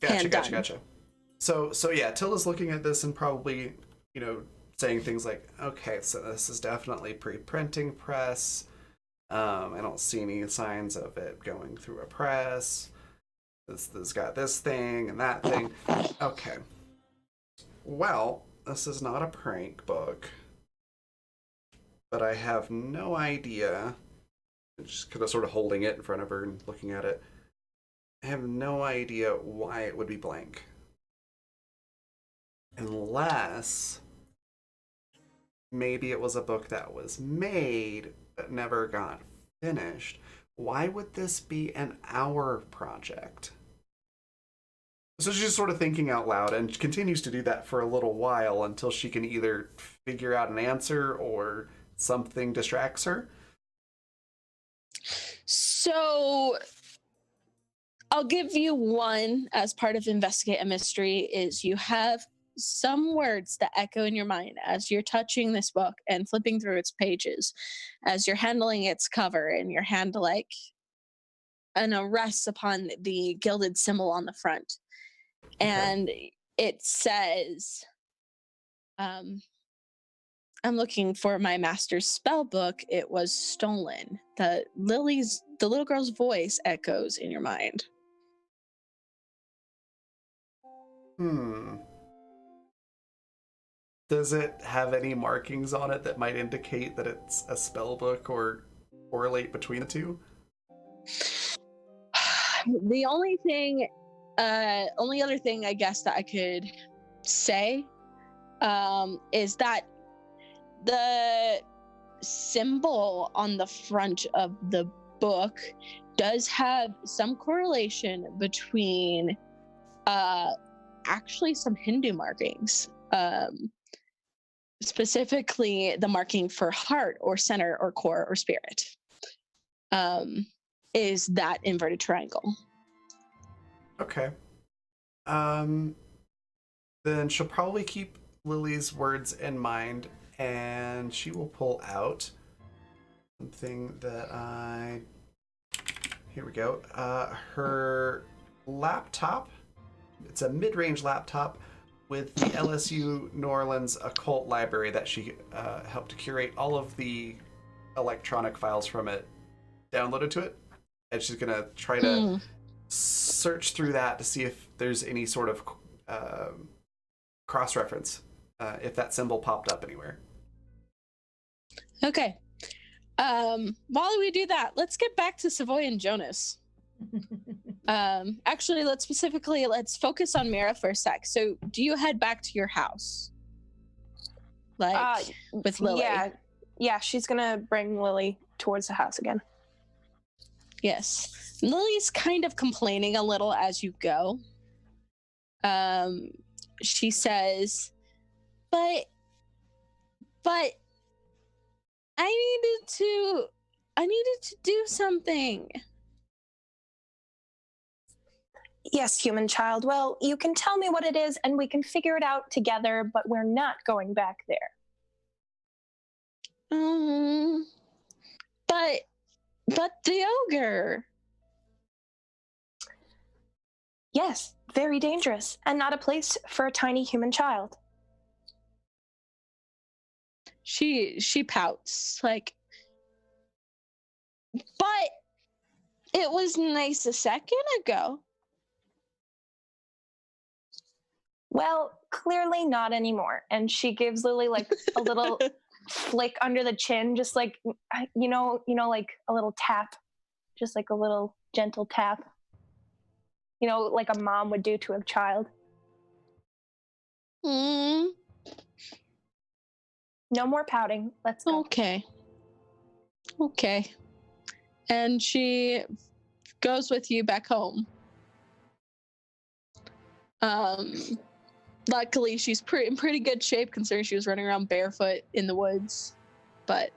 done. Gotcha. So yeah, Tilda's looking at this and probably, saying things like, okay, so this is definitely pre-printing press. I don't see any signs of it going through a press. This got this thing and that thing. Okay. Well, this is not a prank book, but I have no idea. I'm just kind of sort of holding it in front of her and looking at it. I have no idea why it would be blank. Unless maybe it was a book that was made but never got finished. Why would this be an hour project? So she's sort of thinking out loud and continues to do that for a little while until she can either figure out an answer or something distracts her. So I'll give you one as part of Investigate a Mystery is you have some words that echo in your mind as you're touching this book and flipping through its pages, as you're handling its cover and your hand like rests upon the gilded symbol on the front. Okay. And it says, I'm looking for my master's spell book. It was stolen. The little girl's voice echoes in your mind. Does it have any markings on it that might indicate that it's a spell book or correlate between the two? The only other thing I guess that I could say is that the symbol on the front of the book does have some correlation between actually some Hindu markings, specifically the marking for heart or center or core or spirit, is that inverted triangle. Okay. Then she'll probably keep Lily's words in mind, and she will pull out something that here we go. Her laptop. It's a mid-range laptop with the LSU New Orleans Occult Library that she helped curate all of the electronic files from it, downloaded to it, and she's gonna try to search through that to see if there's any sort of cross-reference, if that symbol popped up anywhere. Okay. While we do that, let's get back to Savoy and Jonas. Actually, let's focus on Mira for a sec. So, do you head back to your house, with Lily? Yeah. She's gonna bring Lily towards the house again. Yes. Lily's kind of complaining a little as you go. She says, but I needed to do something. Yes, human child. Well, you can tell me what it is and we can figure it out together, but we're not going back there. But the ogre. Yes, very dangerous and not a place for a tiny human child. She pouts like, but it was nice a second ago. Well, clearly not anymore. And she gives Lily like a little flick under the chin, just like like a little tap, just like a little gentle tap. Like a mom would do to a child. No more pouting. Let's go. Okay. And she goes with you back home. Luckily, she's in pretty good shape considering she was running around barefoot in the woods. But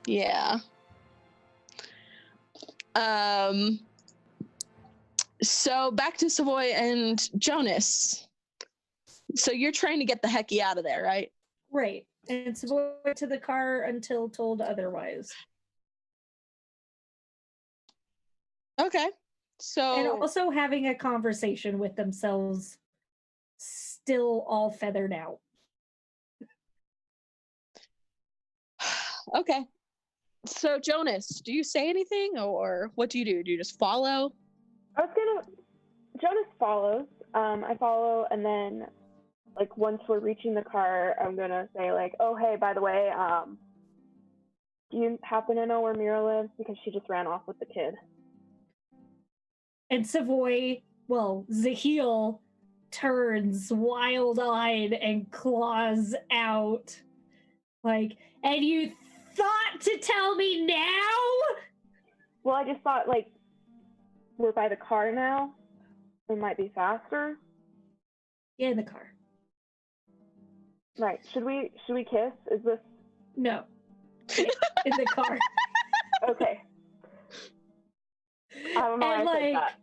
yeah. So back to Savoy and Jonas. So you're trying to get the hecky out of there, right? Right. And Savoy to the car until told otherwise. Okay. So And also having a conversation with themselves, still all feathered out. Okay. So Jonas, do you say anything or what do you do? Do you just follow? Jonas follows. I follow, and then, like, once we're reaching the car, I'm gonna say, like, oh, hey, by the way, do you happen to know where Mira lives? Because she just ran off with the kid. And Savoy, Zahil turns wild-eyed and claws out. Like, and you thought to tell me now? Well, I just thought, like, we're by the car now. It might be faster. Get in the car. Right. Should we kiss? Is this... No. In the car. Okay. I don't know why I said that.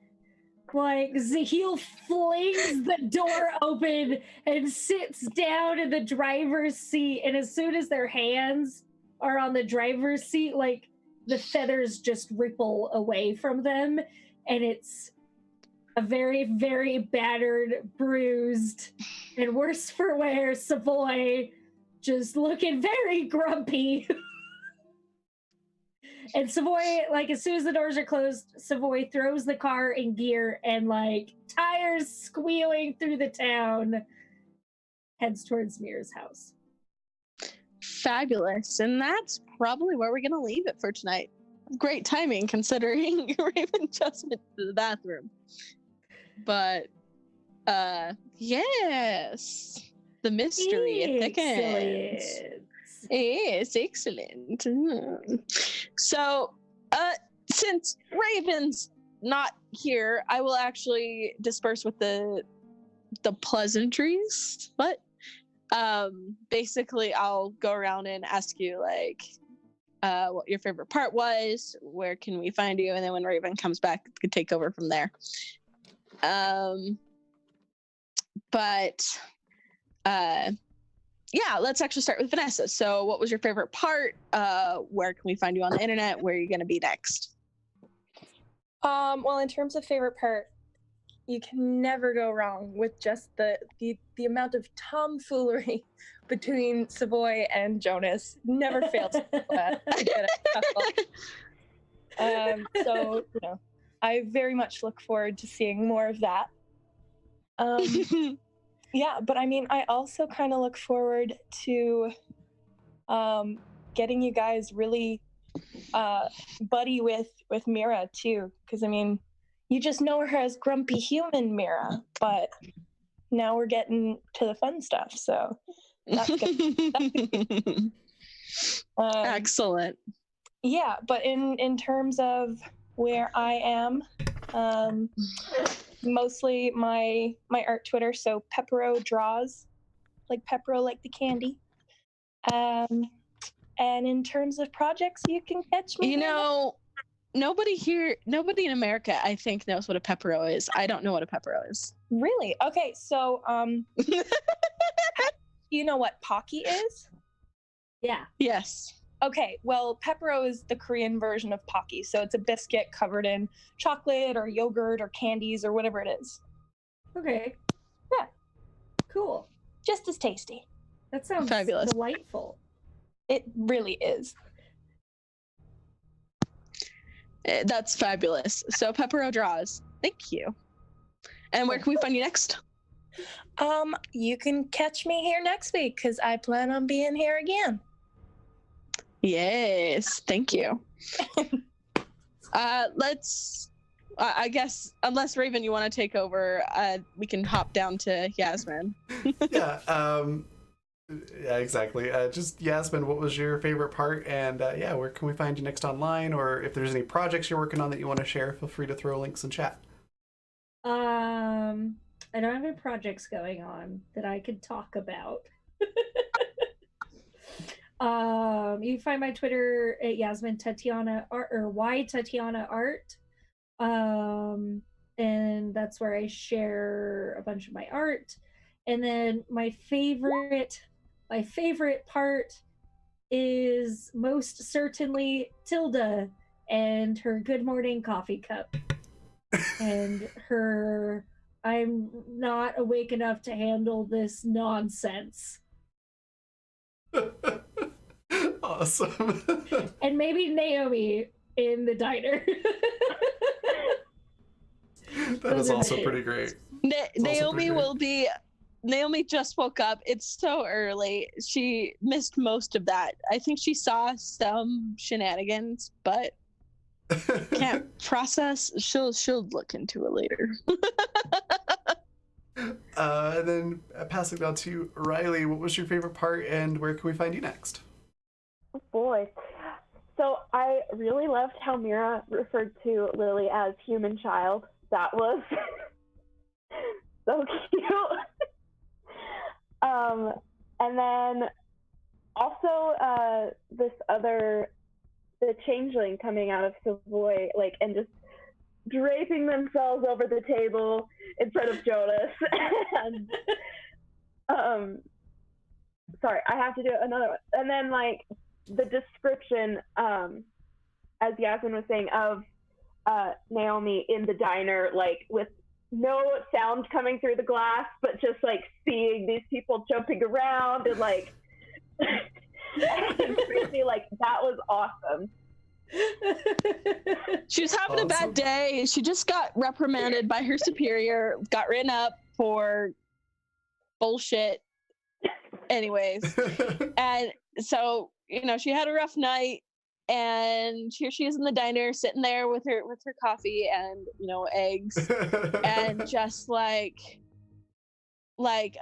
Like, Zahil flings the door open and sits down in the driver's seat. And as soon as their hands are on the driver's seat, like, the feathers just ripple away from them. And it's a very, very battered, bruised, and worse for wear Savoy just looking very grumpy. And Savoy, like, as soon as the doors are closed, Savoy throws the car in gear and, like, tires squealing through the town, heads towards Mira's house. Fabulous. And that's probably where we're going to leave it for tonight. Great timing considering Raven just went to the bathroom. But, yes. The mystery thickens. Yes, excellent. So, since Raven's not here, I will actually disperse with the pleasantries. But basically, I'll go around and ask you like what your favorite part was, where can we find you, and then when Raven comes back, we can take over from there. Yeah, let's actually start with Vanessa. So what was your favorite part? Where can we find you on the internet? Where are you going to be next? Well, in terms of favorite part, you can never go wrong with just the amount of tomfoolery between Savoy and Jonas. Never fails. So, I very much look forward to seeing more of that. Yeah, but I mean, I also kind of look forward to getting you guys really buddy with Mira too, because I mean, you just know her as grumpy human Mira, but now we're getting to the fun stuff, so that's good. Excellent. Yeah, but in terms of where I am, mostly my art Twitter, so Peppero Draws, like Peppero, like the candy. And in terms of projects, you can catch me. You know, nobody in America, I think, knows what a pepero is. I don't know what a pepero is. Really? Okay, so you know what Pocky is? Yeah. Yes. Okay, well, pepero is the Korean version of Pocky. So it's a biscuit covered in chocolate or yogurt or candies or whatever it is. Okay. Yeah. Cool. Just as tasty. That sounds Fabulous. delightful. It really is. That's fabulous. So pepero draws. Thank you. And where can we find you next? You can catch me here next week because I plan on being here again. Yes, thank you. I guess, unless Raven, you want to take over, we can hop down to Yasmin. Yeah, yeah, exactly. Just Yasmin, what was your favorite part? And yeah, where can we find you next online? Or if there's any projects you're working on that you want to share, feel free to throw links in chat. I don't have any projects going on that I could talk about. You can find my Twitter at Yasmin Tatiana Art or Y Tatiana Art. And that's where I share a bunch of my art. And then my favorite part is most certainly Tilda and her good morning coffee cup. And her I'm not awake enough to handle this nonsense. Awesome. And maybe Naomi in the diner. That is Those are also the pretty two. great. Naomi great. will be. Naomi just woke up. It's so early. She missed most of that. I think she saw some shenanigans, but can't process. She'll look into it later. And then passing down to Riley, what was your favorite part and where can we find you next? Oh boy. So I really loved how Mira referred to Lily as human child. That was so cute. And then also the changeling coming out of Savoy, like, and just draping themselves over the table in front of Jonas. And sorry, I have to do another one. And then like the description, as Yasmin was saying, of Naomi in the diner, like with no sound coming through the glass, but just like seeing these people jumping around and like and crazy, like that was awesome. She was having a bad day. She just got reprimanded by her superior, got written up for bullshit. Anyways, and so, you know, she had a rough night, and here she is in the diner sitting there with her coffee and, you know, eggs, and just like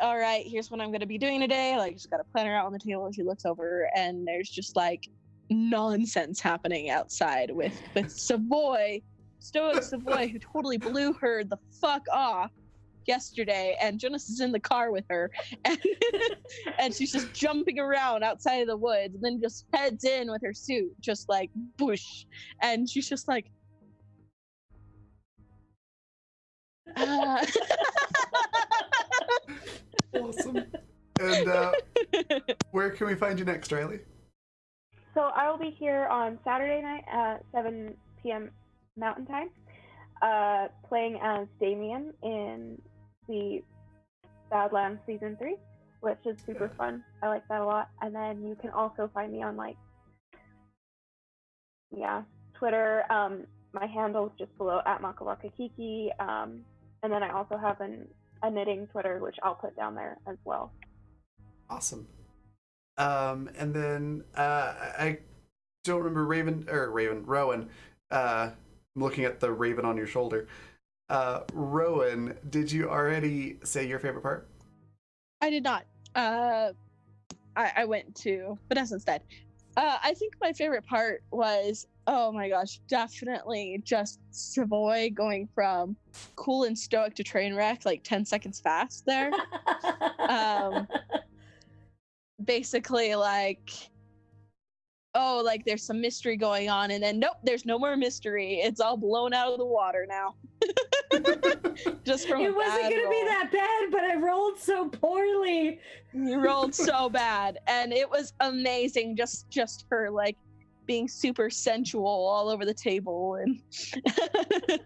all right, here's what I'm gonna be doing today. Like, just got a planner out on the table, and she looks over and there's just like nonsense happening outside with stoic Savoy, who totally blew her the fuck off yesterday, and Jonas is in the car with her, and, and she's just jumping around outside of the woods, and then just heads in with her suit, just like boosh, and she's just like Awesome. And where can we find you next, Riley? So I will be here on Saturday night at 7 p.m. Mountain Time, playing as Damien in the Badlands Season 3, which is super fun. I like that a lot. And then you can also find me on, like, Twitter. My handle is just below at Makawakakiki. And then I also have a knitting Twitter, which I'll put down there as well. Awesome. And then I don't remember Rowan. I'm looking at the raven on your shoulder. Rowan, did you already say your favorite part? I did not. I went to Vanessa instead. I think my favorite part was, oh my gosh, definitely just Savoy going from cool and stoic to train wreck like 10 seconds fast there. Basically, like, oh, like there's some mystery going on, and then nope, there's no more mystery. It's all blown out of the water now. Just from It wasn't gonna be that bad, but I rolled so poorly. You rolled so bad, and it was amazing. Just for like being super sensual all over the table, and It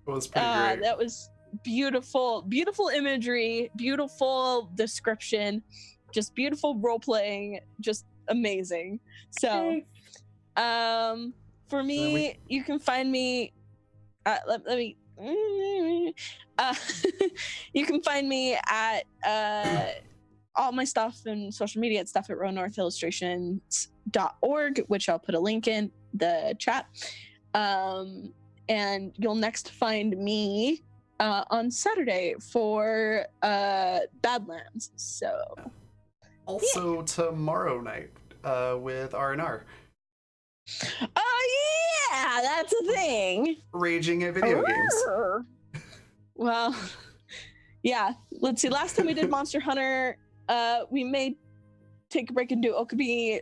was pretty great. that was beautiful, beautiful imagery, beautiful description, just beautiful role playing, just amazing. So, for me, you can find me. Let me. You can find me at all my stuff and social media and stuff at ronorthillustrations.org, which I'll put a link in the chat. And you'll next find me on Saturday for Badlands. So Also tomorrow night with R&R. Oh yeah, that's a thing. Raging at video games. Well, yeah. Let's see. Last time we did Monster Hunter, we may take a break and do Okami,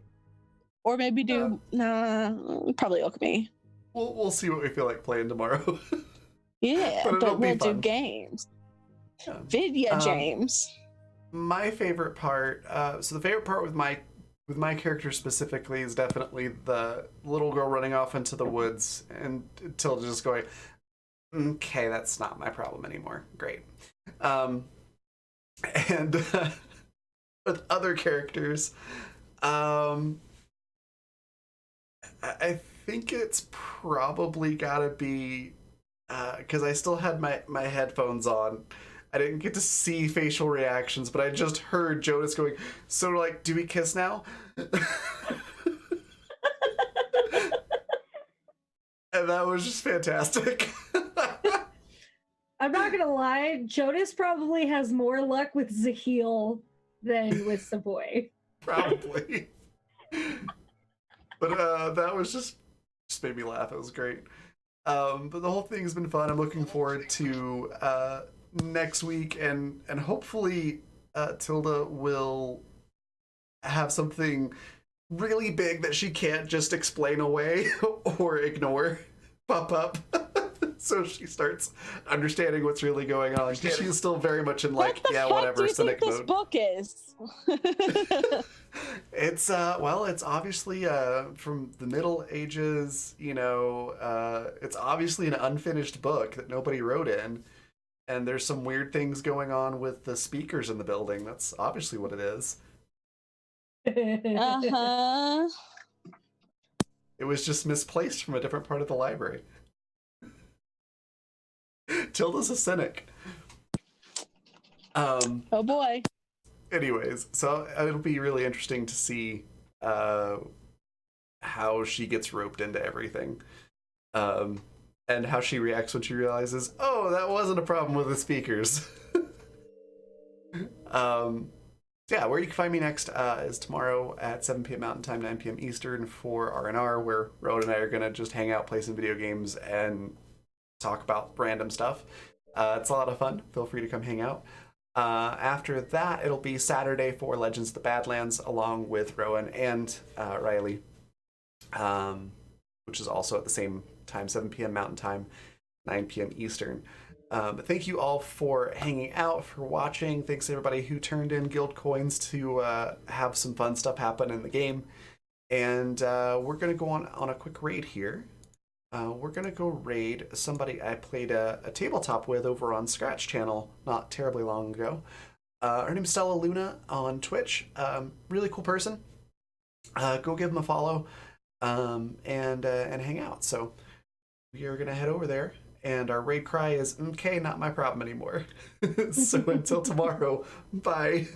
or maybe do probably Okami. We'll see what we feel like playing tomorrow. Yeah, but we'll do games. Yeah. Video games. My favorite part. So the favorite part with my character specifically is definitely the little girl running off into the woods and Tilda just going, okay, that's not my problem anymore. Great. And with other characters, I think it's probably gotta be because I still had my headphones on. I didn't get to see facial reactions, but I just heard Jonas going, so like, do we kiss now? And that was just fantastic. I'm not gonna lie, Jonas probably has more luck with Zahil than with Savoy. Probably. But that was just made me laugh. It was great. But the whole thing's been fun. I'm looking forward to next week, and hopefully Tilda will have something really big that she can't just explain away or ignore pop up. So she starts understanding what's really going on. She's still very much in like, yeah, whatever, cynic mode. What do you think this book is? It's it's obviously from the Middle Ages. You know, it's obviously an unfinished book that nobody wrote in, and there's some weird things going on with the speakers in the building. That's obviously what it is. Uh-huh. It was just misplaced from a different part of the library. Tilda's a cynic. Oh boy. Anyways, so it'll be really interesting to see how she gets roped into everything. And how she reacts when she realizes, oh, that wasn't a problem with the speakers. Yeah, where you can find me next is tomorrow at 7 p.m. Mountain Time, 9 p.m. Eastern for R&R, where Rowan and I are going to just hang out, play some video games, and talk about random stuff. It's a lot of fun. Feel free to come hang out. After that, it'll be Saturday for Legends of the Badlands, along with Rowan and Riley, which is also at the same time, 7 p.m. Mountain Time, 9 p.m. Eastern. But thank you all for hanging out, for watching. Thanks to everybody who turned in guild coins to have some fun stuff happen in the game. And we're going to go on a quick raid here. We're going to go raid somebody I played a tabletop with over on Scratch Channel not terribly long ago. Her name's Stella Luna on Twitch. Really cool person. Go give him a follow and hang out. So we are going to head over there. And our raid cry is, okay, not my problem anymore. So until tomorrow, bye.